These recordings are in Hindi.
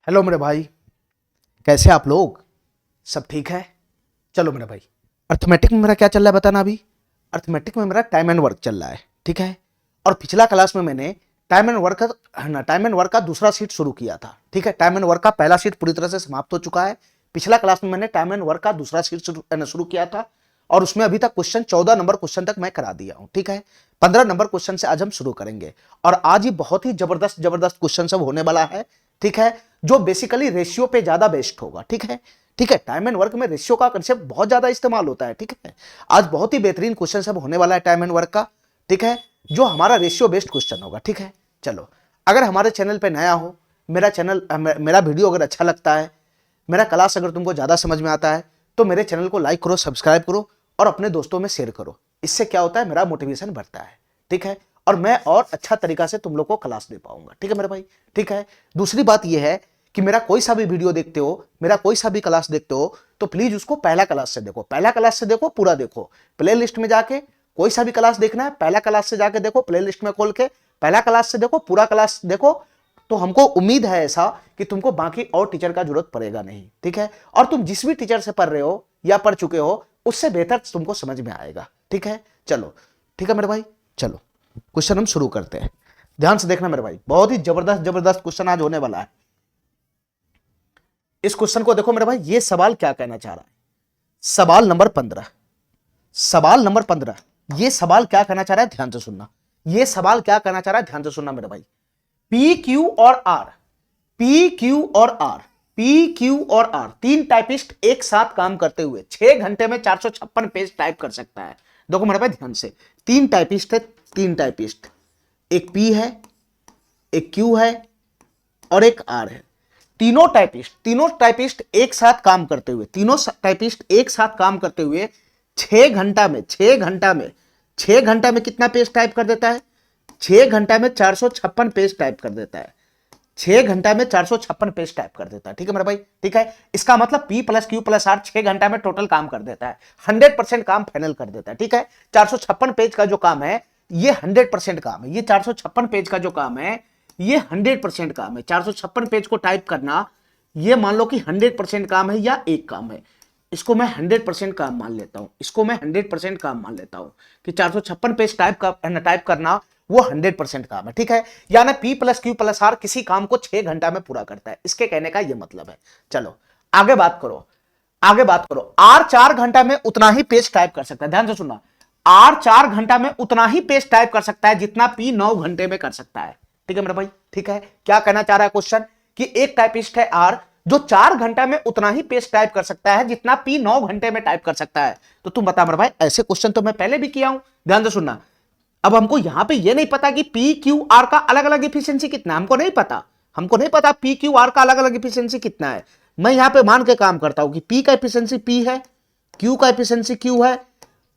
हेलो मेरे भाई, कैसे आप लोग? सब ठीक है? चलो मेरे भाई, अर्थमेटिक में मेरा क्या चल रहा है बताना। अभी अर्थमेटिक में मेरा टाइम एंड वर्क चल रहा है, ठीक है। और पिछला क्लास में मैंने टाइम एंड वर्क का दूसरा सीट शुरू किया था, ठीक है। टाइम एंड वर्क का पहला सीट पूरी तरह से समाप्त हो चुका है। पिछला क्लास में मैंने टाइम एंड वर्क का दूसरा सीट शुरू किया था और उसमें अभी तक क्वेश्चन 14 नंबर क्वेश्चन तक मैं करा दिया हूं, ठीक है। 15 नंबर क्वेश्चन से आज हम शुरू करेंगे और आज ही बहुत ही जबरदस्त जबरदस्त क्वेश्चन सब होने वाला है, ठीक है। जो बेसिकली रेशियो पे ज्यादा बेस्ड होगा, ठीक है। ठीक है, टाइम एंड वर्क में रेशियो का कंसेप्ट बहुत ज्यादा इस्तेमाल होता है, ठीक है। आज बहुत ही बेहतरीन क्वेश्चन सब होने वाला है टाइम एंड वर्क का, ठीक है, जो हमारा रेशियो बेस्ड क्वेश्चन होगा, ठीक है। चलो, अगर हमारे चैनल पे नया हो, मेरा वीडियो अगर अच्छा लगता है, मेरा क्लास अगर तुमको ज्यादा समझ में आता है तो मेरे चैनल को लाइक करो, सब्सक्राइब करो और अपने दोस्तों में शेयर करो। इससे क्या होता है, मेरा मोटिवेशन बढ़ता है, ठीक है। और मैं और अच्छा तरीका से तुम लोग को क्लास दे पाऊंगा, ठीक है मेरे भाई, ठीक है। दूसरी बात यह है कि मेरा कोई सा भी वीडियो देखते हो, मेरा कोई सा भी क्लास देखते हो तो प्लीज उसको पहला क्लास से देखो, पहला क्लास से देखो, पूरा देखो। प्ले लिस्ट में जाके कोई सा भी क्लास देखना है, पहला क्लास से जाके देखो, प्ले लिस्ट में खोल के पहला क्लास से देखो, पूरा क्लास देखो। तो हमको उम्मीद है ऐसा कि तुमको बाकी और टीचर का जरूरत पड़ेगा नहीं, ठीक है। और तुम जिस भी टीचर से पढ़ रहे हो या पढ़ चुके हो उससे बेहतर तुमको समझ में आएगा, ठीक है। चलो, ठीक है मेरे भाई, चलो क्वेश्चन हम शुरू करते हैं। ध्यान से देखना मेरे भाई, बहुत ही जबरदस्त जबरदस्त क्वेश्चन आज होने वाला है। इस क्वेश्चन को देखो मेरे भाई, ये सवाल क्या कहना चाह रहा है। सवाल नंबर 15, सवाल नंबर 15, ये सवाल क्या कहना चाह रहा है, ध्यान से सुनना। ये सवाल क्या कहना चाह रहा है, ध्यान से सुनना मेरे भाई। पी क्यू और आर, पी क्यू और आर, पी क्यू और आर तीन टाइपिस्ट एक साथ काम करते हुए 6 घंटे में 456 पेज टाइप कर सकता है। देखो मेरे भाई ध्यान से, तीन टाइपिस्ट है, तीन टाइपिस्ट, एक पी है, एक क्यू है और एक आर है। तीनों टाइपिस्ट एक साथ काम करते हुए, तीनों टाइपिस्ट एक साथ काम करते हुए 6 घंटा में 6 घंटा में कितना पेज टाइप कर देता है? 6 घंटा में 456 पेज टाइप कर देता है। 6 घंटा में 456 पेज टाइप कर देता है, ठीक है मेरा भाई, ठीक है। इसका मतलब P plus Q plus R 6 घंटा में टोटल काम कर देता है, 100% काम फाइनल कर देता है, ठीक है। 456 पेज का जो काम है ये 100% काम है, ये 456 पेज का जो काम है ये 100% काम है। 456 पेज को टाइप करना ये मान लो कि 100% काम है या एक काम है। इसको मैं 100% काम मान लेता हूं, इसको मैं 100% काम मान लेता हूं कि 456 पेज टाइप करना वो 100% काम है, ठीक है। यानी P plus Q plus R किसी काम को 6 घंटा में पूरा करता है, इसके कहने का ये मतलब है। चलो आगे बात करो, आगे बात करो। आर 4 घंटा में उतना ही पेज टाइप कर सकता है, ध्यान से सुनना। आर 4 घंटा में उतना ही पेज टाइप कर सकता है जितना P 9 घंटे में कर सकता है, ठीक है मेरा भाई, ठीक है। क्या कहना चाह रहा है क्वेश्चन कि एक टाइपिस्ट है आर जो 4 घंटा में उतना ही पेज टाइप कर सकता है जितना P 9 घंटे में टाइप कर सकता है। तो तुम बता मेरा भाई, ऐसे क्वेश्चन तो मैं पहले भी किया हूं, ध्यान से सुनना। अब हमको यहां पे ये नहीं पता कि पी क्यू आर का अलग अलग एफिशिएंसी कितना, हमको नहीं पता, हमको नहीं पता पी क्यू आर का अलग अलग एफिशिएंसी कितना है। मैं यहां पे मान के काम करता हूं कि पी का एफिशिएंसी पी है, क्यू का एफिशिएंसी क्यू है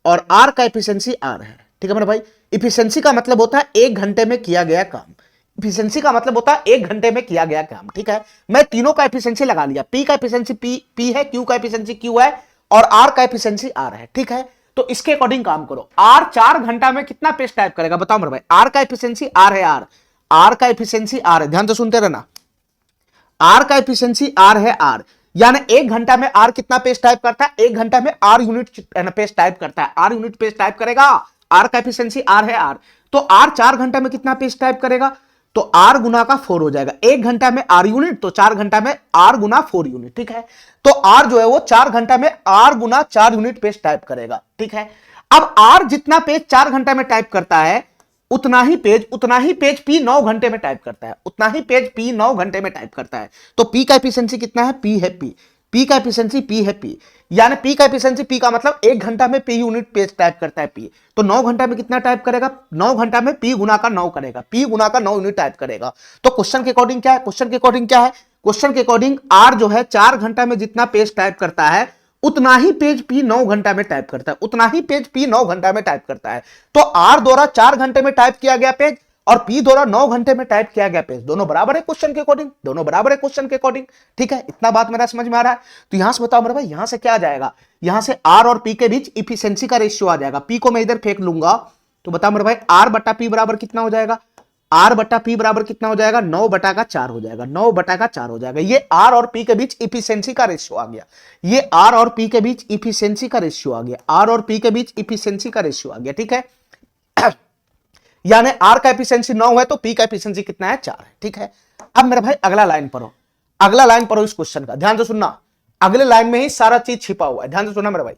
और आर का एफिशिएंसी आर है, ठीक है मेरे भाई। एफिशिएंसी का मतलब होता है 1 घंटे में किया गया काम, एफिशिएंसी का मतलब होता है 1 घंटे में किया गया काम, ठीक है। मैं तीनों का एफिशिएंसी लगा लिया, पी का एफिशिएंसी पी है, क्यू का एफिशिएंसी क्यू है और आर का एफिशिएंसी आर है, ठीक है। तो इसके अकॉर्डिंग काम करो। आर 4 घंटा में कितना पेज टाइप करेगा बताओ मेरे भाई। आर का एफिशिएंसी आर है, आर का एफिशिएंसी आर है, ध्यान से सुनते रहना। आर का एफिशिएंसी आर है, आर यानी 1 घंटा में आर कितना पेज टाइप करता है? 1 घंटा में आर यूनिट पेज टाइप करता है, आर यूनिट पेज टाइप करेगा। आर का एफिशिएंसी आर है, आर। तो आर 4 घंटा में कितना पेज टाइप करेगा? तो आर गुना का 4 हो जाएगा। 1 घंटा में आर यूनिट तो 4 घंटा में आर गुना 4 यूनिट, ठीक है। तो आर जो है वो 4 घंटा में आर गुना 4 यूनिट पेज टाइप करेगा, ठीक है। अब आर जितना पेज 4 घंटा में टाइप करता है उतना ही पेज पी 9 घंटे में टाइप करता है, उतना ही पेज पी 9 घंटे में टाइप करता है। तो पी का एफिशिएंसी कितना है? पी है, पी का एफिशिएंसी पी है, पी यानी पी का एफिशिएंसी पी का मतलब 1 घंटा में पी यूनिट पेज टाइप करता है पी। तो 9 घंटा में कितना टाइप करेगा? 9 घंटा में पी गुना का 9 करेगा, पी गुना का 9 यूनिट टाइप करेगा। तो क्वेश्चन के अकॉर्डिंग क्या है? क्वेश्चन के अकॉर्डिंग क्या है? क्वेश्चन के अकॉर्डिंग आर जो है 4 घंटा में जितना पेज टाइप करता है उतना ही पेज पी 9 घंटा में टाइप करता है, उतना ही पेज पी 9 घंटा में टाइप करता है। तो आर द्वारा 4 घंटे में टाइप किया गया पेज और पी द्वारा 9 घंटे में टाइप किया गया पेज दोनों बराबर है क्वेश्चन के अकॉर्डिंग, दोनों बराबर है क्वेश्चन के अकॉर्डिंग, ठीक है। इतना बात मेरा समझ में आ रहा है? तो यहां से बताओ मेरे भाई, यहां से क्या आ जाएगा? यहां से आर और पी के बीच इफिशिएंसी का रेशियो आ जाएगा। पी को मैं इधर फेंक लूंगा तो बताओ मेरे भाई, आर बटा पी बराबर कितना हो जाएगा? आर बटा पी बराबर कितना हो जाएगा, 9/4 हो जाएगा, 9/4 हो जाएगा। ये आर और पी के बीच इफिशिएंसी का रेशियो आ गया, ये आर और पी के बीच इफिशिएंसी का रेशियो आ गया, आर और पी के बीच इफिशिएंसी का रेशियो आ गया, ठीक है। यानी आर का एफिशिएंसी 9 है तो पी का एफिशिएंसी कितना है, 4 है, ठीक है। अब मेरा भाई अगला लाइन पढ़ो, अगला लाइन पढ़ो इस क्वेश्चन का, ध्यान से सुनना, अगले लाइन में ही सारा चीज छिपा हुआ है, ध्यान से सुनना मेरा भाई।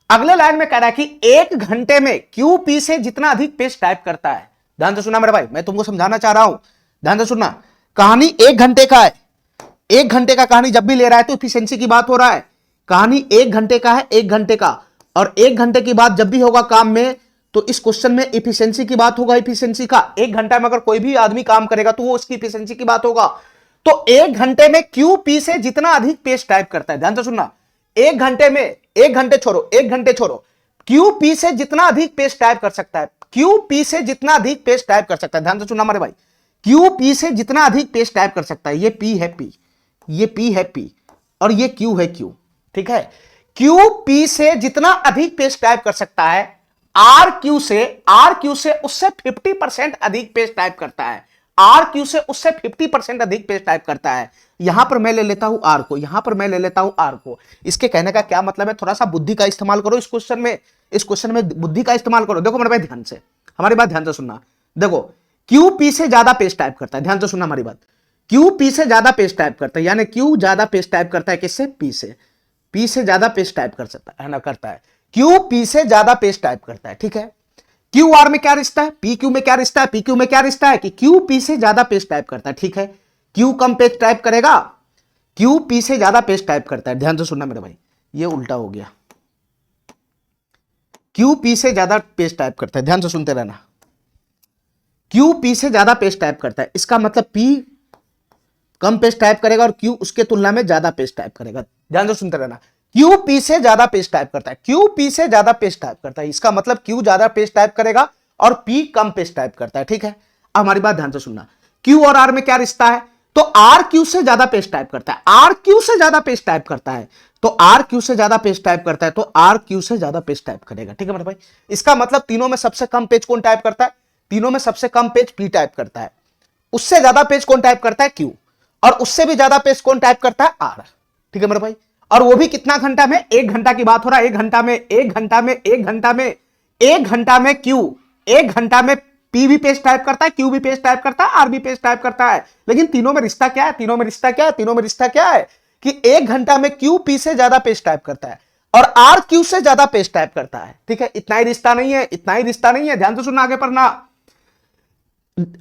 अगले लाइन में कह रहा है कि 1 घंटे में क्यू पी से जितना अधिक पेज टाइप करता है, ध्यान से सुनना मेरा भाई, मैं तुमको समझाना चाह रहा हूं, ध्यान से सुनना। कहानी 1 घंटे का है, 1 घंटे का कहानी जब भी ले रहा है तो इफिशिएंसी की बात हो रहा है, कहानी 1 घंटे का है, 1 घंटे का, और 1 घंटे की बात जब भी होगा काम में तो इस क्वेश्चन में इफिशिएंसी की बात होगा, इफिशिएंसी का। 1 घंटा में अगर कोई भी आदमी काम करेगा तो वो उसकी इफिशिएंसी की बात होगा। तो 1 घंटे में क्यू पी से जितना अधिक पेज टाइप करता है, ध्यान से सुनना, 1 घंटे में, 1 घंटे छोड़ो, 1 घंटे छोड़ो, क्यू पी से जितना अधिक पेज टाइप कर सकता है, क्यू पी से जितना अधिक पेज टाइप कर सकता है, ध्यान से सुनना मेरे भाई, क्यू पी से जितना अधिक पेज टाइप कर सकता है, ये पी है पी, ये पी है पी, और ये क्यू है क्यू, ठीक है। क्यू पी से जितना अधिक पेज टाइप कर सकता है, आर क्यू से उससे 50% अधिक पेज टाइप करता है, आर क्यू से उससे 50% अधिक पेज टाइप करता है। यहां पर मैं ले लेता हूं आर को, यहां पर मैं ले लेता हूं आर को। इसके कहने का क्या मतलब है, थोड़ा सा बुद्धि का इस्तेमाल करो इस क्वेश्चन में, इस क्वेश्चन में बुद्धि का इस्तेमाल करो। देखो मेरे भाई ध्यान से, हमारी बात ध्यान से सुनना, देखो क्यू पी से ज्यादा पेज टाइप करता है, ध्यान से सुनना हमारी बात, क्यू पी से ज्यादा पेज टाइप करता है, यानी क्यू ज्यादा पेज टाइप करता है किससे, पी से, पी से ज्यादा पेज टाइप कर सकता है ना, करता है, क्यू पी से ज्यादा पेज टाइप करता है, ठीक है। क्यू आर में क्या रिश्ता है, पी क्यू में क्या रिश्ता है, पी क्यू में क्या रिश्ता है कि क्यू पी से ज्यादा पेज टाइप करता है, ठीक है। क्यू कम पेज टाइप करेगा, क्यू पी से ज्यादा पेज टाइप करता है, ध्यान से सुनना मेरे भाई, ये उल्टा हो गया, क्यू पी से ज्यादा पेज टाइप करता है, ध्यान से सुनते रहना, क्यू पी से ज्यादा पेज टाइप करता है, इसका मतलब पी कम पेज टाइप करेगा और क्यू उसके तुलना में ज्यादा पेज टाइप करेगा, ध्यान से सुनते रहना। क्यू पी से ज्यादा पेज टाइप करता है, क्यू पी से ज्यादा पेज टाइप करता है, इसका मतलब क्यू ज्यादा पेज टाइप करेगा और पी कम पेज टाइप करता है, ठीक है। अब हमारी बात ध्यान से सुनना, क्यू और आर में क्या रिश्ता है, तो आर क्यू से ज्यादा पेज टाइप करता है, आर क्यू से ज्यादा पेज टाइप करता है, तो आर क्यू से ज्यादा पेज टाइप करता है, तो आर क्यू से ज्यादा पेज टाइप करेगा, ठीक है मेरे भाई। इसका मतलब तीनों में सबसे कम पेज कौन टाइप करता है, तीनों में सबसे कम पेज पी टाइप करता है, उससे ज्यादा पेज कौन टाइप करता है, क्यू, और उससे भी ज्यादा पेज कौन टाइप करता है, आर, ठीक है मेरे भाई। और वो भी कितना घंटा में, 1 घंटा की बात हो रहा है, 1 घंटा में, 1 घंटा में, 1 घंटा में, 1 घंटा में क्यू, 1 घंटा में पी भी पेज टाइप करता है, क्यू भी पेज टाइप करता है, आर भी पेज टाइप करता है, लेकिन तीनों में रिश्ता क्या है, तीनों में रिश्ता क्या है, तीनों में रिश्ता क्या है कि 1 घंटा में क्यू पी से ज्यादा पेज टाइप करता है और आर क्यू से ज्यादा पेज टाइप करता है, ठीक है। इतना ही रिश्ता नहीं है, इतना ही रिश्ता नहीं है, ध्यान से सुनना, आगे पढ़ना,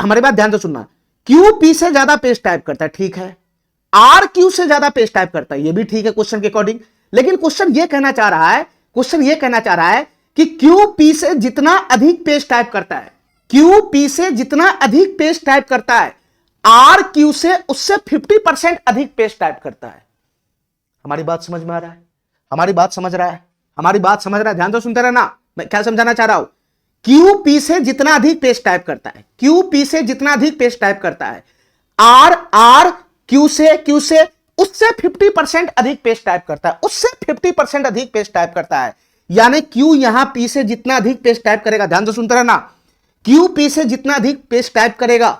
हमारी बात ध्यान से सुनना, क्यू पी से ज्यादा पेज टाइप करता है, ठीक है, आर क्यू से ज्यादा पेज टाइप करता है, ये भी ठीक है क्वेश्चन के अकॉर्डिंग, लेकिन क्वेश्चन ये कहना चाह रहा है, क्वेश्चन ये कहना चाह रहा है कि क्यू पी से जितना अधिक पेज टाइप करता है, क्यू पी से जितना अधिक पेज टाइप करता है, आर क्यू से उससे 50% अधिक पेज टाइप करता है। हमारी बात समझ में आ रहा है, हमारी बात समझ रहा है, हमारी बात समझ रहा है, ध्यान से सुनते रहना, मैं क्या समझाना चाह रहा हूं, क्यू पी से जितना अधिक पेज टाइप करता है, क्यू पी से जितना अधिक पेज टाइप करता है, आर क्यू से उससे 50% अधिक पेज टाइप करता है, उससे 50% अधिक पेज टाइप करता है, यानी क्यू यहां पी से जितना अधिक पेज टाइप करेगा, ध्यान से सुनते रहना, क्यू पी से जितना अधिक पेज टाइप करेगा,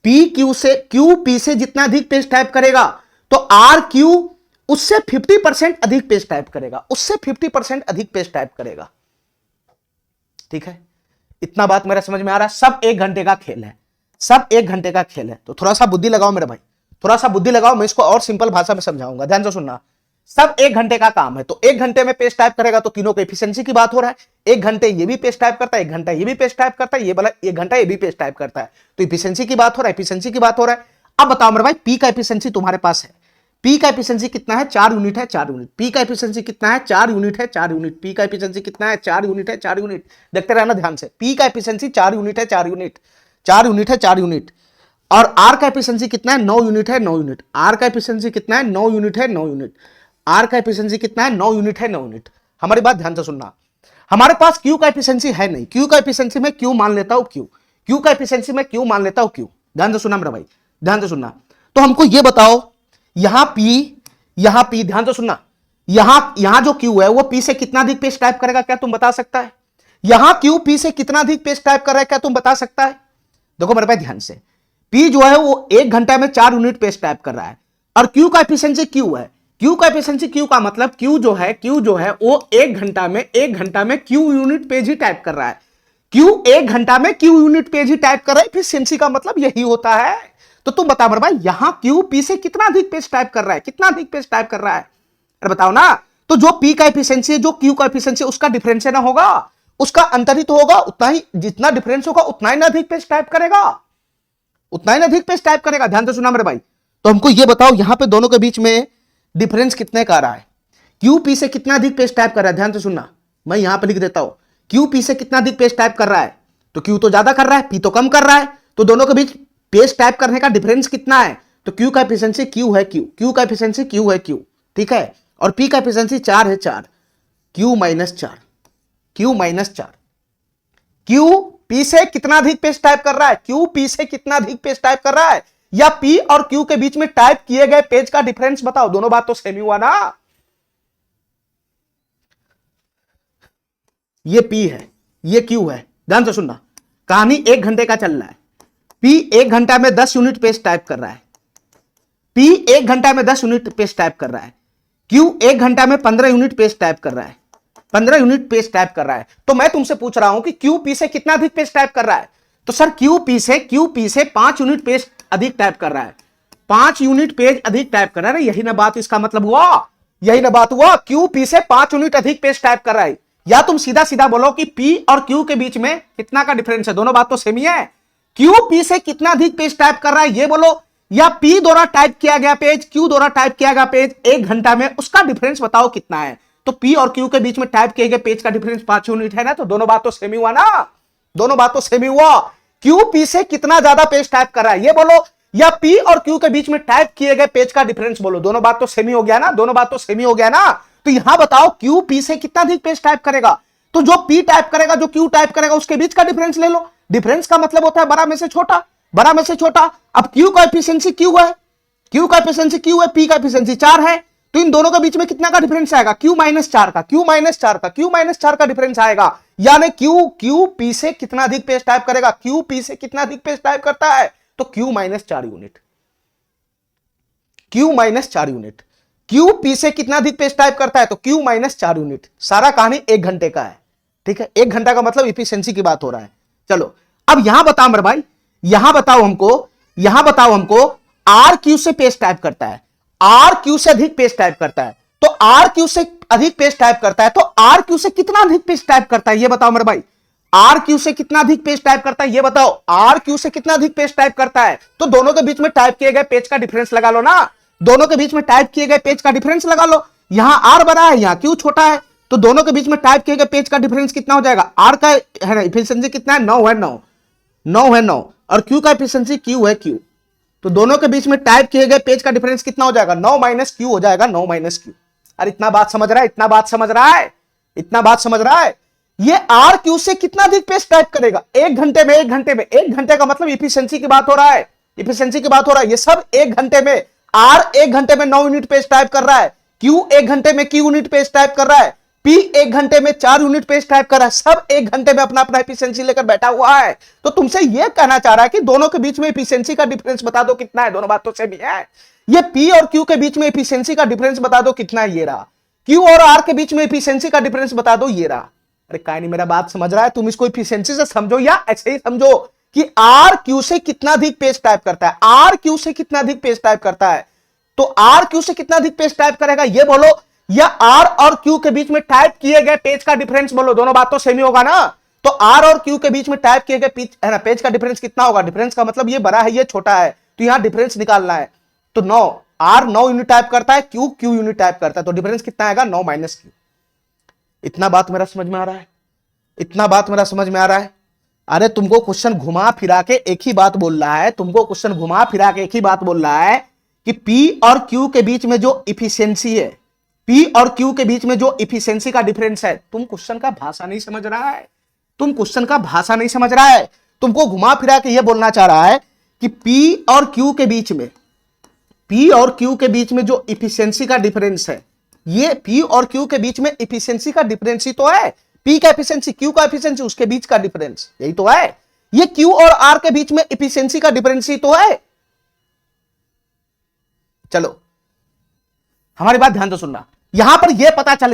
क्यू पी से जितना अधिक पेज टाइप करेगा, तो आर क्यू उससे 50% अधिक पेज टाइप करेगा, उससे 50% अधिक पेज टाइप करेगा, ठीक है। इतना बात मेरा समझ में आ रहा है, सब 1 घंटे का खेल है, सब 1 घंटे का खेल है, तो थोड़ा सा बुद्धि लगाओ मेरे भाई, थोड़ा सा बुद्धि लगाओ, मैं इसको और सिंपल भाषा में समझाऊंगा, ध्यान से सुनना। सब 1 घंटे का काम है, तो 1 घंटे में पेज टाइप करेगा तो तीनों के एफिशिएंसी की बात हो रहा है, 1 घंटे ये भी पेज टाइप करता है, 1 घंटा ये भी पेज टाइप करता है, ये वाला 1 घंटा ये भी पेज टाइप करता है, तो एफिशिएंसी की बात हो रहा है, एफिशिएंसी की बात हो रहा है। अब बताओ मेरे भाई, पी का एफिशिएंसी तुम्हारे पास है, पी का एफिशिएंसी कितना है, 4 यूनिट है, 4 यूनिट, पी का एफिशिएंसी कितना है, 4 यूनिट है, 4 यूनिट, पी का एफिशिएंसी कितना है, 4 यूनिट है, 4 यूनिट, देखते रहना ध्यान से, पी का एफिशिएंसी 4 यूनिट है, 4 यूनिट, 4 यूनिट है, 4 यूनिट, और आर का एफिशिएंसी कितना है, 9 यूनिट है, 9 यूनिट, आर का एफिशिएंसी कितना है, 9 यूनिट है, 9 यूनिट, आर का एफिशिएंसी कितना है, 9 यूनिट है, 9 यूनिट। हमारी बात ध्यान से सुनना, हमारे पास क्यू का एफिशिएंसी है नहीं, क्यू का एफिशिएंसी में क्यू मान लेता हूं, क्यू का एफिशिएंसी में क्यू मान लेता हूं, क्यू, ध्यान से सुनना मेरा भाई, ध्यान से सुनना। तो हमको ये बताओ, यहां पी ध्यान से सुनना, यहां जो क्यू है वो पी से कितना अधिक पेज टाइप करेगा, क्या तुम बता सकता है, यहां क्यू पी से कितना अधिक पेज टाइप कर रहा है, क्या तुम बता सकता है, देखो मेरे पास ध्यान से, P जो है वो 1 घंटा में 4 यूनिट पेज टाइप कर रहा है और Q का एफिशिएंसी Q है। Q का एफिशिएंसी Q का मतलब Q जो है वो 1 घंटा में Q यूनिट पेज ही टाइप कर रहा है। Q 1 घंटा में Q यूनिट पेज ही टाइप कर रहा है, एफिशिएंसी का मतलब यही होता है। तो तुम बताओ मेरे भाई, यहां Q P से कितना अधिक पेज टाइप कर रहा है, कितना अधिक पेज टाइप कर रहा है, अरे बताओ ना। तो जो P का एफिशिएंसी है, जो Q का एफिशिएंसी, उसका डिफरेंस ना होगा, उसका अंतर ही तो होगा, उतना ही, जितना डिफरेंस होगा उतना ही ना अधिक पेज टाइप करेगा, उतना ही अधिक पेज टाइप करेगा। ध्यान से सुना मेरे भाई। तो हमको ये बताओ यहां पे दोनों के बीच में डिफरेंस कितने का आ रहा है, क्यू पी से कितना अधिक पेज टाइप कर रहा है। ध्यान से सुनना, मैं यहां पे लिख देता हूं, क्यू पी से कितना अधिक पेज टाइप कर रहा है, तो क्यू तो ज्यादा कर रहा है, पी तो कम कर रहा है, तो दोनों के बीच पेज टाइप करने का डिफरेंस कितना है, तो क्यू का एफिशिएंसी क्यू है, क्यू का एफिशिएंसी क्यू है, क्यू, ठीक है, और पी का एफिशिएंसी 4 है, 4, Q minus 4, Q minus 4। Q P से कितना अधिक पेज टाइप कर रहा है, क्यू पी से कितना अधिक पेज टाइप कर रहा है, या पी और क्यू के बीच में टाइप किए गए पेज का डिफरेंस बताओ। दोनों बात तो सेम ही हुआ ना। ये पी है, ये क्यू है। ध्यान से सुनना, कहानी 1 घंटे का चल रहा है। पी 1 घंटा में 10 यूनिट पेज टाइप कर रहा है, पी 1 घंटा में 10 यूनिट पेज टाइप कर रहा है, क्यू 1 घंटा में 15 यूनिट पेज टाइप कर रहा है, 15 यूनिट पेज टाइप कर रहा है। तो मैं तुमसे पूछ रहा हूं कि क्यू पी से कितना अधिक पेज टाइप कर रहा है, तो सर क्यू पी से 5 यूनिट पेज अधिक टाइप कर रहा है, 5 यूनिट पेज अधिक टाइप कर रहा है। यही ना बात, इसका मतलब हुआ, यही ना बात हुआ, क्यू पी से 5 यूनिट अधिक पेज टाइप कर रहा है। या तुम सीधा सीधा बोलो कि पी और क्यू के बीच में कितना का डिफरेंस है, दोनों बात तो सेम ही है। क्यू पी से कितना अधिक पेज टाइप कर रहा है ये बोलो, या पी द्वारा टाइप किया गया पेज, क्यू द्वारा टाइप किया गया पेज 1 घंटा में, उसका डिफरेंस बताओ कितना है। तो पी और क्यू के बीच में टाइप किए गए पेज का डिफरेंस 5 यूनिट है ना, तो दोनों बात तो सेम ही हुआ ना, दोनों बात तो सेम ही हुआ। क्यू पी से कितना ज्यादा पेज टाइप कर रहा है ये बोलो, या पी और क्यू के बीच में टाइप किए गए पेज का डिफरेंस बोलो। दोनों बात तो सेम ही हो गया ना, दोनों बात तो सेम ही हो गया ना। तो यहां बताओ क्यू पी से कितना अधिक पेज टाइप करेगा, तो जो पी टाइप करेगा, जो क्यू टाइप करेगा, उसके बीच का डिफरेंस ले लो। डिफरेंस का मतलब होता है बड़ा में से छोटा, बड़ा में से छोटा। अब क्यू का एफिशिएंसी क्यू है, क्यू का एफिशिएंसी क्यू है, पी का एफिशिएंसी 4 है, तो इन दोनों के बीच में कितना का डिफरेंस आएगा, क्यू माइनस 4 का, क्यू माइनस 4 का, क्यू माइनस 4 का डिफरेंस आएगा। यानी क्यू पी से कितना अधिक पेज टाइप करेगा, क्यू पी से कितना अधिक पेज टाइप करता है, तो Q minus 4 unit, Q minus 4 unit. Q P से कितना अधिक पेज टाइप करता है, तो क्यू माइनस 4 यूनिट। सारा कहानी 1 घंटे का है, ठीक है, 1 घंटा का मतलब एफिशिएंसी की बात हो रहा है। चलो अब यहां बताओ मेरे भाई, यहां बताओ हमको आर क्यू से पेज टाइप करता है, आर क्यू से अधिक पेज टाइप करता है, तो आर क्यू से अधिक पेज टाइप करता है, तो आर क्यू से कितना अधिक पेज टाइप करता है ये बताओ मेरे भाई। आर क्यू से कितना अधिक पेज टाइप करता है ये बताओ, आर क्यू से कितना अधिक पेज टाइप करता है, तो दोनों के बीच में टाइप किए गए पेज का डिफरेंस लगा लो ना, दोनों के बीच में टाइप किए गए पेज का डिफरेंस लगा लो। यहां आर बड़ा है, यहां क्यू छोटा है, तो दोनों के बीच में टाइप किए गए पेज का डिफरेंस कितना हो जाएगा, आर का है ना एफिशिएंसी कितना है, 9 है, 9 है, 9, और क्यू का एफिशिएंसी क्यू है, क्यू, तो दोनों के बीच में टाइप किए गए पेज का डिफरेंस कितना हो जाएगा, 9 माइनस क्यू हो जाएगा, 9 माइनस क्यू। अरे इतना बात समझ रहा है, इतना बात समझ रहा है, इतना बात समझ रहा है। ये आर क्यू से कितना अधिक पेज टाइप करेगा 1 घंटे में, 1 घंटे में, 1 घंटे का मतलब इफिशिएंसी की बात हो रहा है, इफिशिएंसी की बात हो रहा है। ये सब 1 घंटे में, आर 1 घंटे में 9 यूनिट पेज टाइप कर रहा है, क्यू 1 घंटे में क्यू यूनिट पेज टाइप कर रहा है, पी 1 घंटे में 4 यूनिट पेज टाइप कर रहा है, सब 1 घंटे में अपना अपना एफिशिएंसी लेकर बैठा हुआ है। तो तुमसे यह कहना चाह रहा है कि दोनों के बीच में एफिशिएंसी का डिफरेंस बता दो कितना है, दोनों बात तो सेम ही है। ये पी और क्यू के बीच में एफिशिएंसी का डिफरेंस बता दो कितना है, ये रहा। क्यू और आर के बीच में एफिशिएंसी का डिफरेंस बता दो, ये रहा। अरे काय नहीं, मेरा बात समझ रहा है, तुम इसको एफिशिएंसी से समझो या ऐसे ही समझो कि आर क्यू से कितना अधिक पेज टाइप करता है, आर क्यू से कितना अधिक पेज टाइप करता है, तो आर क्यू से कितना अधिक पेज टाइप करेगा ये बोलो, या आर और क्यू के बीच में टाइप किए गए पेज का डिफरेंस बोलो। दोनों बात तो सेम ही होगा ना। तो आर और क्यू के बीच में टाइप किए गए पेज का डिफरेंस कितना होगा, डिफरेंस का मतलब ये बड़ा है ये छोटा है, तो यहां डिफरेंस निकालना है। तो 9, आर 9 यूनिट टाइप करता है, क्यू यूनिट टाइप करता है, तो डिफरेंस कितना आएगा, 9 माइनस क्यू। इतना बात मेरा समझ में आ रहा है, इतना बात मेरा समझ में आ रहा है। अरे तुमको क्वेश्चन घुमा फिरा के एक ही बात बोल रहा है, तुमको क्वेश्चन घुमा फिरा के एक ही बात बोल रहा है कि पी और क्यू के बीच में जो इफिशियंसी है, पी और क्यू के बीच में जो इफिशियंसी का डिफरेंस है, तुम क्वेश्चन का भाषा नहीं समझ रहा है, तुम क्वेश्चन का भाषा नहीं समझ रहा है। तुमको घुमा फिरा के यह बोलना चाह रहा है कि पी और क्यू के बीच में, पी और क्यू के बीच में जो इफिशियंसी का डिफरेंस है, ये पी और क्यू के बीच में इफिशियंसी का डिफरेंस ही तो है, पी का एफिशिएंसी क्यू का एफिशिएंसी उसके बीच का डिफरेंस यही तो है। ये Q और R के बीच में एफिशिएंसी का डिफरेंस ही तो है। चलो हमारी बात ध्यान से सुनना, यहां पर यह पता चल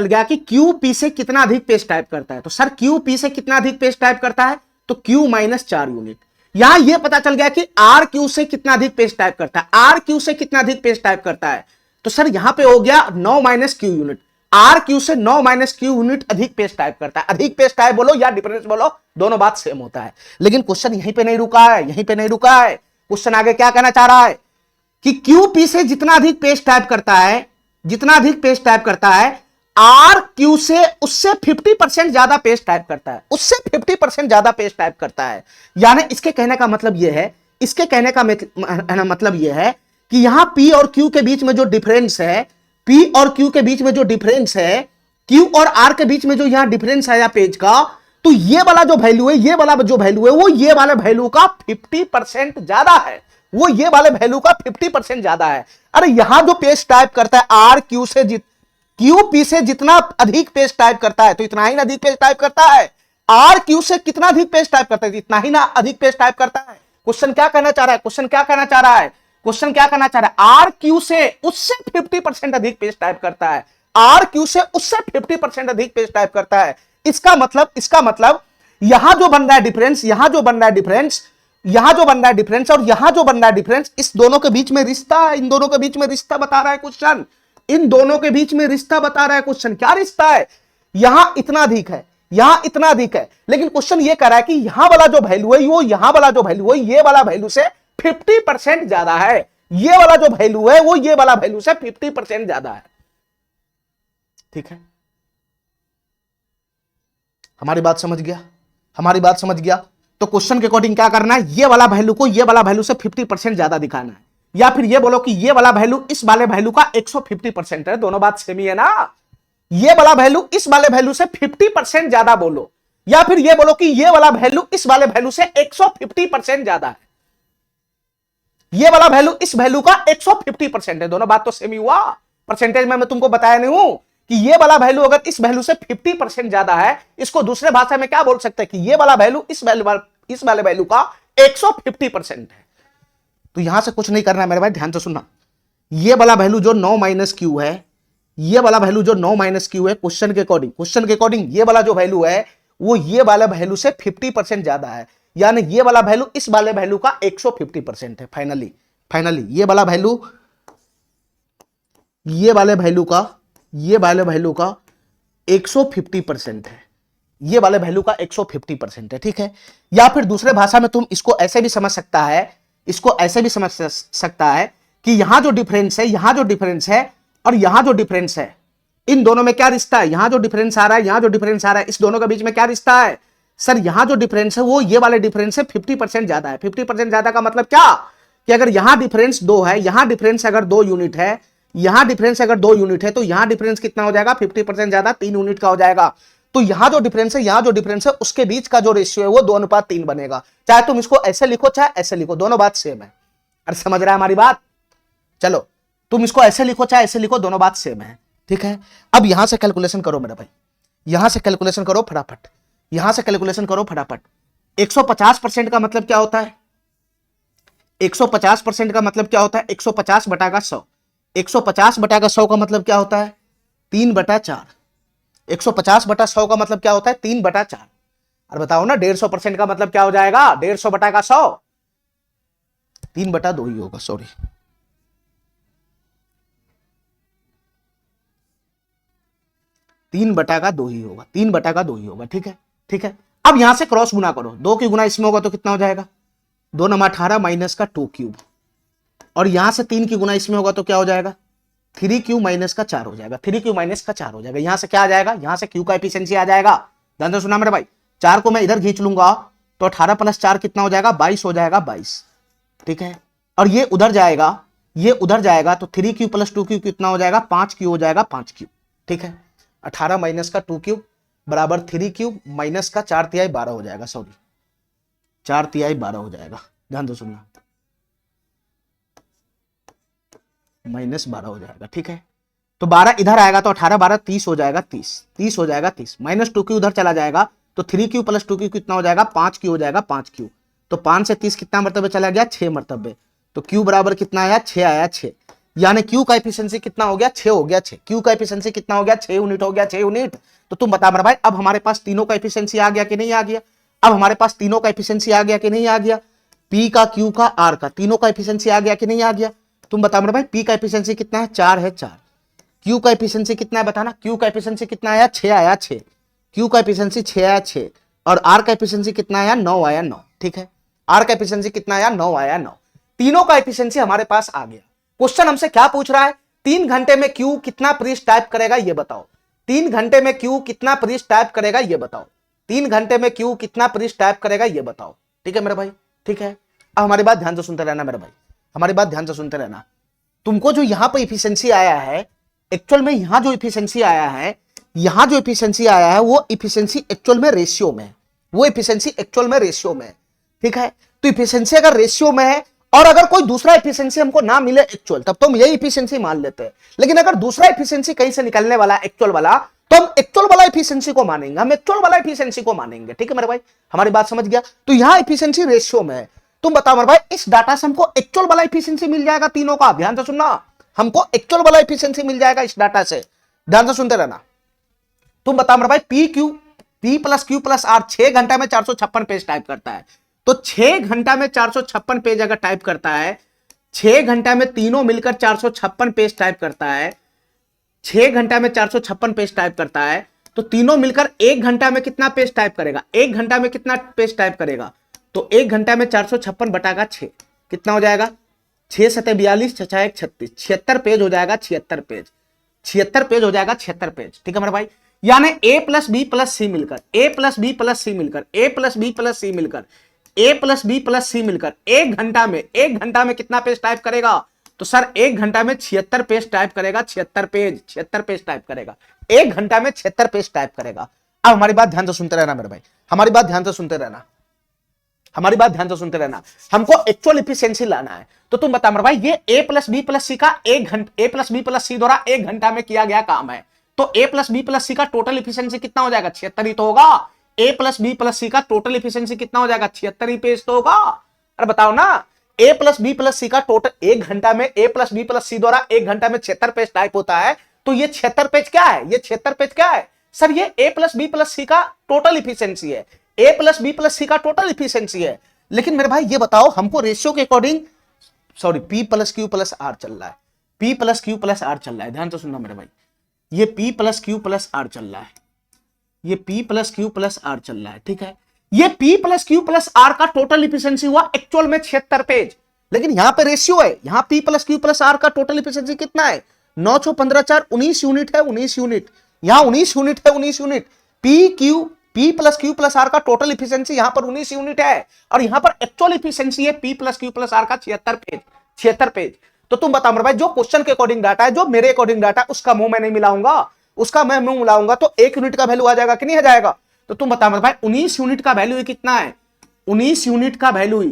गया, कि Q P से कितना अधिक पेज टाइप करता है। तो सर Q P से कितना अधिक पेज टाइप करता है, तो Q माइनस 4 यूनिट। यहां यह पता चल गया कि R Q से कितना अधिक पेज टाइप करता है, R Q से कितना अधिक पेज टाइप करता है। तो सर यहां पे हो गया 9 minus Q unit, R Q से 9 माइनस Q यूनिट अधिक पेज टाइप करता है। अधिक पेज टाइप बोलो या डिफरेंस बोलो, दोनों बात सेम होता है। लेकिन क्वेश्चन यहीं पे नहीं रुका है, क्वेश्चन आगे क्या कहना चाह रहा है कि QP से जितना अधिक पेज टाइप करता है, R Q से उससे 50% ज्यादा पेज टाइप करता है, यानी इसके कहने का मतलब यह है, कि यहां P और Q के बीच में जो डिफरेंस है, Q और R के बीच में जो यहां डिफरेंस है या पेज का, तो ये वाला जो वैल्यू है, वो ये वाले वैल्यू का 50% ज्यादा है, अरे यहां जो पेज टाइप करता है R Q से QP से जितना अधिक पेज टाइप करता है, तो इतना ही ना अधिक पेज टाइप करता है। R Q से कितना अधिक पेज टाइप करता है, इतना ही ना अधिक पेज टाइप करता है। क्वेश्चन क्या कहना चाह रहा है, R Q से उससे 50% अधिक पेज टाइप करता है, R Q से उससे 50% अधिक पेज टाइप करता है। इसका मतलब यहां जो बन रहा है डिफरेंस, और यहां जो बन रहा है डिफरेंस, इस दोनों के बीच में रिश्ता है, इन दोनों के बीच में रिश्ता बता रहा है क्वेश्चन, क्या रिश्ता है, यहां इतना अधिक है, लेकिन क्वेश्चन ये कह रहा है कि यहां वाला जो वैल्यू है, ये वाला वैल्यू से 50% ज्यादा है, ये वाला जो वैल्यू है वो ये वाला वैल्यू से 50% ज्यादा है। ठीक है, हमारी बात समझ गया। तो क्वेश्चन के अकॉर्डिंग क्या करना है, ये वाला वैल्यू को ये वाला वैल्यू से 50% ज्यादा दिखाना है, या फिर ये बोलो कि ये वाला वैल्यू इस वाले वैल्यू का 150% है, दोनों बात सेम ही है ना। ये वाला वैल्यू इस वाले वैल्यू से 50% ज्यादा बोलो, या फिर ये बोलो कि ये वाला वैल्यू इस वाले वैल्यू से 150% ज्यादा है, ये वाला वैल्यू इस वैल्यू का 150% है, दोनों बात तो सेम ही हुआ। परसेंटेज में मैं तुमको बताया नहीं हूं कि ये वाला वैल्यू अगर इस वैल्यू से 50% ज्यादा है, इसको दूसरे भाषा में क्या बोल सकते हैं कि ये वाला वैल्यू इस वाले वैल्यू का 150% है। तो यहां से कुछ नहीं करना है मेरे भाई, ध्यान से सुनना। ये वाला वैल्यू जो 9 माइनस क्यू है, क्वेश्चन के अकॉर्डिंग ये वाला जो वैल्यू है वो ये वाला वैल्यू से 50% ज्यादा है, यानी ये वाला वैल्यू इस वाले वैल्यू का 150% है। फाइनली ये वाला वैल्यू ये वाले वैल्यू का 150% है, ये वाले वैल्यू का 150% है। ठीक है, या फिर दूसरे भाषा में तुम इसको ऐसे भी समझ सकता है, कि यहां जो डिफरेंस है और यहां जो डिफरेंस है, इन दोनों में क्या रिश्ता है, यहां जो डिफरेंस आ रहा है, इस दोनों के बीच में क्या रिश्ता है। सर यहां जो डिफरेंस है वो ये वाले डिफरेंस से 50% ज्यादा है। 50% ज्यादा का मतलब क्या, कि अगर यहां डिफरेंस 2 है, यहां डिफरेंस अगर 2 यूनिट है, तो यहां डिफरेंस कितना हो जाएगा, 50% ज्यादा 3 यूनिट का हो जाएगा। तो यहां जो डिफरेंस है, उसके बीच का जो रेशियो है वो 2:3 बनेगा। चाहे तुम इसको ऐसे लिखो चाहे ऐसे लिखो, दोनों बात सेम है। अरे समझ रहा है हमारी बात, चलो तुम इसको ऐसे लिखो चाहे ऐसे लिखो, दोनों बात सेम है। ठीक है, अब यहां से कैलकुलेशन करो मेरा भाई, यहां से कैलकुलेशन करो फटाफट, 150% का मतलब क्या होता है, 150% का मतलब क्या होता है, 150 बटा का 100, 150 बटा का 100 का मतलब क्या होता है, 3/4। 150 बटा 100 का मतलब क्या होता है, 3/4। और बताओ ना 150% का मतलब क्या हो जाएगा, 150 बटा का 100, 3/2 ही होगा, सॉरी 3/2 ही होगा, 3/2 ही होगा। ठीक है, अब यहां से क्रॉस गुना करो, 2 की गुना इसमें होगा तो कितना हो जाएगा, 2 9 18 माइनस का 2 क्यूब, और यहां से 3 की गुना इसमें होगा तो क्या हो जाएगा, 3 माइनस का 4 हो जाएगा, 3 माइनस का 4 हो जाएगा। यहां से क्या आ जाएगा, यहां से क्यू का एफिशिएंसी आ जाएगा। ध्यान से सुना मेरे भाई, 4 को मैं इधर खींच लूंगा तो 18 + 4 कितना हो जाएगा, 22 हो जाएगा, 22। ठीक है, और ये उधर जाएगा तो 3 + 2 कितना हो जाएगा, 5 हो जाएगा, 5। ठीक है, 18 माइनस का 2 बराबर 3 माइनस का 4 12 हो जाएगा, सॉरी 4 12 हो जाएगा। ध्यान से सुनना, -12 हो जाएगा। ठीक है, तो 12 इधर आएगा तो 18 12 30 हो जाएगा, 30 हो जाएगा, 30 -2 उधर चला जाएगा तो 3Q प्लस 2Q कितना हो जाएगा 5Q हो जाएगा 5Q। तो 5 से 30 कितना मरतबे चला गया 6 मरतबे। तो Q बराबर कितना आया 6 आया 6, यानी Q का एफिशिएंसी कितना हो गया 6 हो गया 6। Q का एफिशिएंसी कितना हो गया 6 यूनिट हो गया 6 यूनिट। तो तुम बता मेरे भाई अब हमारे पास तीनों का एफिशिएंसी आ गया कि नहीं आ गया? अब हमारे पास तीनों का एफिशिएंसी आ गया कि नहीं आ गया? P का Q का R का तीनों का एफिशिएंसी आ गया कि नहीं आ गया? तुम बता मेरे भाई P का एफिशिएंसी कितना है 4 है 4। Q का एफिशिएंसी कितना है बताना? Q का एफिशिएंसी कितना आया 6 आया 6। Q का एफिशिएंसी 6 आया 6 और R का एफिशिएंसी कितना आया 9 आया 9। ठीक है, R का एफिशिएंसी कितना आया 9 आया 9। तीनों का एफिशिएंसी हमारे पास आ गया। क्वेश्चन हमसे क्या पूछ रहा है? 3 घंटे में Q कितना पेज टाइप करेगा ये बताओ। 3 घंटे में Q कितना पेज टाइप करेगा ये बताओ। 3 घंटे में Q कितना पेज टाइप करेगा ये बताओ। ठीक है मेरे भाई, ठीक है। अब हमारी बात ध्यान से सुनते रहना मेरे भाई, हमारी बात ध्यान से सुनते रहना। तुमको जो यहां पर इफिशिएंसी आया है, एक्चुअल में यहां जो इफिशिएंसी आया है, यहां जो इफिशिएंसी आया है वो इफिशिएंसी एक्चुअल में रेशियो में, वो इफिशिएंसी एक्चुअल में रेशियो में। ठीक है, तो इफिशिएंसी अगर रेशियो में है और अगर कोई दूसरा एफिशिएंसी हमको ना मिले एक्चुअल, तब तो हम यही एफिशिएंसी मान लेते हैं। लेकिन अगर दूसरा एफिशिएंसी कहीं से निकलने वाला एक्चुअल वाला, तो हम एक्चुअल वाला एफिशिएंसी को मानेंगे, हम एक्चुअल वाला एफिशिएंसी को मानेंगे। ठीक है मेरे भाई, हमारी बात समझ गया? तो यहां एफिशिएंसी रेशियो में है। तुम बताओ मेरे भाई इस डाटा से हमको एक्चुअल वाला एफिशिएंसी मिल जाएगा तीनों का? ध्यान से सुनना, हमको एक्चुअल वाला एफिशिएंसी मिल जाएगा इस डाटा से। ध्यान से सुनते रहना। तुम बताओ मेरे भाई P plus Q plus R 6 घंटा में 456 पेज टाइप करता है। तो 6 घंटा में 456 पेज अगर टाइप करता है, 6 घंटा में तीनों मिलकर 456 पेज टाइप करता है, 6 घंटा में 456 पेज टाइप करता है, तो तीनों मिलकर 1 घंटा में कितना पेज टाइप करेगा? 1 घंटा में कितना पेज टाइप करेगा? तो 1 घंटा में 456 बटाकर 6 कितना हो जाएगा? 6 सतह 42 6 1 36, 76 पेज हो जाएगा। 76 पेज, 76 पेज हो जाएगा 76 पेज। ठीक है मेरे भाई, यानी A plus B plus C मिलकर, A plus B plus C मिलकर, A plus B plus C मिलकर, A plus B plus C मिलकर 1 घंटा में कितना पेज टाइप करेगा? तो सर 1 घंटा में 76 पेज टाइप करेगा। 76 पेज टाइप करेगा 1 घंटा में 76 पेज टाइप करेगा। अब हमारी बात ध्यान से सुनते रहना मेरे भाई, हमारी बात ध्यान से सुनते रहना, हमारी बात ध्यान से सुनते रहना। हमको एक्चुअल एफिशिएंसी लाना है। तो तुम बता मेरे भाई ये A plus B plus C का A plus B plus C द्वारा 1 घंटा में किया गया काम है। तो A plus B plus C का टोटल एफिशिएंसी कितना हो जाएगा? 76 ही तो होगा। A plus B plus C का टोटल एफिशिएंसी कितना हो जाएगा? 76 ही पेज तो होगा। अरे बताओ ना, A plus B plus C का टोटल 1 घंटा में A plus B plus C द्वारा 1 घंटा में 76 पेज टाइप होता है। तो ये 76 पेज क्या है? ये 76 पेज क्या है सर? ये A plus B plus C का टोटल एफिशिएंसी है। A plus B plus C का टोटल एफिशिएंसी है। लेकिन मेरे भाई ये बताओ हमको रेशियो के according, sorry P plus Q plus R चल रहा है, P plus Q plus R चल रहा है। ध्यान से सुनना मेरे भाई, ये P plus Q plus R चल रहा है, ये P plus Q plus R चल रहा है। ठीक है, ये P plus Q plus R का टोटल एफिशिएंसी हुआ एक्चुअल में 76 पेज। लेकिन यहां पे रेशियो है, यहां P plus Q plus R का टोटल एफिशिएंसी कितना है? 9 6 15 4 19 यूनिट है, 19 यूनिट। यहां 19 यूनिट है, 19 unit. P plus Q plus R का टोटल एफिशिएंसी यहां पर 19 यूनिट है और यहां पर एक्चुअल एफिशिएंसी है P plus Q plus R का 76 पेज, 76 पेज। तो तुम बताओ मेरे भाई जो क्वेश्चन के अकॉर्डिंग डाटा है, जो मेरे अकॉर्डिंग डाटा है, उसका मुंह मैं नहीं मिलाऊंगा, उसका मैं मुंह मिलाऊंगा तो 1 यूनिट का वैल्यू आ जाएगा कि नहीं आ जाएगा? तो तुम बताओ मेरे भाई 19 यूनिट का वैल्यू कितना है? 19 यूनिट का वैल्यू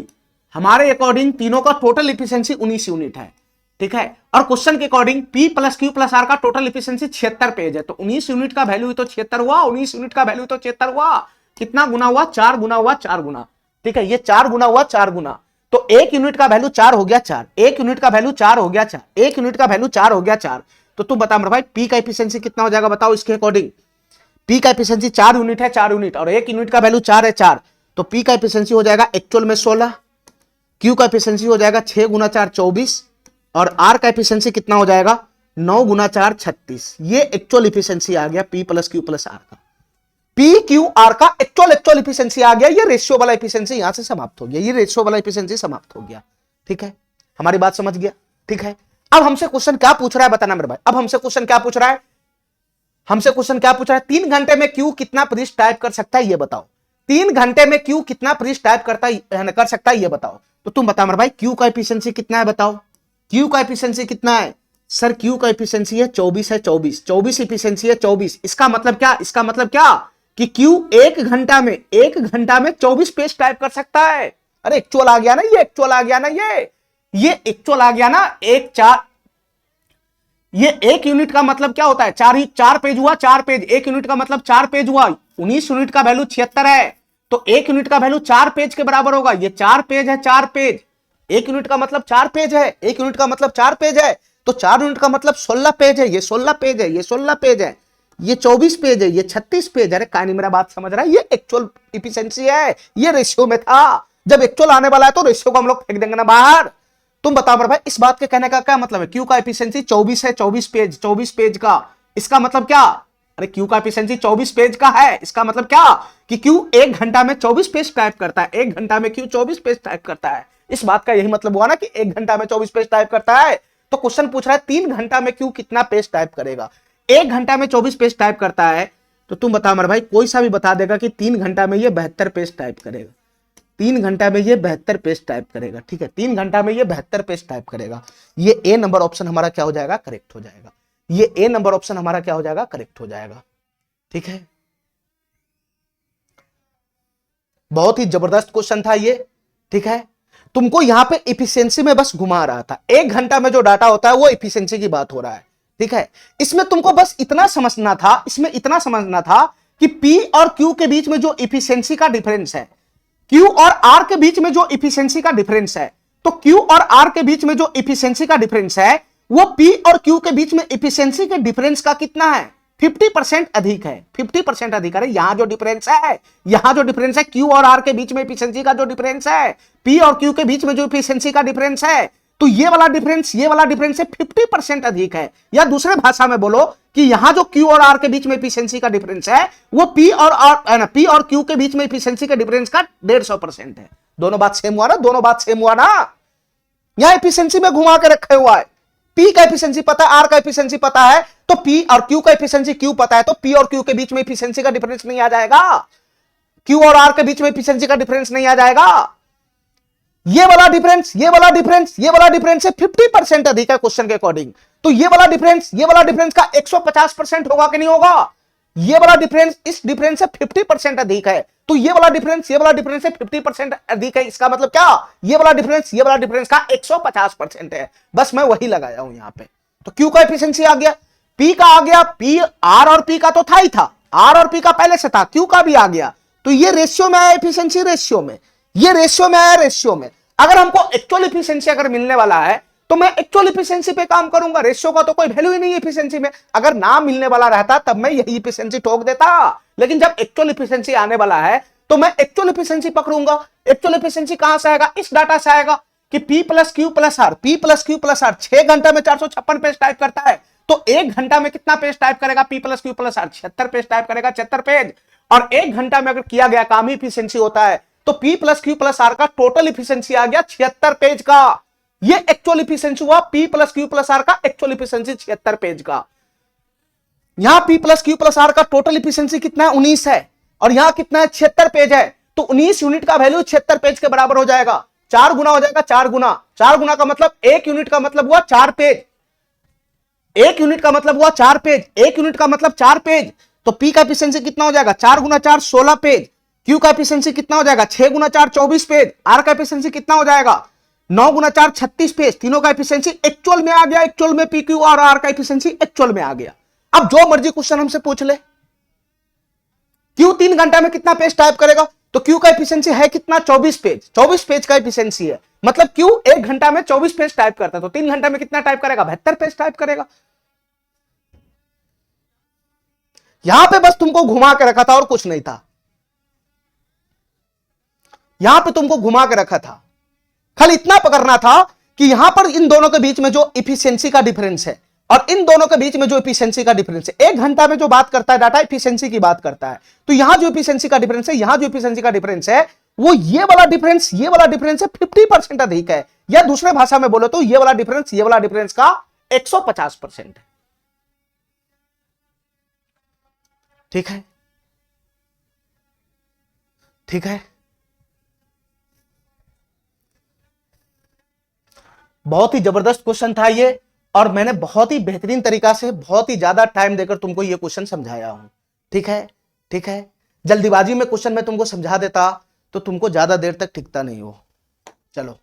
हमारे अकॉर्डिंग तीनों का टोटल एफिशिएंसी 19 यूनिट है। ठीक है, और क्वेश्चन के according P plus Q plus R का टोटल एफिशिएंसी 76 पेज है। तो 19 यूनिट का वैल्यू तो 76 हुआ, 19 यूनिट का वैल्यू तो 76 हुआ। कितना गुना हुआ? 4 गुना हुआ, 4 गुना। ठीक है, ये 4 गुना हुआ, 4 गुना। तो 1 यूनिट का वैल्यू 4 हो गया 4, 1 यूनिट का वैल्यू 4 हो गया 4, 1 यूनिट का वैल्यू 4 हो गया 4। तो तुम बता मेरे भाई P का एफिशिएंसी कितना हो जाएगा बताओ इसके अकॉर्डिंग? P का एफिशिएंसी 4 यूनिट है, 4 यूनिट, और 1 यूनिट का वैल्यू 4 है 4। तो P का एफिशिएंसी हो जाएगा एक्चुअल में 16, Q का एफिशिएंसी हो जाएगा 6 गुना 4 24, और R का एफिशिएंसी कितना हो जाएगा? 9 गुना 4 36। ये एक्चुअल एफिशिएंसी आ गया P plus Q plus R का। P Q R का एक्चुअल एफिशिएंसी आ गया। ये रेशियो वाला एफिशिएंसी यहां से समाप्त हो गया, ये रेशियो वाला एफिशिएंसी समाप्त हो गया। ठीक है, हमारी बात समझ गया? ठीक है, अब हमसे क्वेश्चन क्या पूछ रहा है बताना मेरे भाई। अब हमसे क्वेश्चन क्या पूछ रहा है? हमसे क्वेश्चन क्या पूछ रहा है? 3 घंटे में Q कितना पृष्ठ टाइप कर सकता है ये बताओ। 3 घंटे में Q कितना पृष्ठ टाइप कर सकता है ये बताओ। तो तुम बता मेरे भाई Q का एफिशिएंसी कितना है बताओ? Q का एफिशिएंसी कितना है सर? Q का एफिशिएंसी है 24 है, 24 एफिशिएंसी है 24। इसका मतलब क्या? इसका मतलब क्या कि Q 1 घंटा में 24 पेज टाइप कर सकता है। अरे एक्चुअल आ गया ना, ये एक्चुअल आ गया ना, ये एक्चुअल आ गया ना। ये 1 यूनिट का मतलब क्या होता है? 4 पेज हुआ, 4 पेज। 1 यूनिट का मतलब 4 पेज हुआ। 19 यूनिट का वैल्यू 76 है, तो 1 यूनिट का वैल्यू 4 पेज के बराबर होगा। ये 4 पेज है, 4 पेज। 1 यूनिट का मतलब 4 पेज है, 1 यूनिट का मतलब 4 पेज है, तो 4 यूनिट का मतलब 16 पेज है। ये 16 पेज है, ये 16 पेज है, ये 24 पेज है, ये 36 पेज है। अरे कहानी मेरा बात समझ रहा है? ये एक्चुअल इफिशिएंसी है, ये रेशियो में था। जब एक्चुअल आने वाला है तो रेशियो को हम लोग फेंक देंगे ना बाहर। तुम बताओ मेरे भाई, इस बात के कहने का क्या मतलब है? क्यू का एफिशिएंसी 24 है, 24 पेज, 24 पेज का, इसका मतलब क्या? अरे क्यू का एफिशिएंसी 24 पेज का है, इसका मतलब क्या कि क्यू 1 घंटा में 24 पेज टाइप करता है। 1 घंटा में क्यू 24 पेज टाइप करता है। इस बात का यही मतलब हुआ ना कि 1 घंटा में 24 पेज टाइप करता है। तो क्वेश्चन पूछ रहा है 3 घंटा में क्यू कितना पेज टाइप करेगा। 1 घंटा में 24 पेज टाइप करता है, तो तुम बताओ मेरे भाई, कोई सा भी बता देगा कि 3 घंटा में ये 72 पेज टाइप करेगा। 3 घंटा में ये 72 पेज टाइप करेगा। ठीक है, 3 घंटा में ये 72 पेज टाइप करेगा। ये ए नंबर ऑप्शन हमारा क्या हो जाएगा? करेक्ट हो जाएगा। ये ए नंबर ऑप्शन हमारा क्या हो जाएगा? करेक्ट हो जाएगा। ठीक है, बहुत ही जबरदस्त क्वेश्चन था ये। ठीक है, तुमको यहां पे इफिशियंसी में बस घुमा रहा था। 1 घंटा में जो डाटा होता है वो इफिशियंसी की बात हो रहा है। ठीक है, इसमें तुमको बस इतना समझना था, इसमें इतना समझना था कि पी और क्यू के बीच में जो इफिशियंसी का डिफरेंस है, क्यू और आर के बीच में जो इफिशियंसी का डिफरेंस है, तो क्यू और आर के बीच में जो इफिशियंसी का डिफरेंस है, वो पी और क्यू के बीच में इफिशियंसी के डिफरेंस का कितना है? 50% अधिक है। 50% अधिक है। यहां जो डिफरेंस है, यहां जो डिफरेंस है क्यू और आर के बीच में इफिशियंसी का जो डिफरेंस है, पी और क्यू के बीच में जो इफिशियंसी का डिफरेंस है, तो ये वाला डिफरेंस, ये वाला डिफरेंस से 50% अधिक है। या दूसरे भाषा में बोलो कि यहां जो क्यू और आर के बीच में इफिशियंसी का डिफरेंस है, वो पी और क्यू के बीच में इफिशियंसी के डिफरेंस का 150% है। दोनों बात सेम हुआ ना? दोनों बात सेम हुआ ना? यहां एफिशिएंसी में घुमा के रखे हुआ है। पी का एफिशिएंसी पता है, आर का एफिशिएंसी पता है, तो पी और क्यू का एफिशिएंसी क्यू पता है, तो पी और क्यू के बीच में एफिशिएंसी का डिफरेंस नहीं आ जाएगा। क्यू और आर के बीच में एफिशिएंसी का डिफरेंस नहीं आ जाएगा। ये वाला डिफरेंस, ये वाला डिफरेंस, ये वाला डिफरेंस है 50% अधिक है क्वेश्चन के अकॉर्डिंग। तो ये वाला डिफरेंस, ये वाला डिफरेंस का 150% होगा कि नहीं होगा? ये वाला डिफरेंस इस डिफरेंस से 50% अधिक है, तो ये वाला डिफरेंस, ये वाला डिफरेंस से 50% अधिक है। इसका मतलब क्या? ये वाला डिफरेंस, ये वाला डिफरेंस का 150% है। बस मैं वही लगाया हूं यहां पे। तो क्यू का एफिशिएंसी आ गया, पी का आ गया, पी आर और पी का तो था ही था, आर और पी का पहले से था, क्यू का भी आ गया। तो ये रेशियो में आया, एफिशिएंसी रेशियो में, ये रेशियो में आया, रेशियो में। अगर हमको एक्चुअल एफिशिएंसी अगर मिलने वाला है तो मैं एक्चुअल एफिशिएंसी पे काम करूंगा। रेशियो का तो कोई वैल्यू ही नहीं है एफिशिएंसी में। अगर ना मिलने वाला रहता तब मैं यही एफिशिएंसी ठोक देता, लेकिन जब एक्चुअल एफिशिएंसी आने वाला है तो मैं एक्चुअल एफिशिएंसी पकड़ूंगा। एक्चुअल एफिशिएंसी कहां से आएगा? इस डाटा से आएगा कि P plus Q plus R, P plus Q plus R 6 घंटे में 456 पेज टाइप करता है, तो 1 घंटा में कितना पेज टाइप करेगा? P plus Q plus R 76 page type करेगा, 76 पेज। और 1 घंटा में अगर किया गया काम ही एफिशिएंसी होता है, तो P plus Q plus R का टोटल एफिशिएंसी आ गया 76 पेज का। ये एक्चुअल एफिशिएंसी हुआ P plus Q plus R का, एक्चुअल एफिशिएंसी 76 पेज का। यहां P plus Q plus R का टोटल एफिशिएंसी कितना है? 19 है, और यहां कितना है? 76 पेज है, तो 19 यूनिट का वैल्यू 76 पेज के बराबर हो जाएगा। 4 गुना हो जाएगा, 4 गुना, 4 गुना का मतलब 1 यूनिट का मतलब हुआ 4 पेज। 1 यूनिट का मतलब हुआ 4 पेज, 1 यूनिट का मतलब 4 पेज। तो P का एफिशिएंसी कितना हो जाएगा? 4 गुना 4 16 पेज। Q का एफिशिएंसी कितना हो जाएगा? 6 गुना 4 24 पेज। R का एफिशिएंसी कितना हो जाएगा? 9 गुना 4 36 पेज। तीनों का एफिशिएंसी एक्चुअल में आ गया, एक्चुअल में PQ और R का एफिशिएंसी एक्चुअल में आ गया। अब जो मर्जी क्वेश्चन हमसे पूछ ले, Q 3 घंटा में कितना पेज टाइप करेगा? तो Q का एफिशिएंसी है कितना? 24 पेज, 24 पेज का एफिशिएंसी है। मतलब Q 1 घंटा में 24 पेज टाइप करता है, तो 3 घंटा में कितना टाइप करेगा? 72 पेज टाइप करेगा। यहां पे बस तुमको घुमा के रखा था और कुछ नहीं था। यहां पे तुमको घुमा के रखा था, खाली इतना पकड़ना था कि यहां पर इन दोनों के बीच में जो इफिशियंसी का डिफरेंस है और इन दोनों के बीच में जो इफिशियंसी का डिफरेंस है, 1 घंटा में जो बात करता है डाटा इफिशियंसी की बात करता है, तो यहां जो इफिशियंसी का डिफरेंस है, यहां जो इफिशियंसी का डिफरेंस है, वो ये वाला डिफरेंस, ये वाला डिफरेंस है 50% अधिक है। या दूसरे भाषा में बोलो तो ये वाला डिफरेंस, ये वाला डिफरेंस का 150% है। ठीक है, ठीक है, बहुत ही जबरदस्त क्वेश्चन था ये, और मैंने बहुत ही बेहतरीन तरीका से, बहुत ही ज्यादा टाइम देकर तुमको ये क्वेश्चन समझाया हूं। ठीक है, ठीक है, जल्दीबाजी में क्वेश्चन मैं तुमको समझा देता तो तुमको ज्यादा देर तक टिकता नहीं हो। चलो,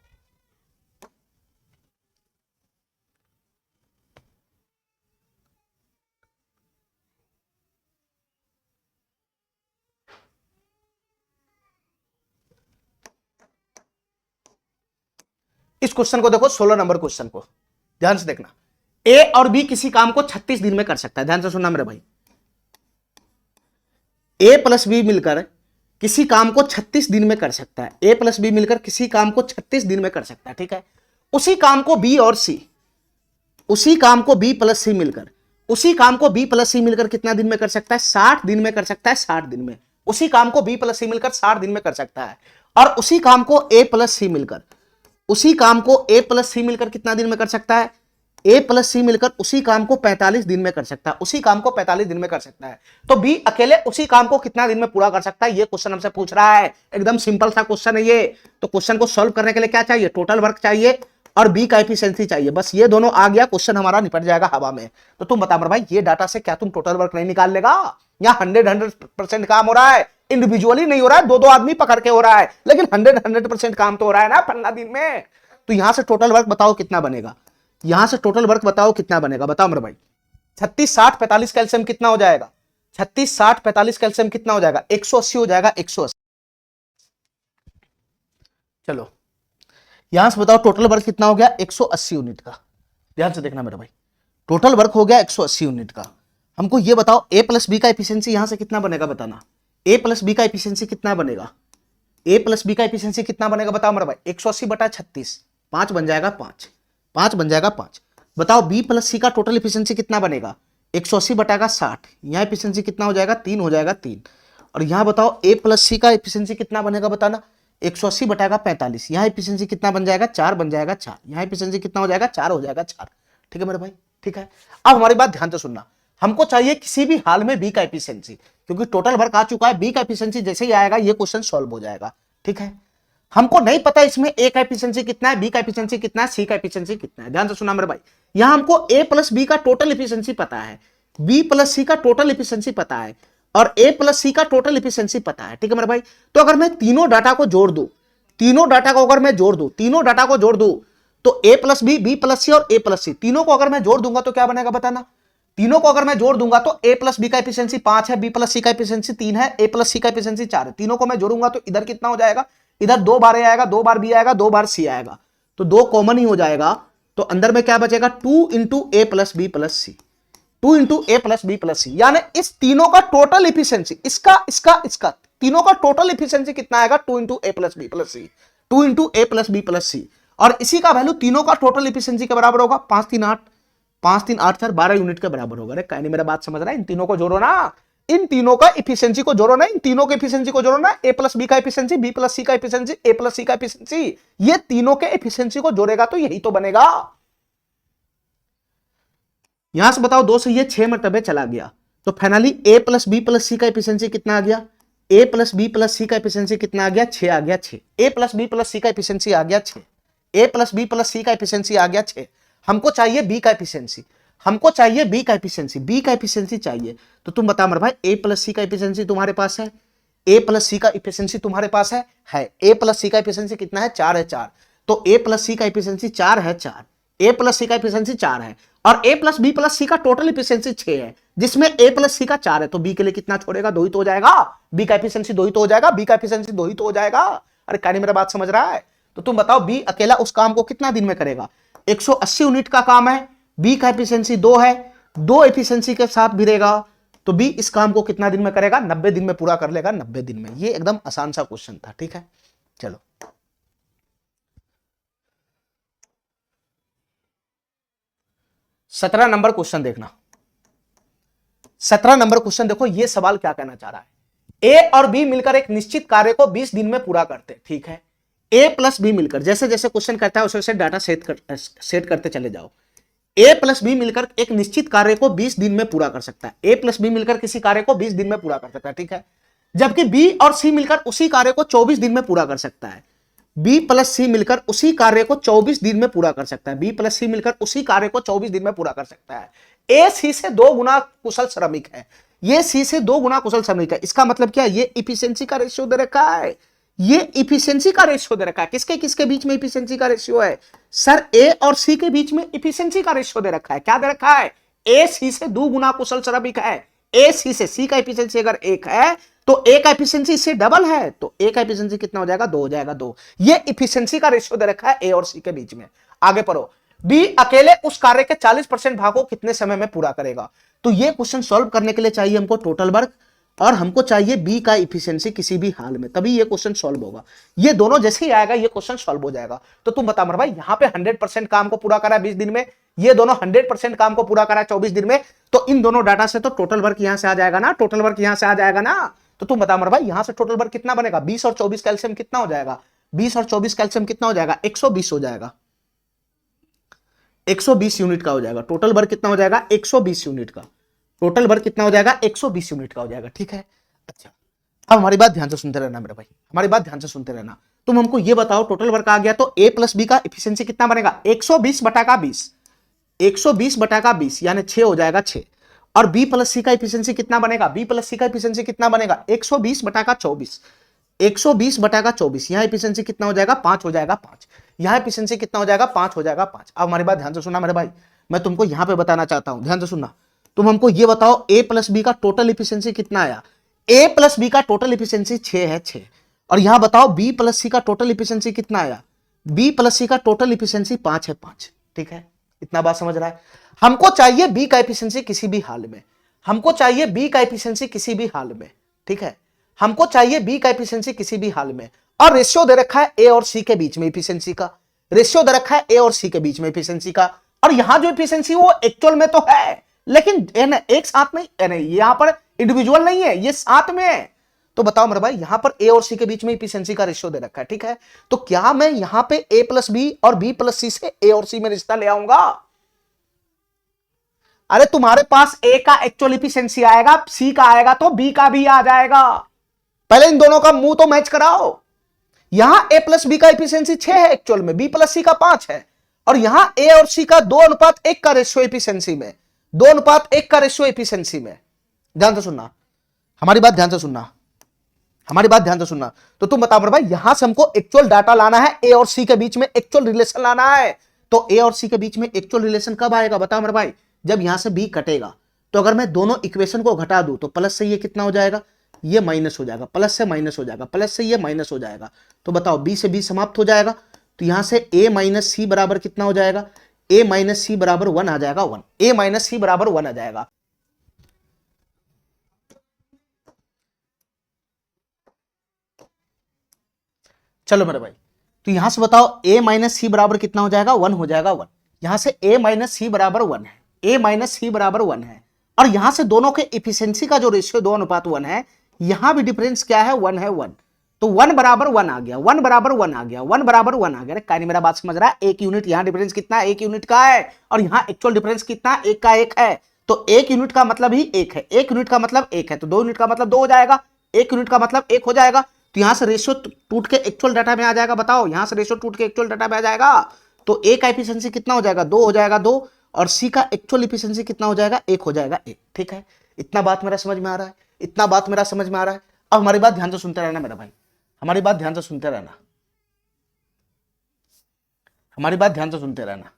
इस क्वेश्चन को देखो, 16 नंबर क्वेश्चन को ध्यान से देखना। ए और बी किसी काम को 36 दिन में कर सकता है। ध्यान से सुनना मेरे भाई, ए प्लस बी मिलकर किसी काम को 36 दिन में कर सकता है। ए प्लस बी मिलकर किसी काम को 36 दिन में कर सकता है, ठीक है। उसी काम को बी और सी, उसी काम को बी प्लस सी मिलकर, उसी काम को बी प्लस सी मिलकर कितना दिन में कर सकता है? 60 दिन में कर सकता है। 60 दिन में उसी काम को बी प्लस सी मिलकर 60 दिन में कर सकता है। और उसी काम को ए प्लस सी मिलकर, उसी काम को ए प्लस सी मिलकर कितना दिन में कर सकता है? ए प्लस सी मिलकर उसी काम को 45 दिन में कर सकता है। उसी काम को 45 दिन में कर सकता है। तो बी अकेले उसी काम को कितना दिन में पूरा कर सकता है? ये क्वेश्चन हमसे पूछ रहा है। एकदम सिंपल सा क्वेश्चन है ये। तो क्वेश्चन को सॉल्व करने के लिए क्या चाहिए? टोटल वर्क चाहिए और बी का एफिशिएंसी चाहिए। बस ये दोनों आ गया, क्वेश्चन हमारा निपट जाएगा हवा में। तो तुम बता मेरे भाई, ये डाटा से क्या तुम टोटल वर्क नहीं निकाल लेगा? यहाँ 100% काम हो रहा है, इंडिविजुअली नहीं हो रहा है, दो आदमी पकड़ के हो रहा है, लेकिन 100% काम तो हो रहा है ना 15 दिन में। तो यहां से टोटल वर्क बताओ कितना बनेगा? यहां से टोटल वर्क बताओ कितना बनेगा? बताओ मेरे भाई। 36, 60, 45 कैल्शियम कितना हो जाएगा? 36, 60, 45 कैल्शियम कितना हो जाएगा? 180 हो जाएगा। 180। चलो यहां से बताओ टोटल वर्क कितना हो गया? 180 यूनिट का। ध्यान से देखना मेरे भाई, टोटल वर्क हो गया 180 यूनिट का। हमको ये बताओ ए प्लस बी का एफिशिएंसी यहां से कितना बनेगा? बताना। ए प्लस बी का एफिशिएंसी कितना बनेगा? ए प्लस बी का एफिशिएंसी कितना बनेगा? बताओ मेरे भाई। 180 बटा 36, 5 बन जाएगा। 5 बन जाएगा। 5 बताओ बी प्लस सी का टोटल एफिशिएंसी कितना बनेगा? 180 बटाएगा 60, यहाँ एफिशिएंसी कितना हो जाएगा? 3 हो जाएगा। 3। और यहां बताओ ए प्लस सी का एफिशिएंसी कितना बनेगा? बताना। 180 बटाएगा 45, यहाँ एफिशिएंसी कितना बन जाएगा? 4 बन जाएगा। 4 यहाँ एफिशिएंसी कितना हो जाएगा? 4 हो जाएगा। 4। ठीक है मेरे भाई, ठीक है। अब हमारी बात ध्यान से सुनना, हमको चाहिए किसी भी हाल में बी का एफिशिएंसी, क्योंकि टोटल वर्क आ चुका है। बी का एफिशिएंसी जैसे ही आएगा ये क्वेश्चन सॉल्व हो जाएगा, ठीक है। हमको नहीं पता इसमें ए का एफिशिएंसी कितना है, बी का एफिशिएंसी कितना है, सी का एफिशिएंसी कितना है। ध्यान से सुना मेरे भाई, यहां हमको ए प्लस बी का टोटल एफिशिएंसी पता है, बी प्लस सी का टोटल एफिशिएंसी पता है, और ए प्लस सी का टोटल एफिशिएंसी पता है, ठीक है मेरे भाई। तो अगर मैं तीनों डाटा को जोड़ दूं, तीनों डाटा को अगर मैं जोड़ दूं, तीनों डाटा को जोड़ दूं, तो A plus B, B plus सी और ए प्लस सी, तीनों को अगर मैं जोड़ दूंगा तो क्या बनेगा? बताना। तीनों को अगर मैं जोड़ दूंगा तो ए प्लस बी का एफिशिएंसी 5 है, बी प्लस सी का एफिशिएंसी 3 है, ए प्लस सी का एफिशिएंसी 4 है। तीनों को मैं जोड़ूंगा तो इधर कितना हो जाएगा? इधर 2 बार ए आएगा, 2 बार बी आएगा, 2 बार सी आएगा, तो 2 कॉमन ही हो जाएगा। तो अंदर में क्या बचेगा? 2 into A plus B plus C, 2 into A plus B plus सी, यानी इस तीनों का टोटल एफिशिएंसी, इसका तीनों का टोटल एफिशिएंसी कितना आएगा? 2 into A plus B plus C, 2 into A plus B plus सी। और इसी का वैल्यू तीनों का टोटल एफिशिएंसी के बराबर होगा 5 3 8, 5 3 8 4 12 यूनिट के बराबर होगा। अरे कहने मेरा बात समझ रहा है? इन तीनों को जोड़ो ना, इन तीनों का एफिशिएंसी को जोड़ो ना, इन तीनों के एफिशिएंसी को जोड़ो ना। ए प्लस बी का एफिशिएंसी, बी प्लस सी का एफिशिएंसी, ए प्लस सी का एफिशिएंसी, ये तीनों के एफिशिएंसी को जोड़ेगा तो यही तो बनेगा। यहां से बताओ 2 से ये 6 मरतबे चला गया, तो फाइनली ए प्लस बी प्लस सी का एफिशिएंसी कितना आ गया? ए प्लस बी प्लस सी का एफिशिएंसी कितना आ गया? 6 आ गया। 6 ए प्लस बी प्लस सी का एफिशिएंसी आ गया 6, ए प्लस बी प्लस सी का एफिशिएंसी आ गया 6। हमको चाहिए बी का एफिशिएंसी, हमको चाहिए बी का एफिशिएंसी, बी का एफिशिएंसी चाहिए। तो तुम बता मेरे भाई, ए प्लस सी का एफिशिएंसी तुम्हारे पास है, ए प्लस सी का एफिशिएंसी तुम्हारे पास है। ए प्लस सी का एफिशिएंसी कितना है? 4 है। 4 तो ए प्लस सी का एफिशिएंसी 4 है। 4 ए प्लस सी का एफिशिएंसी 4 है, और ए प्लस बी प्लस सी का टोटल एफिशिएंसी 6 है, जिसमें ए प्लस सी का 4 है। तो बी के लिए कितना छोड़ेगा? 2 ही तो हो जाएगा। बी का एफिशिएंसी 2 ही तो हो जाएगा, बी का एफिशिएंसी 2 ही तो हो जाएगा। अरे कहने मेरा बात समझ रहा है? तो तुम बताओ बी अकेला उस काम को कितना दिन में करेगा? 180 यूनिट का काम है, बी का एफिशिएंसी 2 है, 2 एफिशिएंसी के साथ भिड़ेगा, तो बी इस काम को कितना दिन में करेगा? 90 दिन में पूरा कर लेगा। 90 दिन में। ये एकदम आसान सा क्वेश्चन था, ठीक है। चलो 17 नंबर क्वेश्चन देखना। 17 नंबर क्वेश्चन देखो, ये सवाल क्या कहना चाह रहा है? ए और बी मिलकर एक निश्चित कार्य को 20 दिन में पूरा करते, ठीक है। ए प्लस बी मिलकर, जैसे जैसे क्वेश्चन करता है उसे वैसे डाटा सेट करते चले जाओ। ए प्लस बी मिलकर एक निश्चित कार्य को 20 दिन में पूरा कर सकता है। ए प्लस बी मिलकर किसी कार्य को 20 दिन में पूरा कर सकता है, ठीक है। जबकि बी और सी मिलकर उसी कार्य को 24 दिन में पूरा कर सकता है। बी प्लस सी मिलकर उसी कार्य को 24 दिन में पूरा कर सकता है। बी प्लस सी मिलकर उसी कार्य को 24 दिन में पूरा कर सकता है। ए सी से 2 गुना कुशल श्रमिक है, ये सी से 2 गुना कुशल श्रमिक है। इसका मतलब क्या है? ये इफिशियंसी का रेशियो दे रखा है, ये इफिशियंसी का रेशियो दे रखा है। किसके किसके बीच में इफिशियंसी का रेशियो है? सर ए और सी के बीच में इफिशियंसी का रेशियो दे रखा है। क्या दे रखा है? ए सी से 2 गुना कुशल श्रमिक है। ए सी से, सी का इफिशियंसी अगर 1 है तो ए का एफिशिएंसी इससे डबल है, तो ए का एफिशिएंसी कितना हो जाएगा, 2 हो जाएगा, 2। ये एफिशिएंसी का रेशियो दे रखा है ए और सी के बीच में। आगे पढ़ो, बी अकेले उस कार्य के 40% भाग को कितने समय में पूरा करेगा। तो ये क्वेश्चन सॉल्व करने के लिए चाहिए हमको टोटल वर्क और हमको चाहिए बी का इफिशियंसी किसी भी हाल में, तभी ये क्वेश्चन सॉल्व होगा। ये दोनों जैसे ही आएगा ये क्वेश्चन सॉल्व हो जाएगा। तो तुम बता मेरे भाई, यहां पे 100% काम को पूरा करा 20 दिन में, ये दोनों 100% काम को पूरा करा 24 दिन में, तो इन दोनों डाटा से तो टोटल वर्क यहां से आ जाएगा ना, टोटल वर्क यहां से आ जाएगा ना। तो तुम बता मेरे भाई, यहां से टोटल वर्क कितना बनेगा, 20 और 24 कैल्शियम कितना हो जाएगा, 20 और 24 कैल्शियम कितना हो जाएगा, 120 हो जाएगा, 120 यूनिट का हो जाएगा। टोटल वर्क कितना हो जाएगा, 120 यूनिट का। टोटल वर्क कितना हो जाएगा, 120 यूनिट का हो जाएगा। ठीक है, अच्छा अब हमारी बात ध्यान से सुनते रहना मेरे भाई, हमारी बात ध्यान से सुनते रहना। तुम हमको ये बताओ, टोटल वर्क आ गया तो ए प्लस बी का एफिशिएंसी कितना बनेगा, 120 बटा का 20, 120 बटा का 20 यानी 6 हो जाएगा 6। और बी प्लस सी का एफिशिएंसी कितना बनेगा, बी प्लस सी का एफिशिएंसी कितना बनेगा, 120 बटा का 24, 120 बटा का 24। यहां एफिशिएंसी कितना हो जाएगा, 5 हो जाएगा, 5। यहां एफिशिएंसी कितना हो जाएगा, 5 हो जाएगा, 5। अब हमारी बात ध्यान से सुनना मेरे भाई, मैं तुमको यहां पे बताना चाहता हूं, ध्यान से सुनना। तुम हमको ये बताओ ए प्लस बी का टोटल एफिशिएंसी कितना आया। ए प्लस बी का टोटल एफिशिएंसी 6 है, 6। और यहां बताओ बी प्लस सी का टोटल एफिशिएंसी कितना आया, बी प्लस सी का टोटल एफिशिएंसी 5 है, 5। ठीक है, इतना बात समझ रहा है। हमको चाहिए बी का एफिशिएंसी किसी भी हाल में, हमको चाहिए बी का एफिशिएंसी किसी भी हाल में। ठीक है, हमको चाहिए बी का एफिशिएंसी किसी भी हाल में। और रेशियो दे रखा है ए और सी के बीच में एफिशिएंसी का, रेशियो दे रखा है ए और सी के बीच में एफिशिएंसी का। और यहां जो एफिशिएंसी वो एक्चुअल में तो है, लेकिन एक साथ में यहां पर इंडिविजुअल नहीं है, ये साथ में है। तो बताओ मेरे भाई, यहां पर ए और सी के बीच में एफिशिएंसी का रेशियो दे रखा है। ठीक है, तो क्या मैं यहां पे ए प्लस बी और बी प्लस सी से ए और सी में रिश्ता ले आऊंगा। अरे तुम्हारे पास ए का एक्चुअल एफिशिएंसी आएगा, सी का आएगा तो बी का भी आ जाएगा। पहले इन दोनों का मुंह तो मैच कराओ। यहां ए प्लस बी का एफिशिएंसी 6 है एक्चुअल में, बी प्लस सी का 5 है। और यहां ए और सी का 2:1 का रेशियो एफिशिएंसी में, 2:1 का रेशियो एफिशिएंसी में। ध्यान से सुनना, हमारी बात ध्यान से सुनना, हमारी बात ध्यान से सुनना। तो तुम बताओ मेरे भाई, यहां से हमको एक्चुअल डाटा लाना है, ए और सी के बीच में एक्चुअल रिलेशन लाना है। तो ए और सी के बीच में एक्चुअल रिलेशन कब आएगा, बताओ मेरे भाई, जब यहां से बी कटेगा। तो अगर मैं दोनों इक्वेशन को घटा दूं तो प्लस से ये कितना हो जाएगा, ये माइनस हो जाएगा, प्लस से माइनस हो जाएगा, प्लस से ये माइनस हो जाएगा। तो बताओ बी से बी समाप्त हो जाएगा। तो यहां से ए माइनस सी बराबर कितना हो जाएगा, ए माइनस सी बराबर 1 आ जाएगा, 1। ए माइनस सी बराबर 1 आ जाएगा। चलो मेरे भाई, तो यहां से बताओ a माइनस सी बराबर कितना हो जाएगा, 1 हो जाएगा, 1। यहां से a माइनस सी बराबर 1 है, a माइनस सी बराबर 1 है। और यहां से दोनों के एफिशिएंसी का जो रेशियो 2:1 है, यहां भी डिफरेंस क्या है, 1 है, 1। तो 1 बराबर 1 आ गया, 1 बराबर 1 आ गया, 1 बराबर 1 आ गया। अरे कानी मेरा बात समझ रहा है, एक यूनिट यहां डिफरेंस कितना है, 1 यूनिट का है। और यहां एक्चुअल डिफरेंस कितना, 1 का 1 है। तो 1 यूनिट का मतलब ही 1 है, 1 यूनिट का मतलब 1 है, तो 2 यूनिट का मतलब 2 हो जाएगा, 1 यूनिट का मतलब 1 हो जाएगा। तो यहां से रेशियो टूट के एक्चुअल डाटा में आ जाएगा। बताओ, यहां से रेशियो टूट के एक्चुअल डाटा में आ जाएगा। तो ए का एफिशिएंसी कितना हो जाएगा, 2 हो जाएगा, 2। और सी का एक्चुअल एफिशिएंसी कितना हो जाएगा, 1 हो जाएगा, 1। ठीक है, इतना बात मेरा समझ में आ रहा है, इतना बात मेरा समझ में आ रहा है। अब हमारी बात ध्यान से सुनते रहना मेरा भाई, हमारी बात ध्यान से सुनते रहना, हमारी बात ध्यान से सुनते रहना,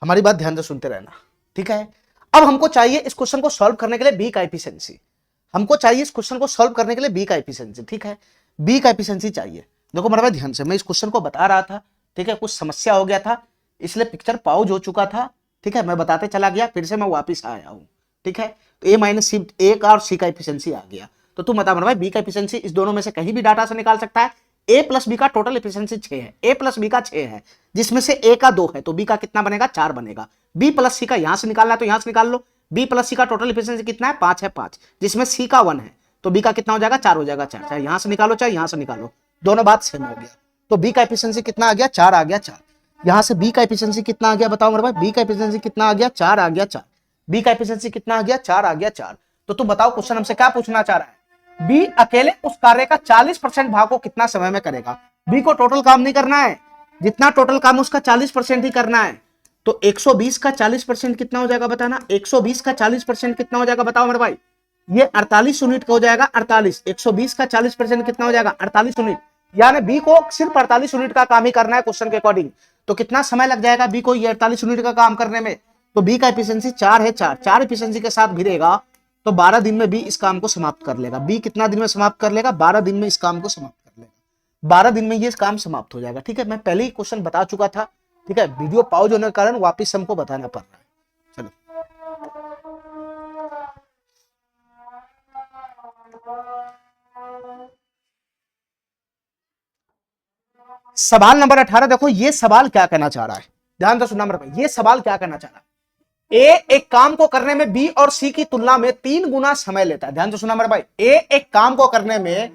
हमारी बात ध्यान से सुनते रहना। ठीक है, अब हमको चाहिए इस क्वेश्चन को सॉल्व करने के लिए बी का एफिशिएंसी, हमको चाहिए इस क्वेश्चन को सॉल्व करने के लिए बी का एफिशिएंसी। ठीक है, बी का एफिशिएंसी चाहिए। देखो मेरे भाई ध्यान से, मैं इस क्वेश्चन को बता रहा था, ठीक है, कुछ समस्या हो गया था इसलिए पिक्चर पॉज हो चुका था। ठीक है, मैं बताते चला गया, फिर से मैं वापस आया हूं। ठीक है, तो ए माइनस सी, ए का और सी का एफिशिएंसी आ गया। तो तुम बता मेरे भाई, बी का एफिशिएंसी इस दोनों में से कहीं भी डाटा से निकाल सकता है। ए प्लस बी का टोटल एफिशिएंसी 6 है, ए प्लस बी का 6 है, जिसमें से ए का 2 है, तो बी का कितना बनेगा, 4 बनेगा। बी प्लस सी का यहां से निकालना है तो यहां से निकाल लो। बी प्लस सी का टोटल एफिशिएंसी कितना है, 5 है, 5, जिसमें सी का 1 है, तो बी का कितना हो जाएगा, 4 हो जाएगा, 4। चाहे यहां से निकालो चाहे यहां से निकालो, दोनों बात सेम हो गया। तो बी का एफिशिएंसी कितना आ गया, 4 आ गया, 4। यहां से बी का एफिशिएंसी कितना आ गया, बताओ मेरे भाई, बी का एफिशिएंसी कितना आ गया, 4 आ गया, 4। बी का एफिशिएंसी कितना आ गया, 4 आ गया, 4। तो तुम बताओ क्वेश्चन हमसे क्या पूछना चाह रहा है, बी अकेले उस कार्य का 40% भाग को कितना समय में करेगा। बी को टोटल काम नहीं करना है, जितना टोटल काम उसका 40% ही करना है। तो 120 का 40% कितना हो जाएगा, बताना। 120 का 40% कितना हो जाएगा, बताओ मेरे भाई। ये 48 यूनिट का हो जाएगा, 48। 120 का 40% कितना हो जाएगा, 48 यूनिट। यानी बी को सिर्फ 48 यूनिट का काम ही करना है क्वेश्चन के अकॉर्डिंग। तो कितना समय लग जाएगा बी को ये 48 यूनिट का काम करने में। तो बी का एफिशिएंसी 4 है, 4 एफिशिएंसी के साथ भिड़ेगा तो 12 दिन में बी इस काम को समाप्त कर लेगा। बी कितना दिन में समाप्त कर लेगा? 12 दिन में इस काम को समाप्त कर लेगा। 12 दिन में ये काम समाप्त हो जाएगा। ठीक है, मैं पहले ही क्वेश्चन बता चुका था। ठीक है, वीडियो पॉज होने के कारण वापिस हमको बताना पड़ रहा है। चलो सवाल नंबर 18 देखो, ये सवाल क्या कहना चाह रहा है, ध्यान से सुनना मेरे भाई। ये सवाल क्या कहना चाह रहा है, ए एक काम को करने में बी और सी की तुलना में 3 गुना समय लेता है। ध्यान से सुनना मेरे भाई, ए एक काम को करने में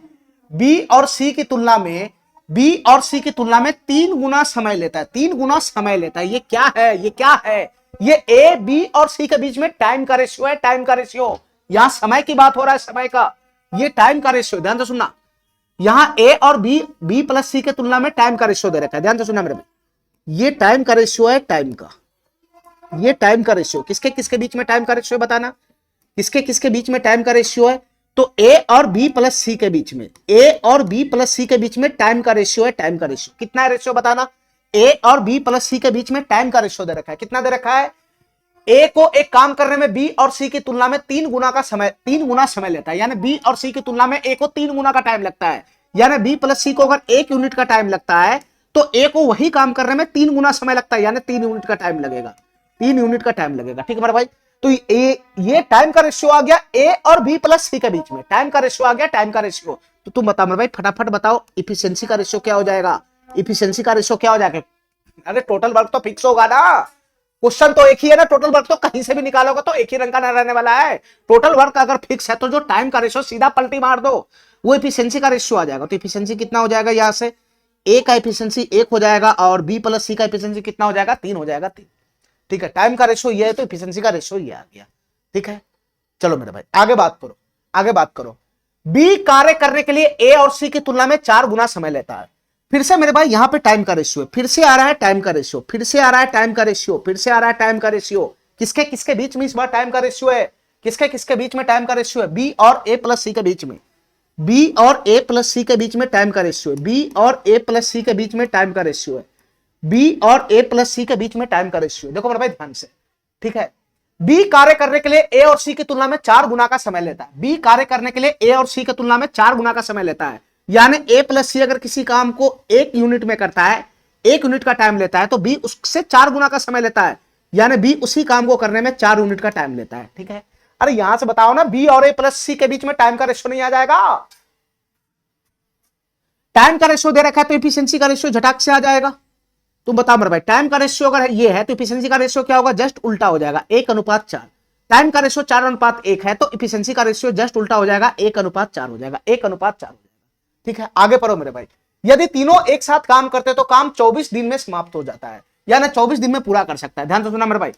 बी और सी की तुलना में 3 गुना समय लेता है। 3 गुना समय लेता है। ये क्या है? ये क्या है? ये ए बी और सी के बीच में टाइम का रेशियो है। टाइम का रेशियो, यहां समय की बात हो रहा है, समय का। ये टाइम का रेशियो, ध्यान से सुनना। यहां ए और बी प्लस सी के तुलना में टाइम का रेशियो दे रखा है। ध्यान से सुनना मेरे भाई, ये टाइम का रेशियो है। टाइम का, ये टाइम का रेशियो किसके किसके बीच में टाइम का रेशियो बताना, किसके किसके बीच में टाइम का रेशियो है? तो ए और बी प्लस सी के बीच में, ए और बी प्लस सी के बीच में टाइम का रेशियो है। टाइम का रेशियो कितना है? रेशियो बताना। ए और बी प्लस सी के बीच में टाइम का रेशियो दे रखा है। कितना दे रखा है? ए को एक काम करने में बी और सी की तुलना में 3 गुना समय लेता है। यानी बी और सी की तुलना में ए को 3 गुना का टाइम लगता है। यानी बी प्लस सी को अगर 1 यूनिट का टाइम लगता है तो ए को वही काम करने में 3 गुना समय लगता है। यानी 3 यूनिट का टाइम लगेगा। 3 यूनिट का टाइम लगेगा। ठीक है मेरे भाई, तो ये टाइम का रेशियो आ गया ए और बी प्लस सी के बीच में। टाइम का रेशियो आ गया, टाइम का रेशियो। तो तुम बताओ मेरे भाई, फटाफट बताओ, इफिशिएंसी का रेशियो क्या हो जाएगा? इफिशिएंसी का रेशियो क्या हो जाएगा? अरे टोटल वर्क तो फिक्स होगा ना, क्वेश्चन तो एक ही है ना। टोटल वर्क तो कहीं से भी निकालोगे तो एक ही रंग का ना रहने वाला है। टोटल वर्क अगर फिक्स है तो जो टाइम का रेशियो सीधा पलटी मार दो, वो इफिशिएंसी का रेशियो आ जाएगा। तो इफिशिएंसी कितना हो जाएगा? यहां से ए का इफिशिएंसी 1 हो जाएगा और बी प्लस सी का इफिशिएंसी कितना हो जाएगा? 3 हो जाएगा। 3। ठीक है, टाइम का रेशियो ये है तो इफिशिएंसी का रेशियो ये आ गया। ठीक है, चलो मेरे भाई आगे बात करो, आगे बात करो। बी कार्य करने के लिए ए और सी की तुलना में 4 गुना समय लेता है। फिर से मेरे भाई यहां पे टाइम का रेशियो है, फिर से आ रहा है टाइम का रेशियो, फिर से आ रहा है टाइम का रेशियो, फिर से आ रहा है टाइम का रेशियो। किसके किसके बीच में इस बार टाइम का रेशियो है? किसके किसके बीच में टाइम का रेशियो है? बी और ए प्लस सी के बीच में, बी और ए प्लस सी के बीच में टाइम का रेशियो है। बी और ए प्लस सी के बीच में टाइम का रेशियो है। बी और ए प्लस सी के बीच में टाइम का रेशियो। देखो मेरे भाई ध्यान से, ठीक है। बी कार्य करने के लिए ए और सी की तुलना में 4 गुना का समय लेता है। बी कार्य करने के लिए ए और सी की तुलना में 4 गुना का समय लेता है। यानी ए प्लस सी अगर किसी काम को 1 यूनिट में करता है, 1 यूनिट का टाइम लेता है, तो बी उससे 4 गुना का समय लेता है। यानी बी उसी काम को करने में 4 यूनिट का टाइम लेता है। ठीक है, अरे यहां से बताओ ना, बी और ए प्लस सी के बीच में टाइम का रेशियो नहीं आ जाएगा? टाइम का रेशियो दे रखा है तो इफिशिएंसी का रेशियो झटाक से आ जाएगा। तुम बताओ मेरे भाई, टाइम का रेशियो अगर ये है तो इफिशिएंसी का रेशियो क्या होगा? जस्ट उल्टा हो जाएगा, 1:4। टाइम का रेशियो 4:1 है तो इफिशिएंसी का रेशियो जस्ट उल्टा हो जाएगा, 1:4 हो जाएगा, 1:4 हो जाएगा। ठीक है, आगे पढ़ो मेरे भाई। यदि तीनों एक साथ काम करते तो काम 24 दिन में समाप्त हो जाता है। यानी 24 दिन में पूरा कर सकता है। ध्यान से सुनना मेरे भाई,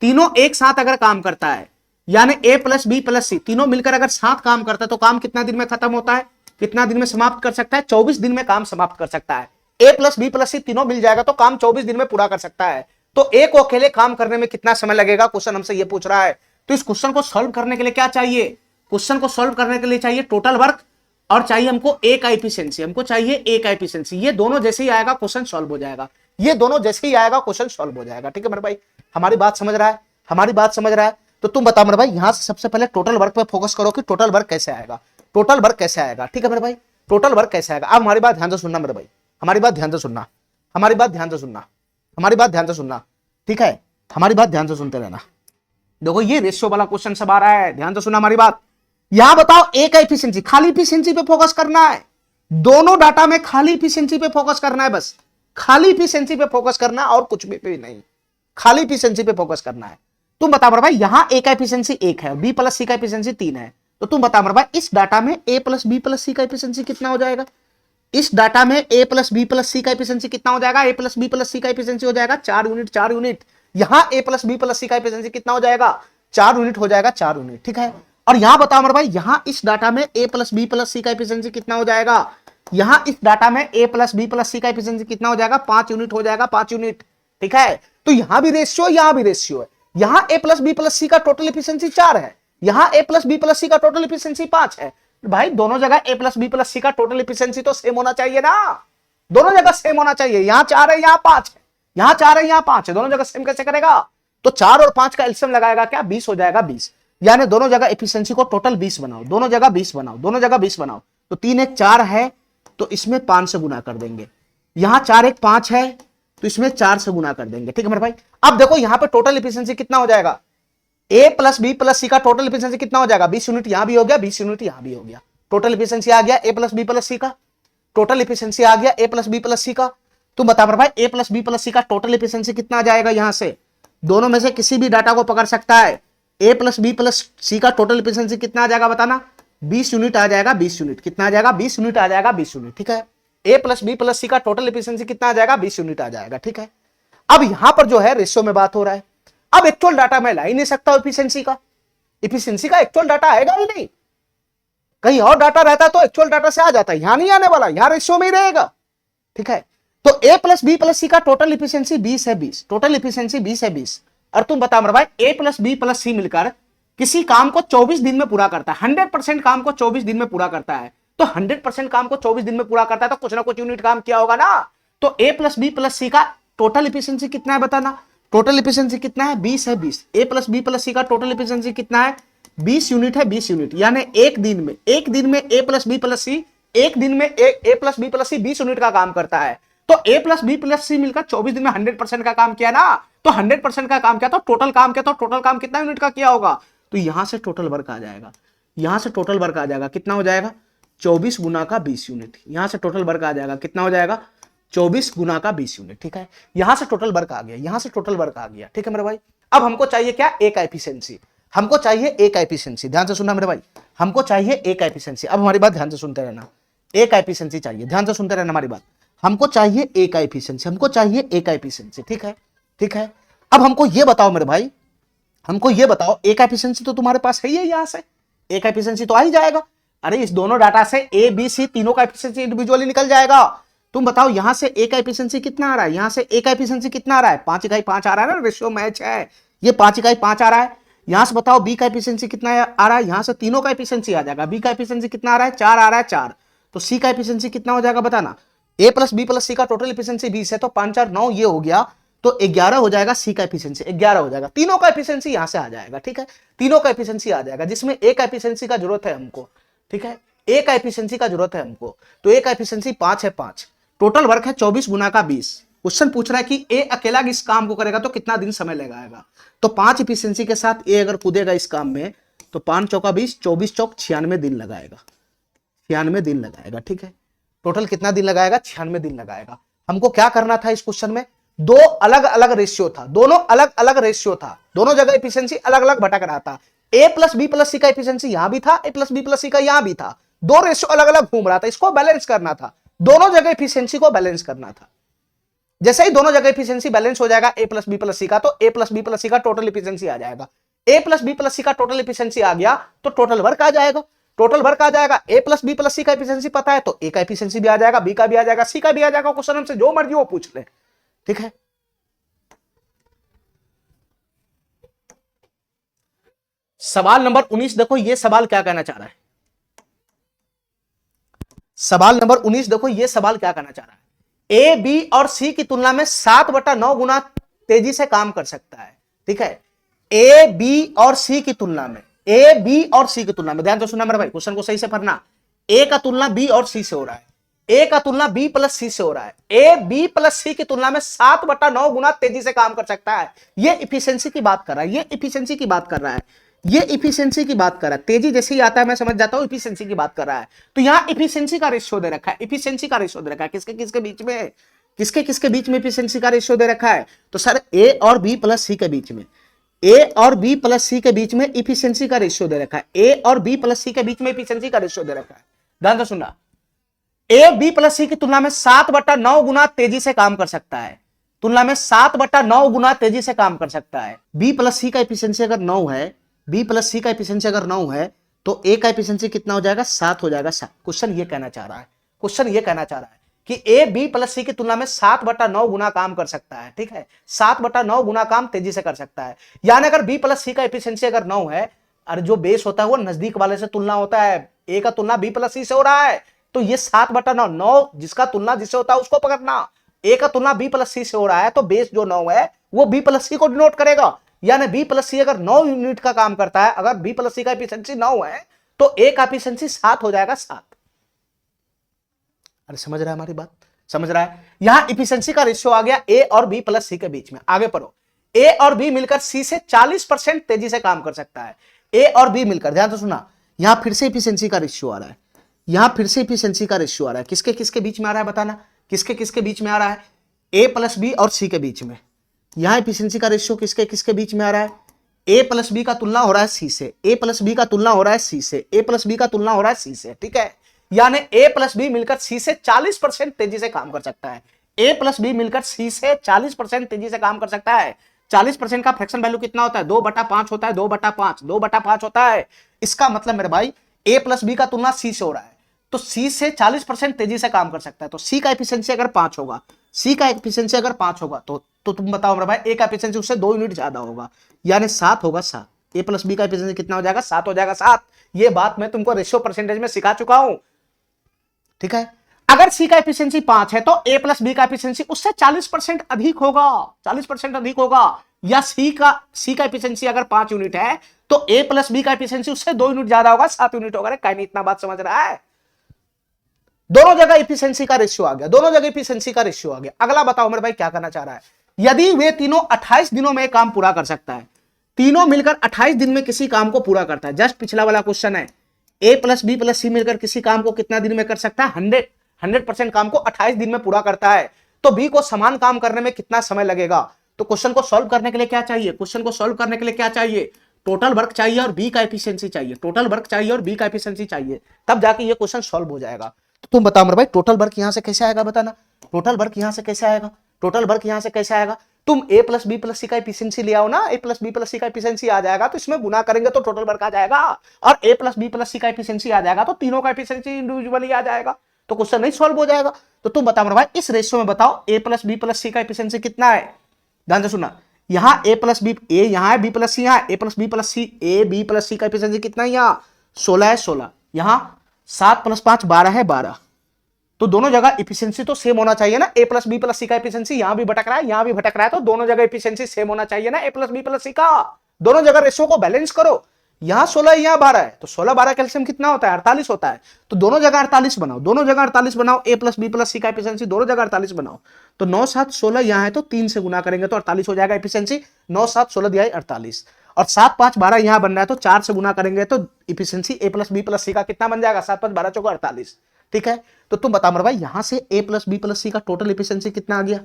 तीनों एक साथ अगर काम करता है, यानी ए प्लस बी प्लस सी तीनों मिलकर अगर साथ काम करता है तो काम कितना दिन में खत्म होता है? कितना दिन में समाप्त कर सकता है? 24 दिन में काम समाप्त कर सकता है। ए प्लस बी प्लस सी तीनों मिल जाएगा तो काम 24 दिन में पूरा कर सकता है। तो ए को अकेले काम करने में कितना समय लगेगा? क्वेश्चन हमसे ये पूछ रहा है। तो इस क्वेश्चन को सॉल्व करने के लिए क्या चाहिए? क्वेश्चन को सॉल्व करने के लिए चाहिए टोटल वर्क और चाहिए हमको ए का एफिशिएंसी। हमको चाहिए ए का एफिशिएंसी। ये दोनों जैसे ही आएगा क्वेश्चन सॉल्व हो जाएगा। ये दोनों जैसे ही आएगा क्वेश्चन सॉल्व हो जाएगा। ठीक है मेरे भाई, हमारी बात समझ रहा है? हमारी बात समझ रहा है? तो तुम बताओ मेरे भाई, यहां से सबसे पहले टोटल वर्क पे फोकस करो कि टोटल वर्क कैसे आएगा, टोटल वर्क कैसे आएगा। ठीक है मेरे भाई, टोटल वर्क कैसे आएगा? अब हमारी बात ध्यान से सुनना मेरे भाई, हमारी बात ध्यान से सुनना, हमारी बात ध्यान से सुनना, हमारी बात ध्यान से सुनना। ठीक है, हमारी बात ध्यान से सुनते रहना। देखो ये रेशियो वाला क्वेश्चन सब आ रहा है, ध्यान से सुनना हमारी बात। यहां बताओ ए का एफिशिएंसी, खाली एफिशिएंसी पे फोकस करना है। दोनों डाटा में खाली एफिशिएंसी पे फोकस करना है, बस खाली एफिशिएंसी पे फोकस करना है और कुछ भी नहीं, खाली एफिशिएंसी पे फोकस करना है। तुम बता मेरे भाई, यहां ए का एफिशिएंसी 1 है, बी प्लस सी का एफिशिएंसी 3 है। तो तुम बता मेरे भाई, इस डाटा में ए प्लस बी प्लस सी का एफिशिएंसी कितना हो जाएगा? इस डाटा में ए प्लस बी प्लस सी का एफिशिएंसी कितना हो जाएगा? ए प्लस बी प्लस सी का एफिशिएंसी हो जाएगा 4 यूनिट, 4 यूनिट। यहां A plus B plus C का एफिशिएंसी कितना हो जाएगा? 4 यूनिट हो जाएगा, 4 यूनिट। ठीक है, और यहां बताओ मेरे भाई, यहां इस डाटा में ए प्लस बी प्लस सी का एफिशिएंसी कितना हो जाएगा? यहां इस डाटा में ए प्लस बी प्लस सी का एफिशिएंसी कितना हो जाएगा? 5 यूनिट हो जाएगा, 5 यूनिट। ठीक है, तो यहां भी रेशियो, यहां भी रेशियो है। यहां A plus B plus C का टोटल एफिशिएंसी 4 है, यहां A plus B plus C का टोटल एफिशिएंसी 5 है। भाई दोनों जगह ए प्लस बी प्लस सी का टोटल एफिशिएंसी तो सेम होना चाहिए ना, दोनों जगह सेम होना चाहिए। यहां 4 है, यहां 5 है, यहां 4 है, यहां 5 है, दोनों जगह सेम कैसे करेगा? तो 4 और 5 का एलसीएम लगाएगा क्या? 20 हो जाएगा, 20। यानी दोनों जगह एफिशिएंसी को टोटल 20 बनाओ, दोनों जगह 20 बनाओ, दोनों जगह 20 बनाओ। तो 3 1 4 है तो इसमें 5 से गुना कर देंगे, यहां 4 1 5 है तो इसमें 4 से गुना कर देंगे। ठीक है मेरे भाई। अब देखो यहां पे टोटल एफिशिएंसी कितना हो जाएगा, ए प्लस बी प्लस सी का टोटल एफिशिएंसी कितना हो जाएगा, 20 यूनिट यहां भी हो गया, 20 यूनिट यहां भी हो गया। टोटल एफिशिएंसी आ गया ए प्लस बी प्लस सी का, टोटल एफिशिएंसी आ गया ए प्लस बी प्लस सी का। तुम बता मेरे भाई ए प्लस बी प्लस सी का टोटल एफिशिएंसी कितना आ जाएगा, यहां से दोनों में से किसी भी डाटा को पकड़ सकता है। ए प्लस बी प्लस सी का टोटल एफिशिएंसी कितना आ जाएगा बताना, 20 यूनिट आ जाएगा, 20 यूनिट कितना आ जाएगा, 20 यूनिट आ जाएगा, 20 यूनिट। ठीक है, ए प्लस बी प्लस सी का टोटल एफिशिएंसी कितना आ जाएगा, 20 यूनिट आ जाएगा। ठीक है, अब यहां पर जो है रेशियो में बात हो रहा है। अब एक्चुअल डाटा मैं ला ही नहीं सकता एफिशिएंसी का, एफिशिएंसी का एक्चुअल डाटा आएगा ही नहीं, कहीं और डाटा रहता तो एक्चुअल डाटा से आ जाता है, यहां नहीं आने वाला, यहां रेशियो में ही रहेगा। ठीक है, तो A plus B plus C का टोटल एफिशिएंसी 20 है, 20 टोटल एफिशिएंसी 20 है, 20। और तुम बता मेरे भाई ए प्लस बी प्लस सी मिलकर किसी काम को 24 दिन में पूरा करता है, 100% काम को 24 दिन में पूरा करता है। तो 100% काम को 24 दिन में पूरा करता है तो कुछ ना कुछ यूनिट काम किया होगा ना। तो A plus B plus C का टोटल एफिशिएंसी कितना है बताना, टोटल एफिशिएंसी कितना है, 20 है, 20। ए प्लस बी प्लस सी का टोटल एफिशिएंसी कितना है, 20 यूनिट है, 20 यूनिट। यानी एक दिन में ए प्लस बी प्लस सी, एक दिन में ए प्लस बी प्लस सी 20 यूनिट का काम करता है। तो ए प्लस बी प्लस सी मिलकर 24 दिन में 100% का काम किया ना। तो 100% का काम किया तो टोटल काम किया, तो टोटल काम कितना यूनिट का किया होगा, तो यहां से टोटल वर्क आ जाएगा, यहां से टोटल वर्क आ जाएगा, कितना हो जाएगा 24 गुना का 20 यूनिट। यहां से टोटल वर्क आ जाएगा, कितना हो जाएगा 24 गुना का 20 यूनिट। ठीक है, यहां से टोटल वर्क आ गया, यहां से टोटल वर्क आ गया। ठीक है मेरे भाई, अब हमको चाहिए क्या, ए का एफिशिएंसी, हमको चाहिए ए का एफिशिएंसी। ध्यान से सुनना मेरे भाई, हमको चाहिए ए का एफिशिएंसी। अब हमारी बात ध्यान से सुनते रहना, ए का एफिशिएंसी चाहिए, ध्यान से सुनते रहना हमारी बात। हमको चाहिए ए का एफिशिएंसी, हमको चाहिए ए का एफिशिएंसी। ठीक है, ठीक है। अब हमको ये बताओ मेरे भाई, हमको ये बताओ ए का एफिशिएंसी तो तुम्हारे पास है ही है, यहां से ए का एफिशिएंसी तो आ ही जाएगा। अरे इस दोनों डाटा से ए बी सी तीनों का एफिशिएंसी इंडिविजुअली निकल जाएगा। तुम बताओ यहां से ए का एफिशिएंसी कितना आ रहा है, यहां से ए का एफिशिएंसी कितना आ रहा है, 5 इकाई 5 आ रहा है ना, रेशियो मैच है, ये 5 इकाई 5 आ रहा है। यहां से बताओ बी का एफिशिएंसी कितना आ रहा है, यहां से तीनों का एफिशिएंसी आ जाएगा। बी का एफिशिएंसी कितना आ रहा है, 4 आ रहा है, 4। तो सी का एफिशिएंसी कितना हो जाएगा बताना, ए प्लस बी प्लस सी का टोटल एफिशिएंसी 20 है, तो 5 4 9 ये हो गया, तो 11 हो जाएगा। सी का एफिशिएंसी 11 हो जाएगा, तीनों का एफिशिएंसी यहां से आ जाएगा। ठीक है, तीनों का एफिशिएंसी आ जाएगा, जिसमें ए का एफिशिएंसी का जरूरत है हमको। ठीक है, ए का एफिशिएंसी का जरूरत है हमको, तो ए का एफिशिएंसी 5 है, 5। टोटल वर्क है 24 गुना का 20। क्वेश्चन पूछ रहा है कि ए अकेला इस काम को करेगा तो कितना दिन समय लगाएगा। तो 5 एफिशिएंसी के साथ ए अगर कूदेगा इस काम में तो 5 चौका 20, 24 चौक 96 दिन लगाएगा, 96 दिन लगाएगा। ठीक है, टोटल कितना दिन लगाएगा, 96 दिन लगाएगा। हमको क्या करना था इस क्वेश्चन में, दो अलग अलग रेशियो था, दोनों अलग अलग रेशियो था, दोनों जगह एफिशिएंसी अलग अलग भटक रहा था। ए प्लस बी प्लस सी का एफिशिएंसी यहां भी था, ए प्लस बी प्लस सी का यहां भी था, दो रेशियो अलग अलग घूम रहा था, इसको बैलेंस करना था, दोनों जगह एफिशिएंसी को बैलेंस करना था। जैसे ही दोनों जगह एफिशिएंसी बैलेंस हो जाएगा ए प्लस बी प्लस सी का, तो A plus B plus C का टोटल एफिशिएंसी आ जाएगा। ए प्लस बी प्लस सी का टोटल एफिशिएंसी आ गया तो टोटल वर्क आ जाएगा, टोटल वर्क आ जाएगा। ए प्लस बी प्लस सी का एफिशिएंसी पता है तो ए का एफिशिएंसी भी आ जाएगा, बी का भी आ जाएगा, सी का भी आ जाएगा। क्वेश्चन हमसे जो मर्जी वो पूछ ले। ठीक है, सवाल नंबर 19 देखो, ये सवाल क्या कहना चाह रहा है, सवाल नंबर 19 देखो, ये सवाल क्या कहना चाह रहा है, ए बी और सी की तुलना में 7/9 गुना तेजी से काम कर सकता है। ठीक है, ए बी और सी की तुलना में, ए बी और सी की तुलना में, ध्यान से सुनना मेरे भाई, क्वेश्चन को सही से पढ़ना। ए का तुलना बी और सी से हो रहा है, ए का तुलना बी प्लस सी से हो रहा है। ए बी प्लस सी की तुलना में 7/9 गुना तेजी से काम कर सकता है। ये इफिशियंसी की बात कर रहा है, ये इफिशियंसी की बात कर रहा है, ये इफिशियंसी की बात कर रहा है। तेजी जैसे ही आता है मैं समझ जाता हूं इफिशियंसी की बात कर रहा है। तो यहां इफिशियंसी का रेशियो दे रखा है, इफिशियंसी का रेशियो दे रखा है, किसके किसके बीच में, किसके किसके बीच में इफिशियंसी का रेशियो दे रखा है, तो सर ए और बी प्लस सी के बीच में, ए और बी प्लस सी के बीच में इफिशियंसी का रेशियो दे रखा है, ए और बी प्लस सी के बीच में इफिशियंसी का रेशियो दे रखा है। ध्यान से सुनना, ए बी प्लस सी की तुलना में 7/9 गुना तेजी से काम कर सकता है, तुलना में 7/9 गुना तेजी से काम कर सकता है। बी प्लस सी का एफिशिएंसी अगर 9 है, बी प्लस सी का एफिशिएंसी अगर 9 है तो ए का एफिशिएंसी कितना हो जाएगा, 7 हो जाएगा। क्वेश्चन ये कहना चाह रहा है, क्वेश्चन ये कहना चाह रहा है कि ए बी प्लस सी की तुलना में 7/9 गुना काम कर सकता है। ठीक है, 7/9 गुना काम तेजी से कर सकता है। यानी अगर बी प्लस सी का एफिशिएंसी अगर 9 है, और जो बेस होता है वो नजदीक वाले से तुलना होता है, ए का तुलना बी प्लस सी से हो रहा है, तो ये 7/9, 9 जिसका तुलना जिससे होता है उसको पकड़ना। ए का तुलना बी प्लस सी से हो रहा है तो बेस जो 9 है वो बी प्लस सी को डिनोट करेगा। यानी बी प्लस सी अगर 9 यूनिट का काम करता है, अगर बी प्लस सी का एफिशिएंसी 9 है तो ए का एफिशिएंसी 7 हो जाएगा, 7। अरे समझ रहा है हमारी बात, समझ रहा है? यहां एफिशिएंसी का रेशियो आ गया ए और बी प्लस सी के बीच में। आगे पढ़ो, ए और बी मिलकर सी से 40% तेजी से काम कर सकता है। ए और बी मिलकर, ध्यान से सुना, यहां फिर से एफिशिएंसी का रेशियो आ रहा है, यहां फिर से एफिशिएंसी का रेशियो आ रहा है। किसके किसके बीच में आ रहा है बताना, किसके किसके बीच में आ रहा है? ए प्लस बी और सी के बीच में। यहां एफिशिएंसी का रेशियो किसके किसके बीच में आ रहा है? ए प्लस बी का तुलना हो रहा है सी से, ए प्लस बी का तुलना हो रहा है सी से, ए प्लस बी का तुलना हो रहा है सी से, ठीक है? यानी ए प्लस बी मिलकर सी से 40% तेजी से काम कर सकता है। ए प्लस बी मिलकर सी से 40% तेजी से काम कर सकता है। 40% का फ्रैक्शन वैल्यू कितना होता है? 2/5 होता है, 2/5, 2/5 होता है। इसका मतलब मेरे भाई ए प्लस बी का तुलना सी से हो रहा है, तो सी से 40% तेजी से काम कर सकता है। तो सी का एफिशिएंसी अगर 5 होगा, सी का एफिशिएंसी अगर 5 होगा तो तुम बताओ मेरे भाई, ए का एफिशिएंसी उससे 2 यूनिट ज्यादा होगा, यानी 7 होगा, 7। ए प्लस बी का एफिशिएंसी कितना हो जाएगा? 7 हो जाएगा, 7। ये बात मैं तुमको रेशियो परसेंटेज में सिखा चुका हूं, ठीक है? अगर सी का एफिशिएंसी 5 है तो ए प्लस बी का एफिशिएंसी उससे 40% अधिक होगा, 40% अधिक होगा। या सी का एफिशिएंसी अगर 5 यूनिट है तो ए प्लस बी का एफिशिएंसी उससे 2 यूनिट ज्यादा होगा, 7 यूनिट होगा। कहीं नहीं, इतना बात समझ रहा है? दोनों जगह एफिशिएंसी का रेशियो आ गया, दोनों जगह एफिशिएंसी का रेशियो आ गया। अगला बताओ मेरे भाई क्या करना चाह रहा है? यदि वे तीनों 28 दिनों में काम पूरा कर सकता है, तीनों मिलकर 28 दिन में किसी काम को पूरा करता है। जस्ट पिछला वाला क्वेश्चन है, ए प्लस बी प्लस सी मिलकर किसी काम को कितना दिन में कर सकता है? 100% काम को 28 दिन में पूरा करता है। तो बी को समान काम करने में कितना समय लगेगा? तो क्वेश्चन को सॉल्व करने के लिए क्या चाहिए? क्वेश्चन को सॉल्व करने के लिए क्या चाहिए? टोटल वर्क चाहिए और बी का एफिशिएंसी चाहिए, टोटल वर्क चाहिए और बी का एफिशिएंसी चाहिए, तब जाके ये क्वेश्चन सॉल्व हो जाएगा। तो तुम बताओ मेरे भाई, टोटल वर्क यहां से कैसे आएगा बताना? टोटल वर्क यहां से कैसे आएगा? टोटल वर्क यहां से कैसे आएगा? तुम ए प्लस बी प्लस सी का एफिशिएंसी ले आओ ना, ए प्लस बी प्लस सी का एफिशिएंसी आ जाएगा तो इसमें गुना करेंगे तो टोटल वर्क आ जाएगा, और ए प्लस बी प्लस सी का एफिशिएंसी आ जाएगा तो तीनों का एफिशिएंसी इंडिविजुअली आ जाएगा, तो क्वेश्चन नहीं सॉल्व हो जाएगा। तो तुम बताओ मेरे भाई, इस रेशियो में बताओ ए प्लस बी प्लस सी का एफिशिएंसी कितना है? ध्यान से सुनना, यहां ए प्लस बी, ए यहां है, बी प्लस सी यहां, A plus B plus C, A B plus C का एफिशिएंसी कितना है? यहां 16 है, 16, यहां 7 + 5 12 है, 12। तो दोनों जगह एफिशिएंसी तो सेम होना चाहिए ना। ए प्लस बी प्लस सी का एफिशिएंसी यहां भी भटक रहा है, यहां भी भटक रहा है, तो दोनों जगह एफिशिएंसी सेम होना चाहिए ना ए प्लस बी प्लस सी का। दोनों जगह रेशियो को बैलेंस करो, यहां 16 यहां 12 है, तो 16 12 कैल्शियम कितना होता है? 48 होता है। तो दोनों जगह 48 बनाओ, दोनों जगह 48 बनाओ, ए प्लस बी प्लस सी का एफिशिएंसी दोनों जगह 48 बनाओ। तो 9 7 16 यहां है, तो 3 से गुना करेंगे तो 48 हो जाएगा एफिशिएंसी। 9 7 16 दिया 48, और 7 5 12 यहां बन रहा है, तो 4 से गुना करेंगे तो एफिशिएंसी ए प्लस बी प्लस सी का कितना बन जाएगा? 7 5 12 चौका 48, ठीक है? तो तुम बता मेरे भाई, यहां से ए प्लस बी प्लस सी का टोटल एफिशिएंसी कितना आ गया?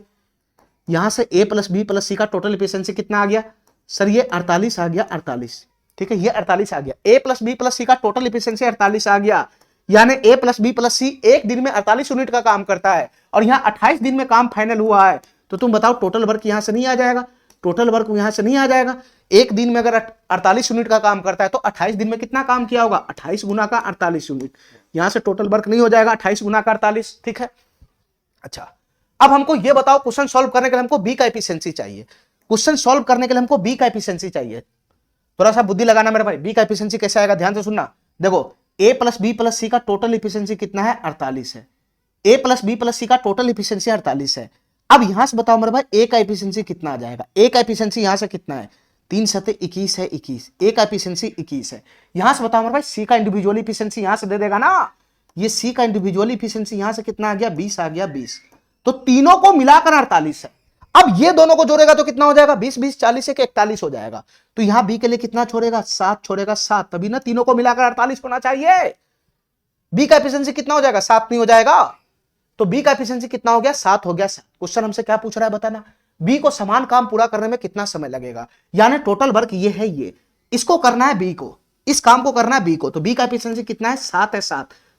यहां से ए प्लस बी प्लस सी का टोटल एफिशिएंसी कितना आ गया? सर ये 48 आ गया, 48, ठीक है? ये 48 आ गया। ए प्लस बी प्लस सी का टोटल एफिशिएंसी 48 आ गया, यानी ए प्लस बी प्लस सी एक दिन में 48 यूनिट का काम करता है, और यहां 28 दिन में काम फाइनल हुआ है। तो तुम बताओ टोटल वर्क यहां से नहीं आ जाएगा? टोटल वर्क यहां से नहीं आ जाएगा। एक दिन में अगर 48 यूनिट का काम करता है तो 28 दिन में कितना काम किया होगा? 28 गुना का 48 यूनिट। यहां से टोटल वर्क नहीं हो जाएगा 28 गुना का 48, ठीक है? अच्छा, अब हमको ये बताओ, क्वेश्चन सॉल्व करने के लिए हमको बी का एफिशिएंसी चाहिए, क्वेश्चन सॉल्व करने के लिए हमको बी का एफिशिएंसी चाहिए। थोड़ा सा बुद्धि लगाना मेरे भाई, बी का एफिशिएंसी कैसे आएगा? ध्यान से सुनना, देखो ए प्लस बी प्लस सी का टोटल एफिशिएंसी कितना है? 48 है। ए प्लस बी प्लस सी का टोटल एफिशिएंसी 48 है। अब यहां से बताओ मेरे भाई, ए का एफिशिएंसी कितना आ जाएगा? ए का एफिशिएंसी यहां से कितना है? 3 7 21 है, 21। ए का एफिशिएंसी 21 है। यहां से बताओ मेरे भाई, सी का इंडिविजुअल एफिशिएंसी यहां से दे देगा ना, ये सी का इंडिविजुअल एफिशिएंसी यहां से कितना आ गया? 20 आ गया, 20। तो तीनों को मिलाकर 48 है। अब ये दोनों को जोड़ेगा तो कितना हो जाएगा? 20 20 40 से 41 हो जाएगा। तो यहां बी के लिए कितना छोड़ेगा? 7 छोड़ेगा, 7, तभी ना तीनों को मिलाकर 48 होना चाहिए। बी का एफिशिएंसी कितना हो जाएगा? 7 नहीं हो जाएगा। तो बी का एफिशिएंसी कितना हो गया? 7 हो गया। क्वेश्चन हमसे क्या पूछ रहा है बताना? बी को समान काम पूरा करने में कितना समय लगेगा, यानी टोटल वर्क ये है, ये इसको करना है बी को, इस काम को करना है बी को। तो बी का एफिशिएंसी कितना है? 7 है,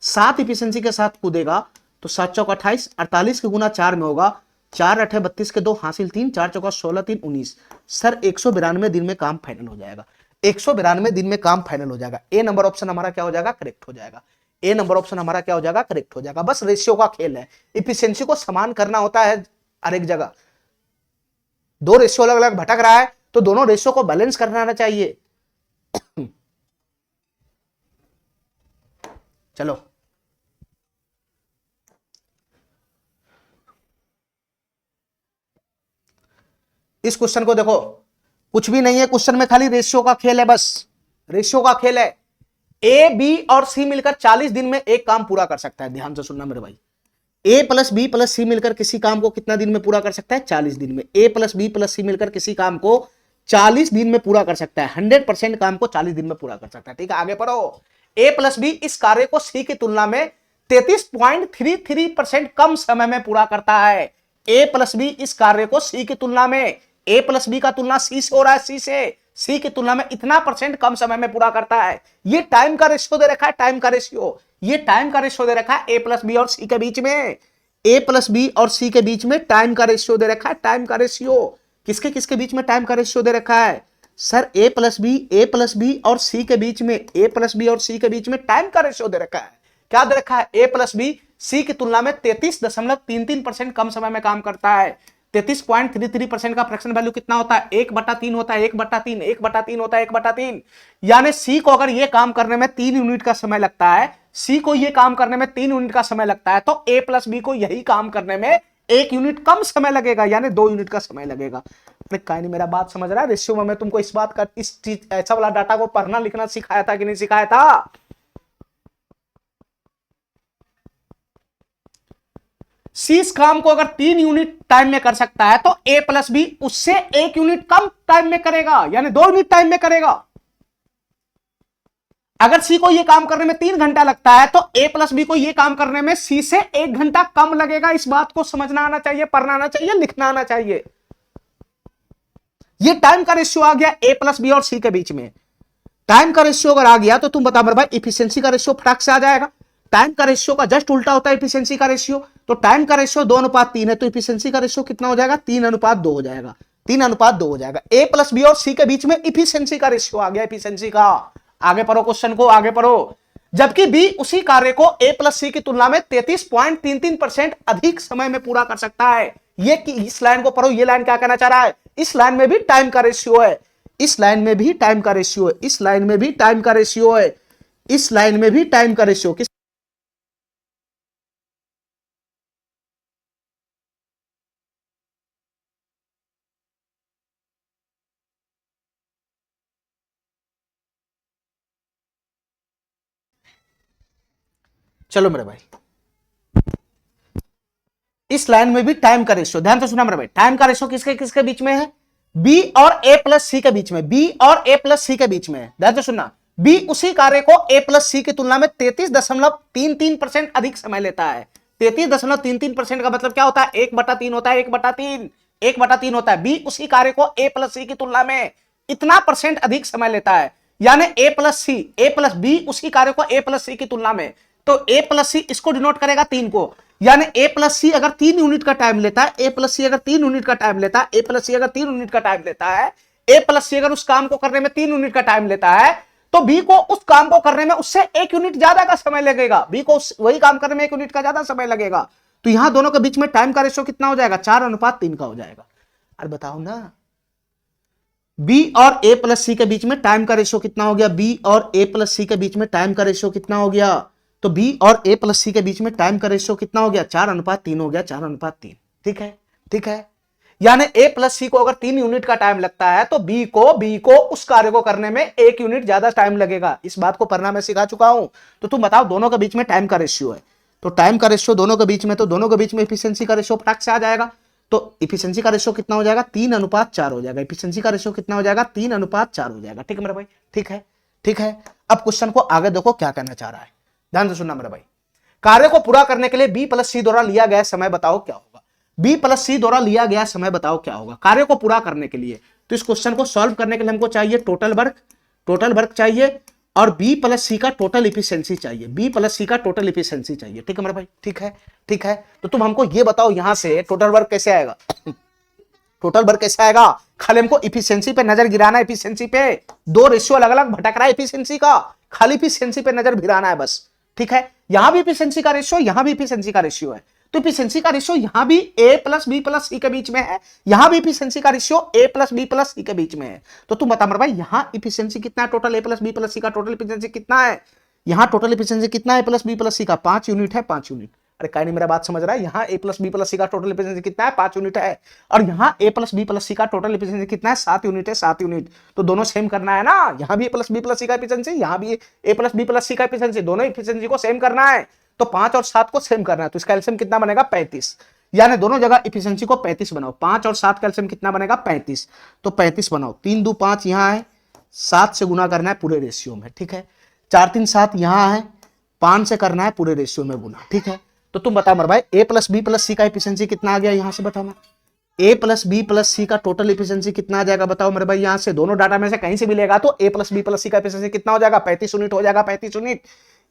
7 एफिशिएंसी के साथ कूदेगा तो 7 चौक 28, 48 के गुना 4 में होगा, 4 8 32 के 2 हासिल 3, 4 चौका 16 3 19। सर 192 दिन में काम फाइनल हो जाएगा, 192 दिन में काम फाइनल हो जाएगा। ए नंबर ऑप्शन हमारा क्या हो जाएगा? करेक्ट हो जाएगा। ए नंबर ऑप्शन हमारा क्या हो जाएगा? करेक्ट हो जाएगा। बस रेशियो का खेल है, इफिशियंसी को समान करना होता है। हर एक जगह दो रेशियो अलग अलग भटक रहा है तो दोनों रेशियो को बैलेंस करना आना चाहिए। चलो इस क्वेश्चन को देखो, कुछ भी नहीं है क्वेश्चन में, खाली रेशियो का खेल है, बस रेशियो का खेल है। ए बी और सी मिलकर 40 दिन में एक काम पूरा कर सकता है। ध्यान से सुनना मेरे भाई, ए प्लस बी प्लस सी मिलकर किसी काम को कितना दिन में पूरा कर सकता है? 40 दिन में। ए प्लस बी प्लस सी मिलकर किसी काम को 40 दिन में पूरा कर सकता है। 100% काम को 40 दिन में पूरा कर सकता है। ठीक है, आगे पढ़ो। ए प्लस बी इस कार्य को सी की तुलना में 33.33% कम समय में पूरा करता है। ए प्लस बी इस कार्य को सी की तुलना में, ए प्लस बी का तुलना सी से हो रहा है, सी की तुलना में इतना परसेंट कम समय में पूरा करता है। ये टाइम का रेशियो दे रखा है, टाइम का रेशियो, ये टाइम का रेशियो दे रखा है ए प्लस बी और सी के बीच में। ए प्लस बी और सी के बीच में टाइम का रेशियो दे रखा है, टाइम का रेशियो। किसके किसके बीच में टाइम का रेशियो दे रखा है सर? ए प्लस बी और सी के बीच में, ए प्लस बी और सी के बीच में टाइम का रेशियो दे रखा है। क्या दे रखा है? ए प्लस बी सी की तुलना में 33.33% कम समय में काम करता है। 33.33% का फ्रैक्शन वैल्यू कितना होता है? 1/3 होता है, 1/3, 1/3 होता है, 1/3। यानी सी को अगर ये काम करने में 3 यूनिट का समय लगता है, सी को ये काम करने में 3 यूनिट का समय लगता है, तो ए प्लस बी को यही काम करने में 1 यूनिट कम समय लगेगा, यानी 2 यूनिट का समय लगेगा। कहीं नहीं मेरा बात समझ रहा है? रेशियो में मैं तुमको इस बात का, इस चीज, ऐसा वाला डाटा को पढ़ना लिखना सिखाया था कि नहीं सिखाया था? सी इस काम को अगर 3 यूनिट टाइम में कर सकता है, तो ए प्लस बी उससे 1 यूनिट कम टाइम में करेगा, यानी 2 यूनिट टाइम में करेगा। अगर सी को यह काम करने में 3 घंटा लगता है, तो ए प्लस बी को यह काम करने में सी से 1 घंटा कम लगेगा। इस बात को समझना आना चाहिए, पढ़ना आना चाहिए, लिखना आना चाहिए। यह टाइम का रेशियो आ गया ए प्लस बी और सी के बीच में। टाइम का रेशियो अगर आ गया तो तुम बताओ मेरे भाई, इफिशियंसी का रेशियो फटाक से आ जाएगा। टाइम का रेशियो का जस्ट उल्टा होता है इफिशियंसी का रेशियो। तो टाइम का रेशियो 2:3 है, तो इफिशियंसी का रेशियो कितना हो जाएगा? 3:2 हो जाएगा, 3:2 हो जाएगा। ए प्लस बी और सी के बीच में इफिशियंसी का रेशियो आ गया, इफिशियंसी का। आगे पढ़ो क्वेश्चन को, आगे पढ़ो। जबकि बी उसी कार्य को ए प्लस सी की तुलना में 33.33% अधिक समय में पूरा कर सकता है। ये इस लाइन को पढ़ो, ये लाइन क्या कहना चाह रहा है? इस लाइन में भी टाइम का रेशियो है, इस लाइन में भी टाइम का रेशियो है, इस लाइन में भी टाइम का रेशियो है, इस लाइन में भी टाइम का रेशियो। किस चलो मेरे भाई, इस लाइन में भी टाइम का रेशियो, ध्यान से सुना मेरे भाई, टाइम का रेशियो किसके किसके बीच में है? बी और ए प्लस सी के बीच में, बी और ए प्लस सी के बीच में है। ध्यान से सुनना, बी उसी कार्य को ए प्लस सी की तुलना में 33.33% अधिक समय लेता है। 33.33% का मतलब क्या होता है? 1/3 होता है, 1/3, 1/3 होता है। बी उसी कार्य को ए प्लस सी की तुलना में इतना परसेंट अधिक समय लेता है, यानी ए प्लस बी उसी कार्य को ए प्लस सी की तुलना में, तो ए प्लस सी इसको डिनोट करेगा 3 को, यानी ए प्लस सी अगर 3 यूनिट का टाइम लेता है, ए प्लस सी अगर 3 यूनिट का टाइम लेता है, ए प्लस सी अगर 3 यूनिट का टाइम लेता है, ए प्लस सी अगर उस काम को करने में 3 यूनिट का टाइम लेता है, तो बी को उस काम को करने में उससे 1 यूनिट ज्यादा का समय लगेगा। बी को वही काम करने में 1 यूनिट का ज्यादा समय लगेगा। तो यहां दोनों के बीच में टाइम का रेशियो कितना हो जाएगा? 4:3 का हो जाएगा। अरे बताओ ना, बी और ए प्लस सी के बीच में टाइम का रेशियो कितना हो गया? बी और ए प्लस सी के बीच में टाइम का रेशियो कितना हो गया? तो बी और ए प्लस सी के बीच में टाइम का रेशियो कितना हो गया? 4:3 हो गया, 4:3। ठीक है, ठीक है। यानी ए प्लस सी को अगर 3 यूनिट का टाइम लगता है, तो बी को उस कार्य को करने में 1 यूनिट ज्यादा टाइम लगेगा। इस बात को पढ़ना मैं सिखा चुका हूं। तो तुम बताओ, दोनों के बीच में टाइम का रेशियो है, तो टाइम का रेशियो दोनों के बीच में, तो दोनों के बीच में इफिशियंसी का रेशियो फटाक से आ जाएगा। तो इफिशियंसी का रेशियो कितना हो जाएगा? 3:4 हो जाएगा। इफिशियंसी का रेशियो कितना हो जाएगा? 3:4 हो जाएगा। ठीक है मेरे भाई, ठीक है, ठीक है। अब क्वेश्चन को आगे देखो क्या कहना चाह रहा है, ध्यान से सुनना मेरे भाई। कार्य को पूरा करने के लिए बी प्लस सी द्वारा लिया गया समय बताओ क्या होगा? बी प्लस सी द्वारा लिया गया समय बताओ क्या होगा कार्य को पूरा करने के लिए। तो इस क्वेश्चन को सॉल्व करने के लिए हमको चाहिए टोटल वर्क चाहिए, और बी प्लस सी का टोटल इफिशियंसी चाहिए, बी प्लस सी का टोटल इफिशियंसी चाहिए। ठीक है मेरे भाई, ठीक है, ठीक है। तो तुम हमको ये बताओ, यहां से टोटल वर्क कैसे आएगा? टोटल वर्क कैसे आएगा? खाली हमको इफिशियंसी पे नजर गिराना है, इफिशियंसी पे। 2 रेशियो अलग अलग भटक रहा है इफिशियंसी का, खाली इफिशियंसी पे नजर गिराना है बस। ठीक है, यहां भी इफिशियंसी का रेशियो, यहां भी इफिशियंसी का रेशियो है। तो इफिशियंसी का रेशियो यहां भी ए प्लस बी प्लस सी के बीच में है, यहां भी इफिशियंसी का ratio A plus B plus सी के बीच में है। तो तुम बता मेरे भाई, यहां इफिशियंसी कितना है? Total A plus B plus C का टोटल इफिशियंसी कितना है? यहां टोटल इफिशियंसी कितना है? प्लस बी प्लस सी का 5 यूनिट है, 5 यूनिट। अरे कहीं नहीं मेरा बात समझ रहा है। यहाँ a plus B plus C का टोटल एफिशिएंसी कितना है 5 यूनिट है, और यहाँ a plus B plus C का टोटल एफिशिएंसी कितना है 7 यूनिट है, 7 यूनिट। तो दोनों सेम करना है ना, यहाँ भी a plus B plus C का एफिशिएंसी, यहाँ भी a plus B plus C का एफिशिएंसी, दोनों एफिशिएंसी को सेम करना है। तो 5 और 7 को सेम करना है, तो इसका एलसीएम कितना बनेगा 35, यानी दोनों जगह एफिशिएंसी को 35 बनाओ। 5 और 7 का एलसीएम कितना बनेगा 35, तो 35 बनाओ। 3 2 5 यहाँ है, 7 से गुना करना है पूरे रेशियो में, ठीक है। 4 3 7 यहाँ है, 5 से करना है पूरे रेशियो में गुना, ठीक है। तो तुम बताओ मेरे भाई a plus B plus C का एफिशिएंसी कितना आ गया, यहां से बताना। a plus B plus C का टोटल एफिशिएंसी कितना आ जाएगा बताओ मेरे भाई। यहां से दोनों डाटा में से कहीं से भी लेगा तो a plus B plus C का एफिशिएंसी कितना हो जाएगा 35 यूनिट हो जाएगा, 35 unit.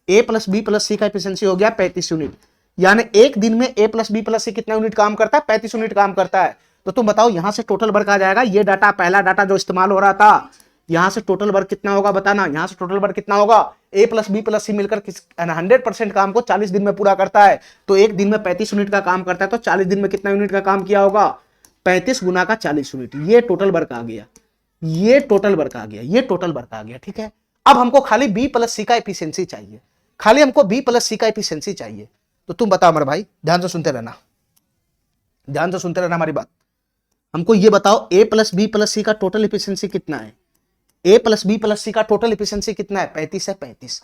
a plus B plus C का एफिशिएंसी हो गया 35 यूनिट, यानी एक दिन में a प्लस बी प्लस सी कितना यूनिट काम करता है 35 यूनिट काम करता है। तो तुम बताओ यहां से टोटल वर्क आ जाएगा, ये डाटा पहला डाटा जो इस्तेमाल हो रहा था, यहां से टोटल वर्क कितना होगा बताना। यहां से टोटल वर्क कितना होगा, a प्लस बी प्लस सी मिलकर 100% काम को 40 दिन में पूरा करता है। तो एक दिन में 35 यूनिट का काम करता है, तो 40 दिन में कितना यूनिट का काम किया होगा 35 गुना का 40 यूनिट। ये टोटल वर्क आ गया, ये टोटल वर्क आ गया, ये टोटल वर्क आ गया, ठीक है। अब हमको खाली b प्लस सी का एफिशिएंसी चाहिए, खाली हमको b प्लस सी का एफिशिएंसी चाहिए। तो तुम बताओ मेरे भाई, ध्यान से सुनते रहना, ध्यान से सुनते रहना हमारी बात। हमको ये बताओ a plus B plus C का टोटल एफिशिएंसी कितना है। a plus B plus C का टोटल एफिशिएंसी कितना है 35 है 35।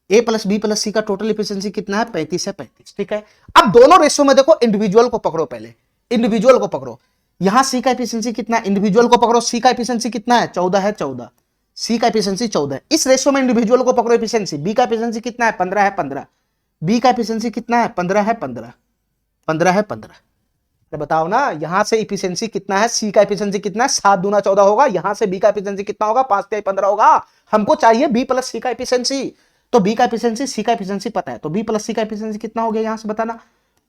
a plus B plus C का टोटल एफिशिएंसी कितना है 35 है 35, ठीक है। अब दोनों रेशियो में देखो, इंडिविजुअल को पकड़ो, पहले इंडिविजुअल को पकड़ो। यहां c का एफिशिएंसी कितना है, इंडिविजुअल को पकड़ो, c का एफिशिएंसी कितना है 14 है 14, c का एफिशिएंसी 14 है। इस रेशियो में इंडिविजुअल को पकड़ो एफिशिएंसी, b का एफिशिएंसी कितना है 15 है 15, b का एफिशिएंसी कितना है 15 है 15, 15 है 15। बताओ ना, यहां से इफिशिएंसी कितना है, सी का इफिशिएंसी कितना है 7 दूना 14 होगा, यहां से बी का इफिशिएंसी कितना होगा 5 तिहाई 15 होगा। हमको चाहिए बी प्लस सी का इफिशिएंसी, तो बी का इफिशिएंसी सी का इफिशिएंसी पता है, तो बी प्लस सी का इफिशिएंसी कितना हो गया यहां से बताना।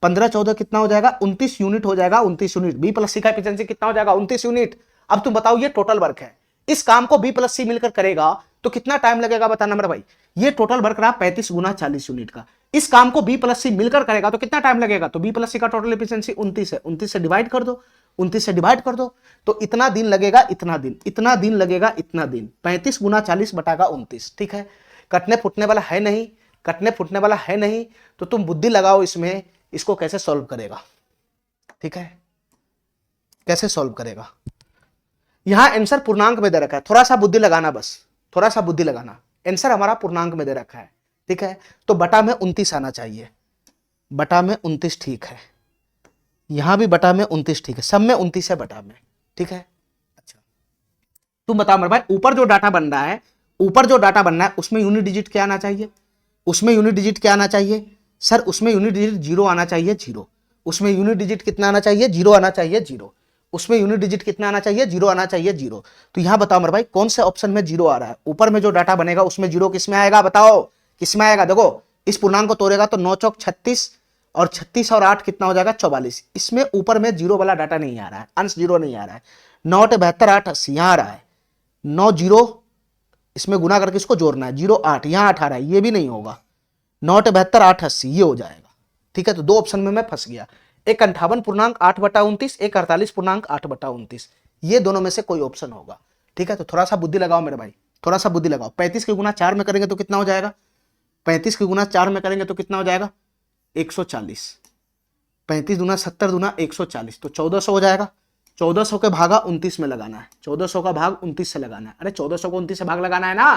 15 14 कितना हो जाएगा 29 यूनिट हो जाएगा, 29 यूनिट। बी प्लस सी का इफिशिएंसी कितना हो जाएगा 29 यूनिट। अब तुम बताओ, ये टोटल वर्क है, इस काम को बी प्लस सी मिलकर करेगा तो कितना टाइम लगेगा बताना मेरा भाई। ये टोटल वर्क रहा 35 गुना 40 यूनिट का, इस काम को b प्लस सी मिलकर करेगा तो कितना टाइम लगेगा। तो b प्लस सी का टोटल एफिशिएंसी 29 है, 29 से डिवाइड कर दो, 29 से डिवाइड कर दो, तो इतना दिन लगेगा, इतना दिन, इतना दिन लगेगा, इतना दिन। 35 गुना 40 बटागा 29, ठीक है। कटने फुटने वाला है नहीं, कटने फुटने वाला है नहीं, तो तुम बुद्धि लगाओ इसमें, इसको कैसे सॉल्व करेगा, ठीक है, कैसे सॉल्व करेगा। यहां आंसर पूर्णांक में दे रखा है, थोड़ा सा बुद्धि लगाना, बस थोड़ा सा बुद्धि लगाना। आंसर हमारा पूर्णांक में दे रखा है, ठीक है। तो बटा में 29 आना चाहिए, बटा में 29 ठीक है, यहां भी बटा में 29 ठीक है, सब में 29 है बटा में, ठीक है। अच्छा तुम बताओ मेरे भाई, ऊपर जो डाटा बन रहा है, ऊपर जो डाटा बन रहा है उसमें यूनिट डिजिट क्या आना चाहिए, उसमें यूनिट डिजिट क्या आना चाहिए सर, उसमें यूनिट डिजिट 0 आना चाहिए, 0। उसमें यूनिट डिजिट कितना आना चाहिए 0 आना चाहिए, 0। उसमें यूनिट डिजिट कितना आना चाहिए 0 आना चाहिए, 0। तो यहां बताओ मेरे भाई, कौन से ऑप्शन में 0 आ रहा है। ऊपर में जो डाटा बनेगा उसमें 0 किसमें आएगा बताओ, किसमें आएगा। देखो इस पूर्णांक को तोड़ेगा तो 9 चौक 36, और 36 और 8 कितना हो जाएगा 44। इसमें ऊपर में 0 वाला डाटा नहीं आ रहा है, अंश 0 नहीं आ रहा है। 9 8 72 8 80 यहां आ रहा है, 9 0 इसमें गुना करके इसको जोड़ना है, 0 8 यहां 8 आ रहा है, ये भी नहीं होगा। 9 8 72 8 80 ये हो जाएगा, ठीक है। तो दो ऑप्शन में मैं फंस गया, एक 58 पूर्णांक 8/29, एक 48 पूर्णांक 8/29, ये दोनों में से कोई ऑप्शन होगा, ठीक है। तो थोड़ा सा बुद्धि लगाओ मेरे भाई, थोड़ा सा बुद्धि लगाओ। 35 के गुना 4 में करेंगे तो कितना हो जाएगा, 35 के गुना 4 में करेंगे तो कितना हो जाएगा 140। 35 दूना 70 दूना 140, तो 1400 हो जाएगा। 1400 के भागा 29 में लगाना है, 1400 का भाग 29 से लगाना है। अरे 1400 को 29 से भाग लगाना है ना,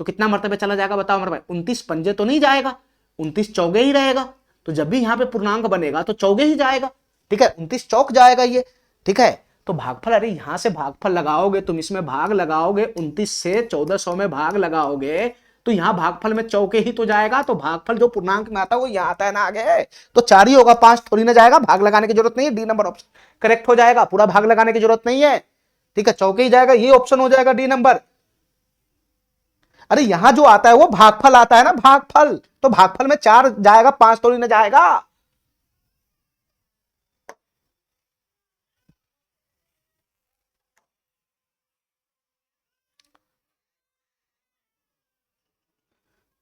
तो कितना मरतबे चला जाएगा बताओ मेरे भाई। 29 पंजे तो नहीं जाएगा, 29 चौगे ही रहेगा। तो जब भी यहाँ पे पूर्णांक बनेगा तो चौगे ही जाएगा, ठीक है। 29 चौक जाएगा ये, ठीक है। तो भागफल, अरे यहां से भागफल लगाओगे तुम, इसमें भाग लगाओगे 29 से 1400 में भाग लगाओगे तो यहां भागफल में चौके ही तो जाएगा। तो भागफल जो पूर्णांक में आता है वो यहां आता है ना आगे, तो 4 ही होगा, 5 थोड़ी ना जाएगा। भाग लगाने की जरूरत नहीं है, डी नंबर ऑप्शन करेक्ट हो जाएगा, पूरा भाग लगाने की जरूरत नहीं है, ठीक है। चौके ही जाएगा, ये ऑप्शन हो जाएगा डी नंबर। अरे यहां जो आता है वो भागफल आता है ना, भागफल, तो भागफल में 4 जाएगा, 5 थोड़ी ना जाएगा।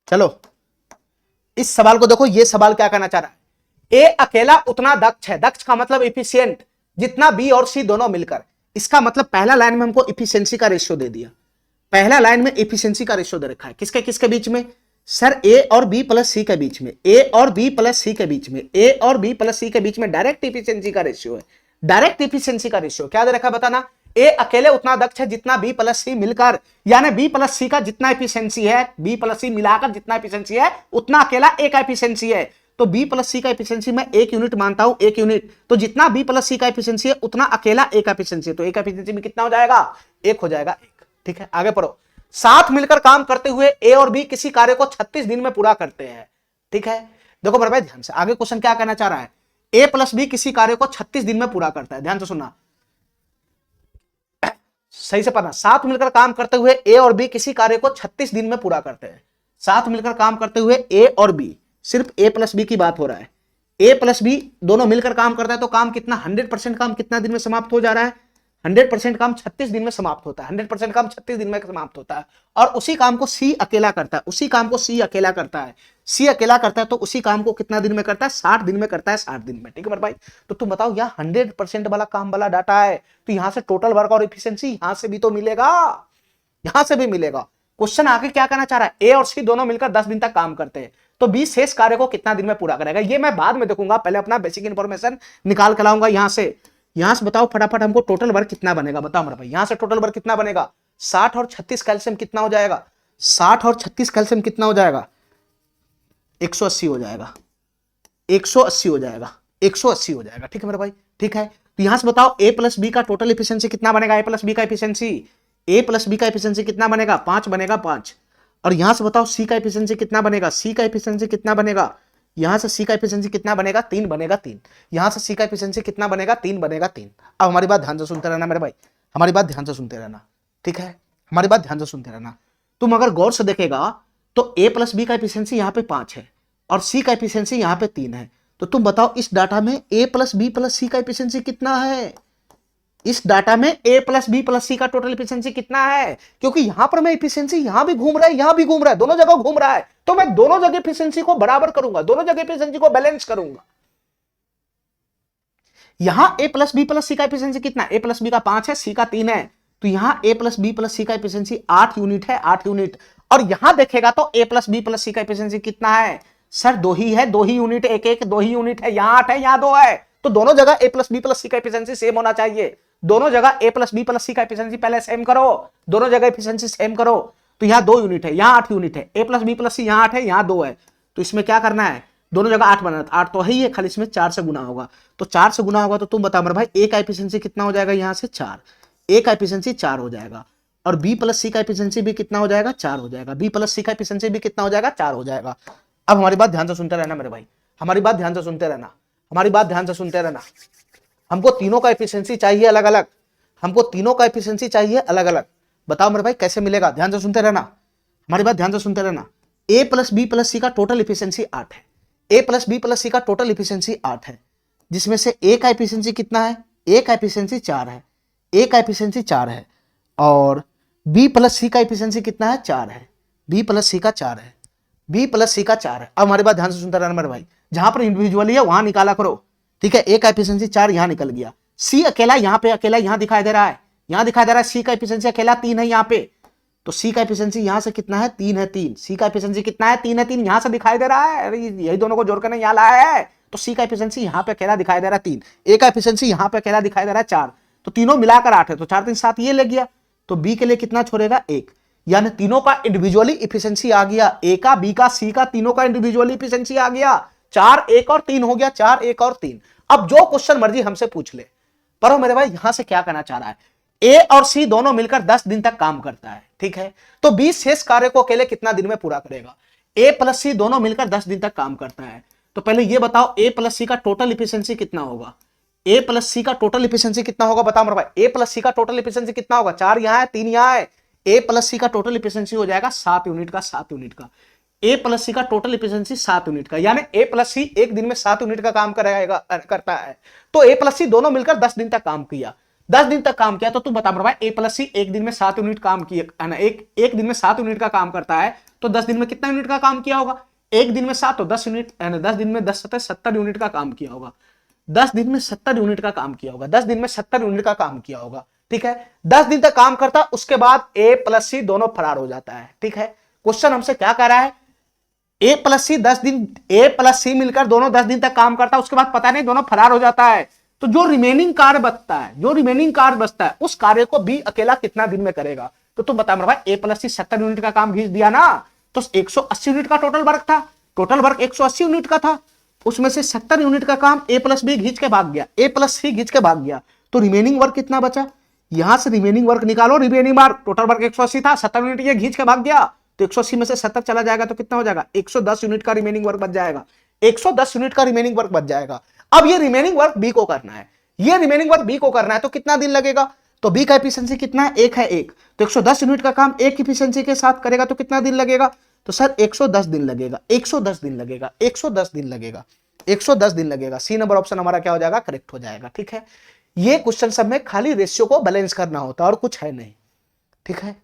चलो इस सवाल को देखो, ये सवाल क्या कहना चाह रहा है। ए अकेला उतना दक्ष है, दक्ष का मतलब इफिशियंट, जितना बी और सी दोनों मिलकर। इसका मतलब पहला लाइन में हमको इफिशियंसी का रेशियो दे दिया, पहला लाइन में इफिशियंसी का रेशियो दे रखा है, किसके किसके बीच में, सर ए और बी प्लस सी के बीच में, ए और बी प्लस सी के बीच में, ए और बी प्लस सी के बीच में डायरेक्ट इफिशियंसी का रेशियो है। डायरेक्ट इफिशियंसी का रेशियो क्या दे रखा है बताना। ए अकेले उतना दक्ष है जितना बी प्लस सी मिलकर, यानी बी प्लस सी का जितना एफिशिएंसी है, बी प्लस सी मिलाकर जितना एफिशिएंसी है उतना अकेला ए का एफिशिएंसी है। तो बी प्लस सी का एफिशिएंसी मैं 1 यूनिट मानता हूं, 1 यूनिट। तो जितना बी प्लस सी का एफिशिएंसी है उतना अकेला ए का एफिशिएंसी है। तो ए का एफिशिएंसी में कितना हो जाएगा, 1 हो जाएगा 1। ठीक है, आगे पढ़ो। साथ मिलकर काम करते हुए ए और बी किसी कार्य को 36 दिन में पूरा करते हैं। ठीक है, देखो मेरे भाई ध्यान से, आगे क्वेश्चन क्या कहना चाह रहा है। ए प्लस बी किसी कार्य को 36 दिन में पूरा करता है। ध्यान से सुनना, सही से पढ़ना। साथ मिलकर काम करते हुए ए और बी किसी कार्य को 36 दिन में पूरा करते हैं। साथ मिलकर काम करते हुए ए और बी, सिर्फ ए प्लस बी की बात हो रहा है। ए प्लस बी दोनों मिलकर काम करता है तो काम कितना, 100% काम कितना दिन में समाप्त हो जा रहा है, 100% काम 36 दिन में समाप्त होता है। 100% काम 36 दिन में समाप्त होता है। और उसी काम को सी अकेला करता है, उसी काम को सी अकेला करता है। सी अकेला करता है तो उसी काम को कितना दिन में करता है, 60 दिन में करता है, 60 दिन में। ठीक है मेरे भाई, तो तुम बताओ यहाँ 100% वाला काम वाला डाटा है, तो यहां से टोटल वर्क और इफिशियंसी यहां से भी तो मिलेगा, यहां से भी मिलेगा। क्वेश्चन आगे क्या कहना चाह रहा है, ए और सी दोनों मिलकर 10 दिन तक काम करते हैं तो बी शेष कार्य को कितना दिन में पूरा करेगा। ये मैं बाद में देखूंगा, पहले अपना बेसिक इंफॉर्मेशन निकाल कर लाऊंगा। यहां से बताओ फटाफट हमको टोटल वर्क कितना बनेगा, बताओ मेरे भाई। यहां से टोटल वर्क कितना बनेगा, 60 और 36 कैल्शियम कितना हो जाएगा, 60 और 36 कैल्शियम कितना हो जाएगा, 180 हो जाएगा, 180 हो जाएगा, 180 हो जाएगा। ठीक है मेरे भाई, ठीक है। तो यहां से बताओ ए प्लस बी का टोटल एफिशिएंसी कितना बनेगा, ए प्लस बी का एफिशिएंसी, ए प्लस बी का एफिशिएंसी कितना बनेगा, 5 बनेगा, 5। और यहां से बताओ सी का एफिशिएंसी कितना बनेगा, सी का एफिशिएंसी कितना बनेगा, यहां से सी का एफिशिएंसी कितना बनेगा, 3 बनेगा, 3। यहां से सी का एफिशिएंसी कितना बनेगा, 3 बनेगा, 3। अब हमारी बात ध्यान से सुनते रहना मेरे भाई, हमारी बात ध्यान से सुनते रहना। ठीक है, हमारी बात ध्यान से सुनते रहना। तुम अगर गौर से देखेगा तो ए प्लस बी का एफिशिएंसी यहां पे 5 है और सी का एफिशिएंसी यहां पे 3 है। तो तुम बताओ इस डाटा में ए प्लस बी प्लस सी का एफिशिएंसी कितना है, इस डाटा में ए प्लस बी प्लस सी का टोटल एफिशिएंसी कितना है। क्योंकि यहां पर मैं एफिशिएंसी यहां भी घूम रहा है, यहां भी घूम रहा है, दोनों जगह घूम रहा है, तो मैं दोनों जगह एफिशिएंसी को बराबर करूंगा, दोनों जगह एफिशिएंसी को बैलेंस करूंगा। यहां A plus B plus C का एफिशिएंसी कितना, ए प्लस बी का 5 है, सी का 3 है, तो यहां A plus B plus C का एफिशिएंसी 8 यूनिट है, 8 यूनिट। और यहां देखेगा तो A plus B plus C का एफिशिएंसी कितना है, सर 2 ही है, 2 ही यूनिट, एक एक 2 ही यूनिट है, यहां 8 है, यहां 2 है। तो दोनों जगह ए प्लस बी प्लस सी का एफिशिएंसी सेम होना चाहिए। दोनों जगह ए प्लस बी प्लस सी का एफिशिएंसी पहले सेम करो, दोनों जगह एफिशिएंसी सेम करो। तो यहां 2 यूनिट है, यहां 8 यूनिट है, ए प्लस बी प्लस सी यहां 8 है, यहां 2 है। तो इसमें क्या करना है, दोनों जगह 8 बनाना, 8 तो है ही है, खाली इसमें 4 से गुना होगा। तो 4 से गुना होगा तो तुम बताओ मेरे भाई ए का एफिशिएंसी कितना हो जाएगा, यहां से 4, ए का एफिशिएंसी 4 हो जाएगा। और बी प्लस सी का एफिशिएंसी भी कितना हो जाएगा, 4 हो जाएगा। बी प्लस सी का एफिशिएंसी भी कितना हो जाएगा, 4 हो जाएगा। अब हमारी बात ध्यान से सुनते रहना मेरे भाई, हमारी बात ध्यान से सुनते रहना, हमारी बात ध्यान से सुनते रहना। हमको तीनों का एफिशिएंसी चाहिए अलग अलग, हमको तीनों का एफिशिएंसी चाहिए अलग अलग। बताओ मेरे भाई कैसे मिलेगा, ध्यान से सुनते रहना, हमारी बात ध्यान से सुनते रहना। ए प्लस बी प्लस सी का टोटल एफिशिएंसी 8 है, ए प्लस बी प्लस सी का टोटल एफिशिएंसी 8 है, जिसमें से ए का एफिशिएंसी कितना है, ए का एफिशिएंसी 4 है, ए का एफिशिएंसी 4 है। और बी प्लस सी का एफिशिएंसी कितना है, 4 है, बी प्लस सी का 4 है, बी प्लस सी का 4 है। अब हमारी बात ध्यान से सुनते रहना मेरे भाई, जहां पर इंडिविजुअली है वहां निकाला करो। ठीक है, ए का एफिशिएंसी 4 यहां निकल गया, सी अकेला यहां पे अकेला यहां दिखाई दे रहा है, यहां दिखाई दे रहा है सी का एफिशिएंसी अकेला 3 है यहां पे। तो सी का एफिशिएंसी यहां से कितना है, 3 है, 3। सी का एफिशिएंसी कितना है, 3 है, 3 यहां से दिखाई दे रहा है, अरे यही दोनों को जोड़कर नहीं यहां लाया है। तो सी का एफिशिएंसी यहां पे अकेला दिखाई दे रहा है 3, ए का एफिशिएंसी यहां पे अकेला दिखाई दे रहा है 4। तो तीनों मिलाकर 8 है, तो 4 3 7 ये ले गया। तो बी के लिए कितना छोड़ेगा, 1। यानी तीनों का इंडिविजुअली एफिशिएंसी आ गया, ए का, बी का, सी का, तीनों का इंडिविजुअली एफिशिएंसी आ गया। 4 1 और 3 हो गया, 4 1 और 3। अब जो क्वेश्चन मर्जी हमसे पूछ ले, पर मेरे भाई यहां से क्या कहना चाह रहा है, ए और सी दोनों मिलकर 10 दिन तक काम करता है। ठीक है, तो बी शेष कार्य को अकेले कितना दिन में पूरा करेगा। ए प्लस सी दोनों मिलकर 10 दिन तक काम करता है, तो पहले ये बताओ ए प्लस सी का टोटल एफिशिएंसी कितना होगा, ए प्लस सी का टोटल एफिशिएंसी कितना होगा, बताओ मेरे भाई। ए प्लस सी का टोटल एफिशिएंसी कितना होगा, 4 यहां है, 3 यहां है। ए प्लस सी का टोटल एफिशिएंसी हो जाएगा 7 यूनिट का, 7 यूनिट का। ए प्लस सी का टोटल एफिशिएंसी 7 यूनिट का, यानी ए प्लस सी एक दिन में 7 यूनिट का काम करता है। तो ए प्लस सी दोनों मिलकर 10 दिन तक काम किया, 10 दिन तक काम किया। तो तू बता मेरे भाई ए प्लस सी एक दिन में 7 यूनिट काम किया, एक दिन में 7 यूनिट का काम करता है, तो 10 दिन में कितना यूनिट का काम किया होगा, एक दिन में 7 तो 10 यूनिट, 10 दिन में 10 70 यूनिट का काम किया होगा, 10 दिन में 70 यूनिट का काम किया होगा, 10 दिन में 70 यूनिट का काम किया होगा। ठीक है, 10 दिन तक काम करता, उसके बाद ए प्लस सी दोनों फरार हो जाता है। ठीक है, क्वेश्चन हमसे क्या कह रहा है, ए प्लस सी 10 दिन, ए प्लस सी मिलकर दोनों 10 दिन तक काम करता है, उसके बाद पता नहीं दोनों फरार हो जाता है। तो जो रिमेनिंग कार्य बचता है, जो रिमेनिंग कार्य बचता है, उस कार्य को बी अकेला कितना दिन में करेगा। तो तुम बता मेरे भाई, ए प्लस सी 70 यूनिट का काम खींच दिया ना, तो 180 यूनिट का टोटल वर्क था, टोटल वर्क 180 यूनिट का था, उसमें से 70 यूनिट का काम ए प्लस बी खींच के भाग गया, ए प्लस सी खींच के भाग गया, तो रिमेनिंग वर्क कितना बचा। यहां से रिमेनिंग वर्क निकालो, रिमेनिंग वर्क, टोटल वर्क 180 था, 70 यूनिट ये खींच के भाग गया, तो 180 में से 70 चला जाएगा तो कितना हो जाएगा, 110 यूनिट का रिमेनिंग वर्क बच जाएगा, 110 यूनिट का रिमेनिंग वर्क बच जाएगा। अब ये रिमेनिंग वर्क बी को करना है, ये रिमेनिंग वर्क बी को करना है, तो कितना दिन लगेगा, तो बी का एफिशिएंसी कितना है, एक है, एक, तो 110 यूनिट का काम एक एफिशिएंसी के साथ करेगा तो कितना दिन लगेगा, तो सर 110 दिन लगेगा, 110 दिन लगेगा, 110 दिन लगेगा, 110 दिन लगेगा। सी नंबर ऑप्शन हमारा क्या हो जाएगा, करेक्ट हो जाएगा। ठीक है, ये क्वेश्चन सब में खाली रेशियो को बैलेंस करना होता है और कुछ है नहीं। ठीक है,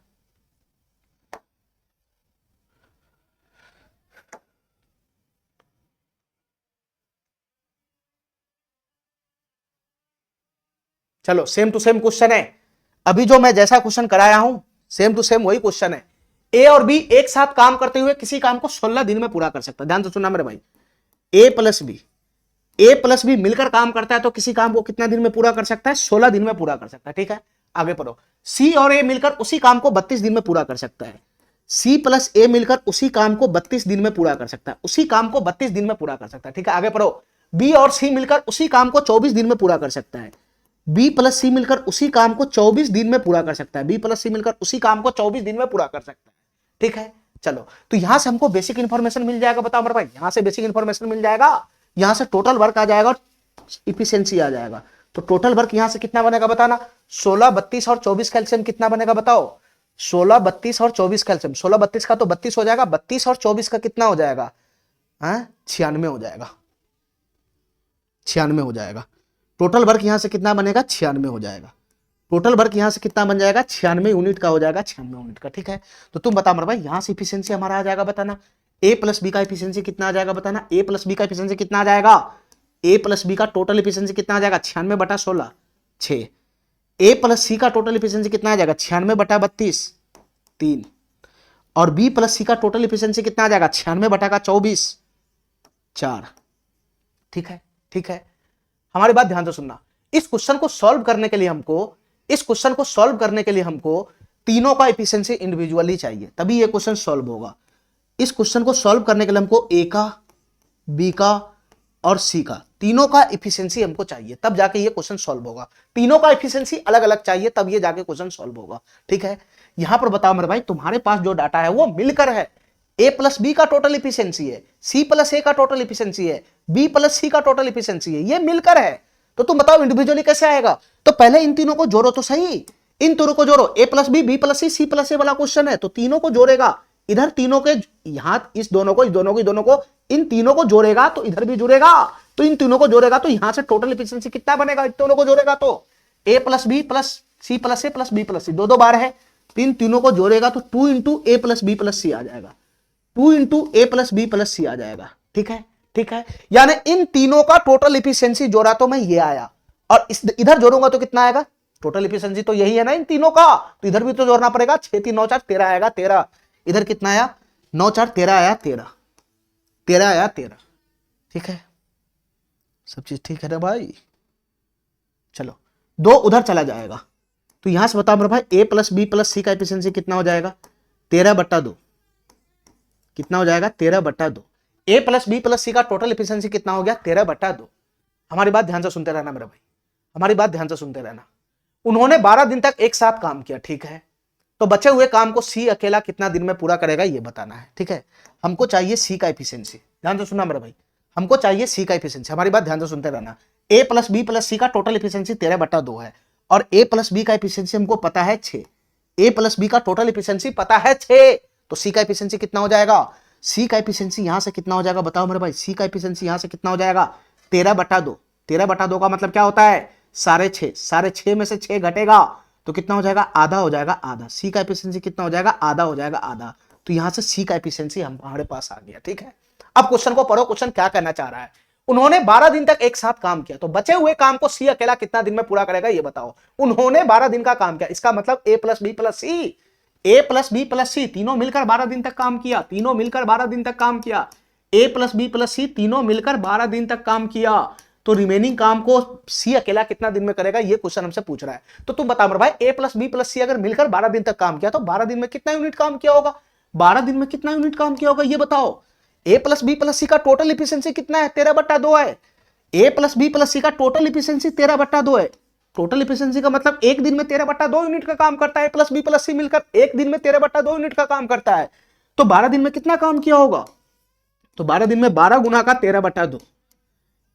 चलो सेम टू सेम क्वेश्चन है, अभी जो मैं जैसा क्वेश्चन कराया हूं सेम टू सेम वही क्वेश्चन है। ए और बी एक साथ काम करते हुए किसी काम को 16 दिन में पूरा कर सकता है, ध्यान से सुनना मेरे भाई। ए प्लस बी मिलकर काम करता है तो किसी काम को कितना दिन में पूरा कर सकता है, 16 दिन में पूरा कर सकता है। ठीक है, आगे पढ़ो। सी और ए मिलकर उसी काम को 32 दिन में पूरा कर सकता है, सी प्लस ए मिलकर उसी काम को 32 दिन में पूरा कर सकता है, उसी काम को 32 दिन में पूरा कर सकता है। ठीक है, आगे पढ़ो। बी और सी मिलकर उसी काम को 24 दिन में पूरा कर सकता है, बी प्लस सी मिलकर उसी काम को 24 दिन में पूरा कर सकता है, बी प्लस सी मिलकर उसी काम को 24 दिन में पूरा कर सकता है। ठीक है, चलो, तो यहां से हमको बेसिक इंफॉर्मेशन मिल जाएगा, बताओ मेरे भाई, यहां से बेसिक इंफॉर्मेशन मिल जाएगा, यहां से टोटल वर्क आ जाएगा, इफिशियंसी आ जाएगा। तो टोटल वर्क यहां से कितना बनेगा बताना, 16, 32 और 24 कैल्शियम कितना बनेगा बताओ, 16, 32 और 24 कैल्शियम, 16, 32 का तो 32 हो जाएगा, 32 और 24 का कितना हो जाएगा, 96 हो जाएगा, 96 हो जाएगा। टोटल वर्क यहां से कितना बनेगा, 96 हो जाएगा। टोटल वर्क यहां से कितना बन जाएगा, 96 यूनिट का हो जाएगा, 96 यूनिट का। ठीक है, तो तुम बता मेरे भाई, यहां से इफिशियंसी हमारा आ जाएगा बताना, ए प्लस बी का इफिशियंसी कितना आ जाएगा बताना, ए प्लस बी का इफिशियंसी कितना आ जाएगा, ए प्लस बी का टोटल इफिशियंसी कितना आ जाएगा, 96/16, 6। ए प्लस सी का टोटल इफिशियंसी कितना आ जाएगा, 96/32, 3। और बी प्लस सी का टोटल इफिशियंसी कितना आ जाएगा, 96/24, 4। ठीक है, ठीक है, हमारी बात ध्यान से सुनना। इस क्वेश्चन को सॉल्व करने के लिए हमको, इस क्वेश्चन को सॉल्व करने के लिए हमको तीनों का एफिशिएंसी इंडिविजुअली चाहिए, तभी ये क्वेश्चन सॉल्व होगा। इस क्वेश्चन को सॉल्व करने के लिए हमको ए का, बी का और सी का, तीनों का एफिशिएंसी हमको चाहिए, तब जाके ये क्वेश्चन सॉल्व होगा। तीनों का एफिशिएंसी अलग अलग चाहिए, तब ये जाके क्वेश्चन सॉल्व होगा। ठीक है, यहां पर बताओ मेरे भाई, तुम्हारे पास जो डाटा है वो मिलकर है, ए प्लस बी का टोटल इफिशियंसी है, सी प्लस ए का टोटल इफिशियंसी है, बी प्लस सी का टोटल इफिशियंसी है, ये मिलकर है। तो तुम बताओ इंडिविजुअली कैसे आएगा, तो पहले इन तीनों को जोड़ो तो सही, इन तीनों को जोड़ो, A plus B, B plus C plus A वाला क्वेश्चन है, तो तीनों को जोड़ेगा, इधर तीनों के, यहां इस दोनों को, इस दोनों को, इस दोनों को, इन तीनों को जोड़ेगा तो इधर भी जुड़ेगा, तो इन तीनों को जोड़ेगा तो यहां से टोटल इफिशियंसी कितना बनेगा, इन दोनों को जोड़ेगा तो A plus B plus C plus A plus B plus C, दो बार है, इन तीनों को जोड़ेगा तो 2 into A plus B plus C आ जाएगा, 2 into A plus B plus C आ जाएगा। ठीक है, ठीक है, यानी इन तीनों का टोटल इफिशियंसी जोड़ा तो मैं ये आया, और इधर जोड़ूंगा तो कितना आएगा, टोटल इफिशियंसी तो यही है ना इन तीनों का, तो इधर भी तो जोड़ना पड़ेगा, 6 3 9 4 13 आएगा, 13। इधर कितना आया, 9 4 13 आया, 13 13 आया, 13। ठीक है, सब चीज ठीक है ना भाई। चलो, 2 उधर चला जाएगा, तो यहां से बताओ मेरे भाई, ए प्लस बी प्लस सी का एफिशिएंसी कितना हो जाएगा, 13/2, कितना हो जाएगा, 13/2। ए प्लस बी प्लस सी का टोटल एफिशिएंसी कितना हो गया, 13/2। हमारी बात ध्यान से सुनते रहना मेरे भाई, हमारी बात ध्यान से सुनते रहना। उन्होंने 12 दिन तक एक साथ काम किया, ठीक है, तो बचे हुए काम को सी अकेला कितना दिन में पूरा करेगा ये बताना है। ठीक है, हमको चाहिए सी का एफिशिएंसी, ध्यान से सुनना मेरे भाई, हमको चाहिए सी का एफिशिएंसी, हमारी बात ध्यान से सुनते रहना। ए प्लस बी प्लस सी का टोटल एफिशिएंसी 13/2 है, और ए प्लस बी का एफिशिएंसी हमको पता है 6, ए प्लस बी का टोटल एफिशिएंसी पता है 6, तो सी का एफिशिएंसी कितना हो जाएगा, सी का एफिशिएंसी यहां से कितना हो जाएगा बताओ मेरे भाई, सी का एफिशिएंसी यहां से कितना हो जाएगा, 13/2। 13/2 का मतलब क्या होता है, 6.5, 6.5 में से 6 घटेगा तो कितना हो जाएगा, आधा हो जाएगा, आधा। सी का एफिशिएंसी कितना हो जाएगा, आधा हो जाएगा, आधा। तो यहां से सी का एफिशिएंसी हमारे पास आ गया। ठीक है, अब क्वेश्चन को पढ़ो, क्वेश्चन क्या कहना चाह रहा है। उन्होंने 12 दिन तक एक साथ काम किया, तो बचे हुए काम को सी अकेला कितना दिन में पूरा करेगा ये बताओ। उन्होंने 12 दिन का काम किया, इसका मतलब ए प्लस बी प्लस सी, ए प्लस बी प्लस सी तीनों मिलकर 12 दिन तक काम किया, तीनों मिलकर 12 दिन तक काम किया, ए प्लस बी प्लस सी तीनों मिलकर 12 दिन तक काम किया, तो रिमेनिंग काम को सी अकेला कितना दिन में करेगा, ये क्वेश्चन हमसे पूछ रहा है। तो तुम बताओ मेरे भाई, ए प्लस बी प्लस सी अगर मिलकर 12 दिन तक काम किया तो 12 दिन में कितना यूनिट काम किया होगा, 12 दिन में कितना यूनिट काम किया होगा ये बताओ। ए प्लस बी प्लस सी का टोटल इफिशियंसी कितना है, 13/2 है। ए प्लस बी प्लस सी का टोटल इफिशियंसी 13/2 है। टोटल इफिशियंसी का मतलब एक दिन में 13/2 यूनिट का काम करता है। प्लस बी प्लस सी मिलकर एक दिन में 13/2 यूनिट का काम करता है। तो 12 दिन में कितना काम किया होगा, तो 12 दिन में 12 गुना का 13/2,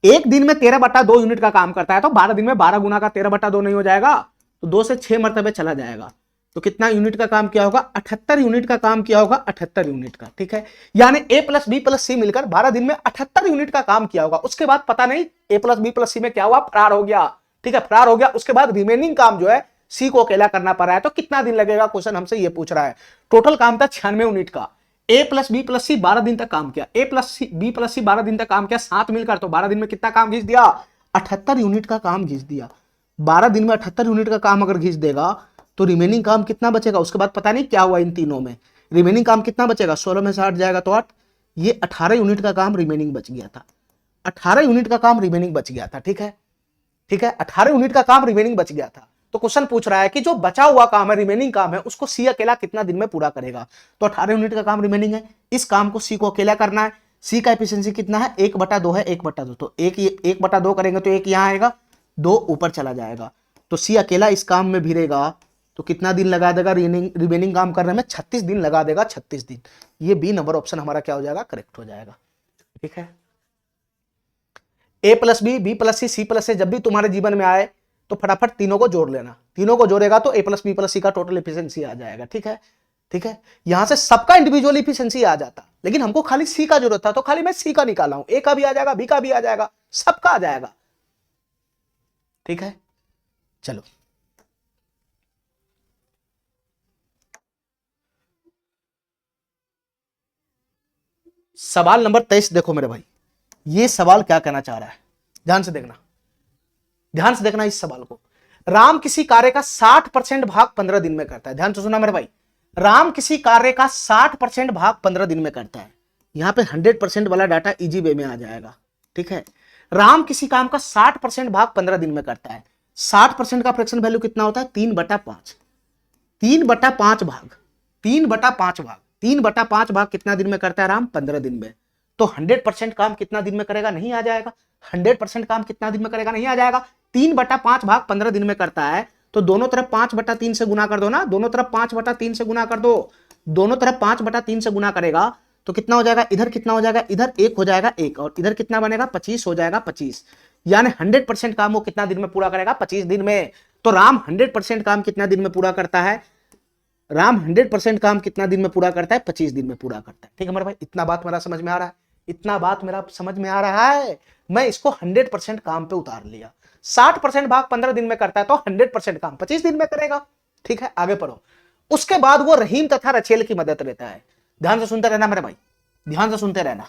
एक दिन में 13/2 यूनिट का काम करता है, तो 12 दिन में 12 गुना का 13/2 नहीं हो जाएगा, तो 2 से 6 मरतबे चला जाएगा। तो कितना यूनिट का काम किया होगा, 78 यूनिट का काम किया होगा, 78 यूनिट का। ठीक है, यानी ए प्लस बी प्लस सी मिलकर 12 दिन में 78 यूनिट का काम किया होगा। उसके बाद पता नहीं ए प्लस बी प्लस सी में क्या हुआ, फरार हो गया। ठीक है, फरार हो गया। उसके बाद रिमेनिंग काम जो है सी को अकेला करना पड़ रहा है, तो कितना दिन लगेगा, क्वेश्चन हमसे ये पूछ रहा है। टोटल काम था 96 यूनिट का। ए प्लस बी प्लस सी 12 दिन तक काम किया, ए प्लस बी प्लस सी 12 दिन तक काम किया, साथ मिलकर, तो 12 दिन में कितना काम घिस दिया, 78 यूनिट का काम घिस दिया। 12 दिन में 78 यूनिट का काम अगर घिस देगा तो रिमेनिंग काम कितना बचेगा। उसके बाद पता नहीं क्या हुआ इन तीनों में, रिमेनिंग काम कितना बचेगा, 16 में से 8 जाएगा तो 8, ये 18 यूनिट का काम रिमेनिंग बच गया था। 18 यूनिट का काम रिमेनिंग बच गया था। ठीक है, ठीक है, 18 यूनिट का काम रिमेनिंग बच गया था। तो क्वेश्चन पूछ रहा है कि जो बचा हुआ काम है, रिमेनिंग काम है, उसको सी अकेला कितना दिन में पूरा करेगा। तो 18 यूनिट का काम रिमेनिंग है, इस काम को सी को अकेला करना है। सी का एफिशिएंसी कितना है, 1/2 है, 1/2, तो 1/2 करेंगे तो 1 यहां आएगा, 2 ऊपर चला जाएगा। तो सी अकेला इस काम में भिड़ेगा तो कितना दिन लगा देगा, रिमेनिंग काम करने में 36 दिन लगा देगा, 36 दिन। ये बी नंबर ऑप्शन हमारा क्या हो जाएगा, करेक्ट हो जाएगा। ठीक है, ए प्लस बी, बी प्लस सी, सी प्लस से जब भी तुम्हारे जीवन में आए तो फटाफट तीनों को जोड़ लेना। तीनों को जोड़ेगा तो A plus B plus C का टोटल एफिशिएंसी आ जाएगा। ठीक है, ठीक है, यहां से सबका इंडिविजुअल एफिशिएंसी आ जाता, लेकिन हमको खाली सी का जरूरत था, तो खाली मैं सी का निकाला हूं। ए का भी आ जाएगा, बी का भी आ जाएगा, सबका आ जाएगा। ठीक है, चलो सवाल नंबर 23 देखो मेरे भाई, ये सवाल क्या कहना चाह रहा है, ध्यान से देखना, ध्यान से देखना इस सवाल को। राम किसी कार्य का 60% भाग 15 दिन में करता है। ध्यान से सुना मेरे भाई, राम किसी कार्य का 60% भाग 15 दिन में करता है। यहां पे 100% वाला डाटा इजी वे में आ जाएगा। ठीक है, राम किसी काम का 60% भाग 15 दिन में करता है। 60% का फ्रैक्शन वैल्यू कितना होता है, 3/5। 3/5 भाग, 3/5 भाग, 3/5 भाग कितना दिन में करता है राम, 15 दिन में। तो 100% काम कितना दिन में करेगा, नहीं आ जाएगा। 100% काम कितना दिन में करेगा, नहीं आ जाएगा। 3/5 भाग 15 दिन में करता है, तो दोनों तरफ 5/3 से गुना कर दो ना, दोनों तरफ 5/3 से गुना कर दो, दोनों तरफ 5/3 से गुना करेगा तो कितना हो जाएगा, इधर कितना हो जाएगा, इधर 1 हो जाएगा 1, और इधर कितना बनेगा, 25 हो जाएगा 25। यानी 100% काम वो कितना दिन में पूरा करेगा, 25 दिन में। तो राम 100% काम कितना दिन में पूरा करता है, राम 100% काम कितना दिन में पूरा करता है, 25 दिन में पूरा करता है। ठीक है मेरे भाई, इतना बात मेरा समझ में आ रहा है, इतना बात मेरा समझ में आ रहा है। मैं इसको 100% काम पे उतार लिया। 60% भाग 15 दिन में करता है, तो 100% काम 25 दिन में करेगा। ठीक है, आगे पढ़ो। उसके बाद वो रहीम तथा रचेल की मदद लेता है। ध्यान से सुनते रहना मेरे भाई, ध्यान से सुनते रहना।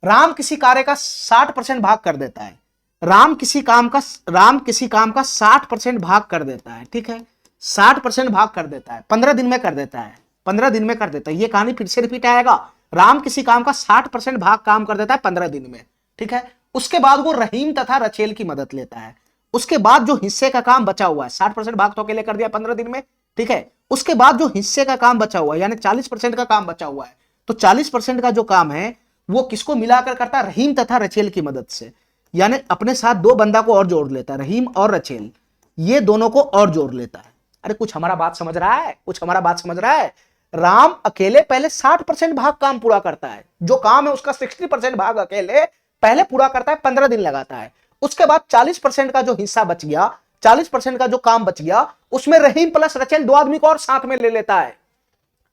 राम किसी कार्य का 60% भाग कर देता है। राम किसी काम का 60% भाग कर देता है। ठीक है, 60% भाग कर देता है, 15 दिन में कर देता है, 15 दिन में कर देता है। ये कहानी फिर से रिपीट आएगा। राम किसी काम का 60% भाग काम कर देता है 15 दिन में। ठीक है, उसके बाद वो रहीम तथा रचेल की मदद लेता है। उसके बाद जो हिस्से का काम बचा हुआ है, 60% भाग तो अकेले कर दिया 15 दिन में। ठीक है, उसके बाद जो हिस्से का काम बचा हुआ है, यानी 40% का काम बचा हुआ है, तो 40% का जो काम है वो किसको मिलाकर करता है, रहीम तथा रचेल की मदद से। यानी अपने साथ 2 बंदा को और जोड़ लेता है, रहीम और रचेल, ये दोनों को और जोड़ लेता है। अरे कुछ हमारा बात समझ रहा है, कुछ हमारा बात समझ रहा है। राम अकेले पहले 60% भाग काम पूरा करता है, जो काम है उसका 60% भाग अकेले पहले पूरा करता है, 15 दिन लगाता है। उसके बाद 40% का जो हिस्सा बच गया, 40% का जो काम बच गया, उसमें रहीम प्लस रचेल 2 आदमी को और साथ में ले लेता है,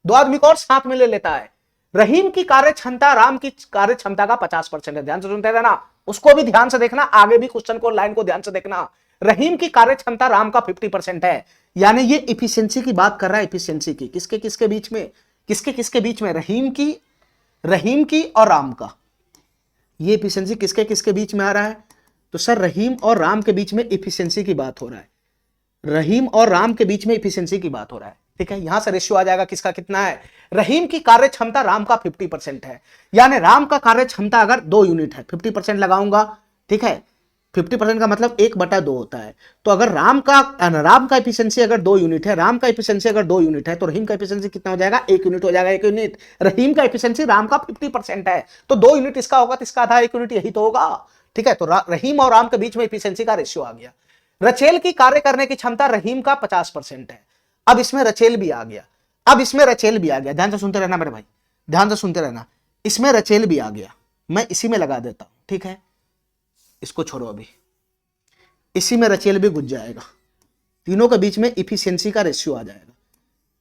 2 आदमी को और साथ में ले लेता है। रहीम की कार्य क्षमता राम की कार्य क्षमता का 50% है। ध्यान से सुनते रहना, उसको भी ध्यान से देखना, आगे भी क्वेश्चन को लाइन को ध्यान से देखना। रहीम की कार्य क्षमता राम का 50% है। यानी ये इफिशियंसी की बात कर रहा है, इफिशियंसी की किसके किसके बीच में, किसके किसके बीच में, रहीम की और राम का। ये इफिशियंसी किसके किसके बीच में आ रहा है, तो सर रहीम और राम के बीच में इफिशियंसी की बात हो रहा है। रहीम और राम के बीच में इफिशियंसी की बात हो रहा है। ठीक है, यहां से रेशियो आ जाएगा किसका कितना है, रहीम की कार्य क्षमता राम का 50% है, यानी राम का कार्य क्षमता अगर 2 यूनिट है, 50% लगाऊंगा, ठीक है, 50% का मतलब 1/2 होता है। तो अगर राम का एफिशिएंसी अगर 2 यूनिट है, राम का एफिशिएंसी अगर 2 यूनिट है, तो रहीम का एफिशिएंसी कितना हो जाएगा, 1 यूनिट हो जाएगा। 1 यूनिट रहीम का एफिशिएंसी राम का 50% है, तो 2 यूनिट इसका होगा तो इसका आधा 1 यूनिट यही तो होगा। ठीक है, तो रहीम और राम के बीच में एफिशिएंसी का रेशियो आ गया। रचेल की कार्य करने की क्षमता रहीम का 50% है। अब इसमें रचेल भी आ गया, अब इसमें रचेल भी आ गया, ध्यान से सुनते रहना मेरे भाई, ध्यान से सुनते रहना। इसमें रचेल भी आ गया, मैं इसी में लगा देता हूं, ठीक है, इसको छोड़ो अभी, इसी में रचेल भी घुस जाएगा, तीनों के बीच में इफिशियंसी का रेशियो आ जाएगा,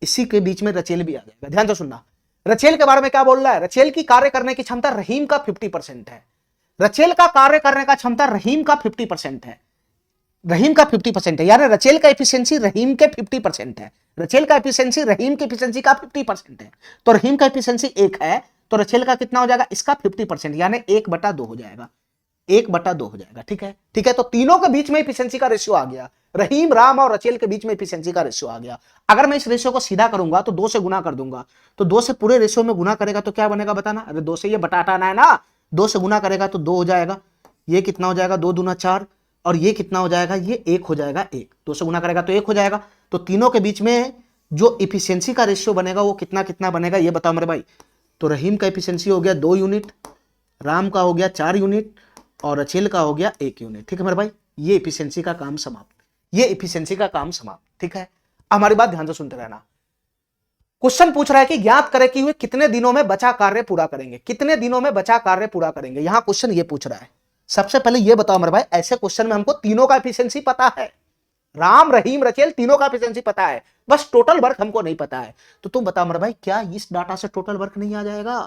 इसी के बीच में रचेल भी आ जाएगा। ध्यान से सुनना, रचेल के बारे में क्या बोल रहा है, रचेल की कार्य करने की क्षमता रहीम का 50% है। रचेल का कार्य करने का क्षमता रहीम का 50% है, रहीम का 50% है, यानी रचेल का एफिशिएंसी रहीम के 50% है, रचेल का एफिशिएंसी रहीम के एफिशिएंसी का 50% है। तो रहीम का एफिशिएंसी 1 है, तो रचेल का कितना हो जाएगा, इसका 50%, यानी 1/2 हो जाएगा, 1/2 हो जाएगा। ठीक है, ठीक है, तो तीनों के बीच में एफिशिएंसी का रेशियो आ गया, रहीम, राम और रचेल के बीच में एफिशिएंसी का रेशियो आ गया। अगर मैं इस रेशियो को सीधा करूंगा तो 2 से गुना कर दूंगा, तो 2 से पूरे रेशियो में गुना करेगा तो क्या बनेगा बताना, अरे 2 से ये बटा हटाना है ना, 2 से गुना करेगा तो 2 हो जाएगा, ये कितना हो जाएगा, 2 दूना 4, और ये कितना हो जाएगा, ये 1 हो जाएगा, 1, 2 से गुना करेगा तो 1 हो जाएगा। तो तीनों के बीच में जो इफिशियंसी का रेशियो बनेगा वो कितना कितना बनेगा, ये बताओ मेरे भाई। तो रहीम का इफिशियंसी हो गया 2 यूनिट, राम का हो गया 4 यूनिट, और रचेल का हो गया 1 यूनिट। ठीक है मेरे भाई, ये इफिशियंसी का काम समाप्त, ये इफिशियंसी का काम समाप्त। ठीक है, हमारी बात ध्यान से सुनते रहना। क्वेश्चन पूछ रहा है कि ज्ञात करें कि वे कितने दिनों में बचा कार्य पूरा करेंगे, कितने दिनों में बचा कार्य पूरा करेंगे, यहां क्वेश्चन ये पूछ रहा है। सबसे पहले ये बताओ मेरे भाई, ऐसे क्वेश्चन में हमको तीनों का एफिशिएंसी पता है, राम, रहीम, रचेल, तीनों का एफिशिएंसी पता है, बस टोटल वर्क हमको नहीं पता है। तो तुम बताओ मेरे भाई, क्या इस डाटा से टोटल वर्क नहीं आ जाएगा,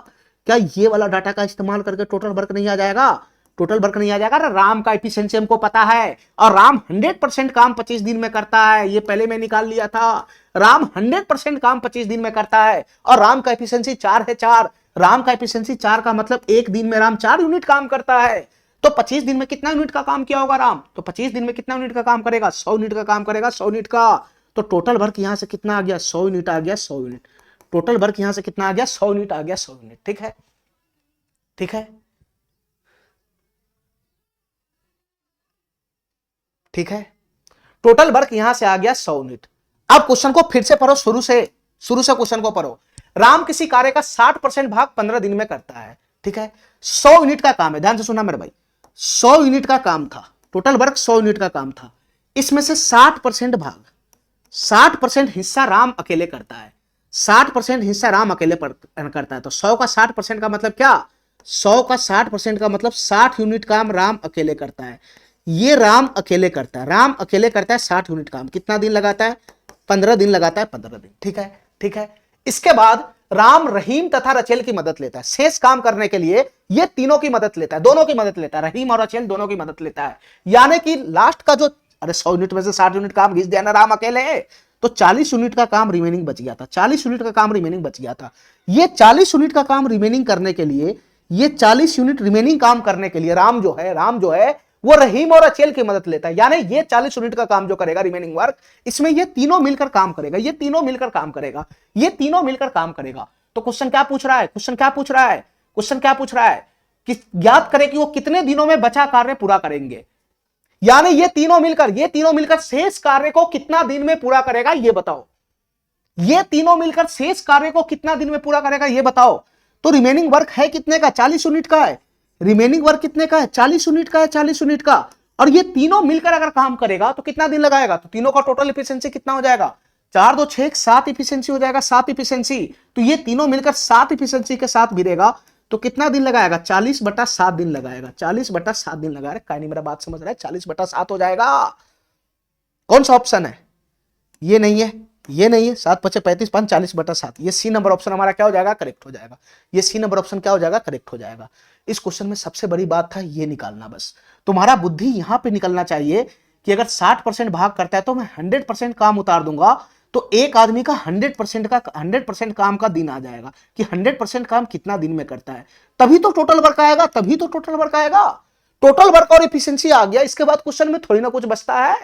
क्या ये वाला डाटा का इस्तेमाल करके टोटल वर्क नहीं आ जाएगा, टोटल वर्क नहीं आ जाएगा। राम का एफिशिएंसी हमको पता है, और राम 100% काम 25 दिन में करता है, ये पहले मैं निकाल लिया था, राम 100% काम 25 दिन में करता है, और राम का एफिशिएंसी 4 है, 4, राम का एफिशिएंसी 4 का मतलब एक दिन में राम 4 यूनिट काम करता है। तो 25 दिन में कितना यूनिट का काम किया होगा राम, तो 25 दिन में कितना यूनिट का काम करेगा, 100 यूनिट का काम करेगा, 100 यूनिट का। तो टोटल वर्क यहां से कितना आ गया, 100 यूनिट आ गया, 100 यूनिट, टोटल वर्क यहां से कितना आ गया, 100 यूनिट आ गया, 100 यूनिट। ठीक है, ठीक है, ठीक है, टोटल वर्क यहां से आ गया 100 यूनिट। अब क्वेश्चन को फिर से पढ़ो, शुरू से क्वेश्चन को पढ़ो। राम किसी कार्य का 60% भाग 15 दिन में करता है। ठीक है, 100 यूनिट का काम है, ध्यान से सुनना मेरे भाई, 100 यूनिट का काम था, टोटल वर्क 100 यूनिट का काम था, इसमें से 60% भाग, 60% हिस्सा राम अकेले करता है, 60% हिस्सा राम अकेले करता है। तो 100 का 60% का मतलब क्या, 100 का 60% का मतलब 60 यूनिट काम राम अकेले करता है, ये राम अकेले करता है, राम अकेले करता है 60 यूनिट काम, कितना दिन लगाता है, 15 दिन लगाता है, 15 दिन। ठीक है, ठीक है, इसके बाद राम, रहीम तथा रचेल की मदद लेता है, शेष काम करने के लिए ये तीनों की मदद लेता है, दोनों की मदद लेता है, रहीम और रचेल दोनों की मदद लेता है। यानी कि लास्ट का जो, अरे 100 यूनिट में से 60 यूनिट काम घिस दिया ना राम अकेले, तो 40 यूनिट का काम रिमेनिंग बच गया था, 40 यूनिट का काम रिमेनिंग बच गया था। ये 40 यूनिट का काम रिमेनिंग करने के लिए, ये 40 यूनिट रिमेनिंग काम करने के लिए राम जो है वो रहीम और रचेल की मदद लेता है। यानी ये 40 यूनिट का काम जो करेगा रिमेनिंग वर्क, इसमें ये तीनों मिलकर काम करेगा, ये तीनों मिलकर काम करेगा, ये तीनों मिलकर काम करेगा। तो क्वेश्चन क्या पूछ रहा है, क्वेश्चन क्या पूछ रहा है, क्वेश्चन क्या पूछ रहा है कि ज्ञात करें कि वो कितने दिनों में बचा कार्य पूरा करेंगे। यानी ये तीनों मिलकर शेष कार्य को कितना दिन में पूरा करेगा, ये बताओ, ये तीनों मिलकर शेष कार्य को कितना दिन में पूरा करेगा, ये बताओ। तो रिमेनिंग वर्क है कितने का, 40 यूनिट का है, रिमेनिंग वर्क कितने का है, 40 यूनिट का है, 40 यूनिट का। और ये तीनों मिलकर अगर काम करेगा तो कितना दिन लगाएगा, तो तीनों का टोटल एफिशिएंसी कितना हो जाएगा, 4 2 6 7 एफिशिएंसी हो जाएगा, 7 एफिशिएंसी। तो ये तीनों मिलकर 7 एफिशिएंसी के साथ भिड़ेगा, तो कितना दिन लगाएगा, 40/7 दिन लगाएगा, 40/7 दिन लगाएगा। क्या नहीं मेरा बात समझ रहा है, 40/7 हो जाएगा। कौन सा ऑप्शन है, ये नहीं है, ये नहीं है, 7 5 35 5 40/7, ये सी नंबर ऑप्शन हमारा क्या हो जाएगा, करेक्ट हो जाएगा। ये सी नंबर ऑप्शन क्या हो जाएगा, करेक्ट हो जाएगा। इस क्वेश्चन में सबसे बड़ी बात था ये निकालना, बस तुम्हारा बुद्धि यहां पे निकलना चाहिए कि अगर 60% भाग करता है तो मैं 100% काम उतार दूंगा, तो एक आदमी का 100% काम का दिन आ जाएगा कि 100% काम कितना दिन में करता है, तभी तो टोटल वर्क आएगा, तभी तो टोटल वर्क आएगा। टोटल वर्क और एफिशिएंसी आ गया, इसके बाद क्वेश्चन में थोड़ी ना कुछ बचता है।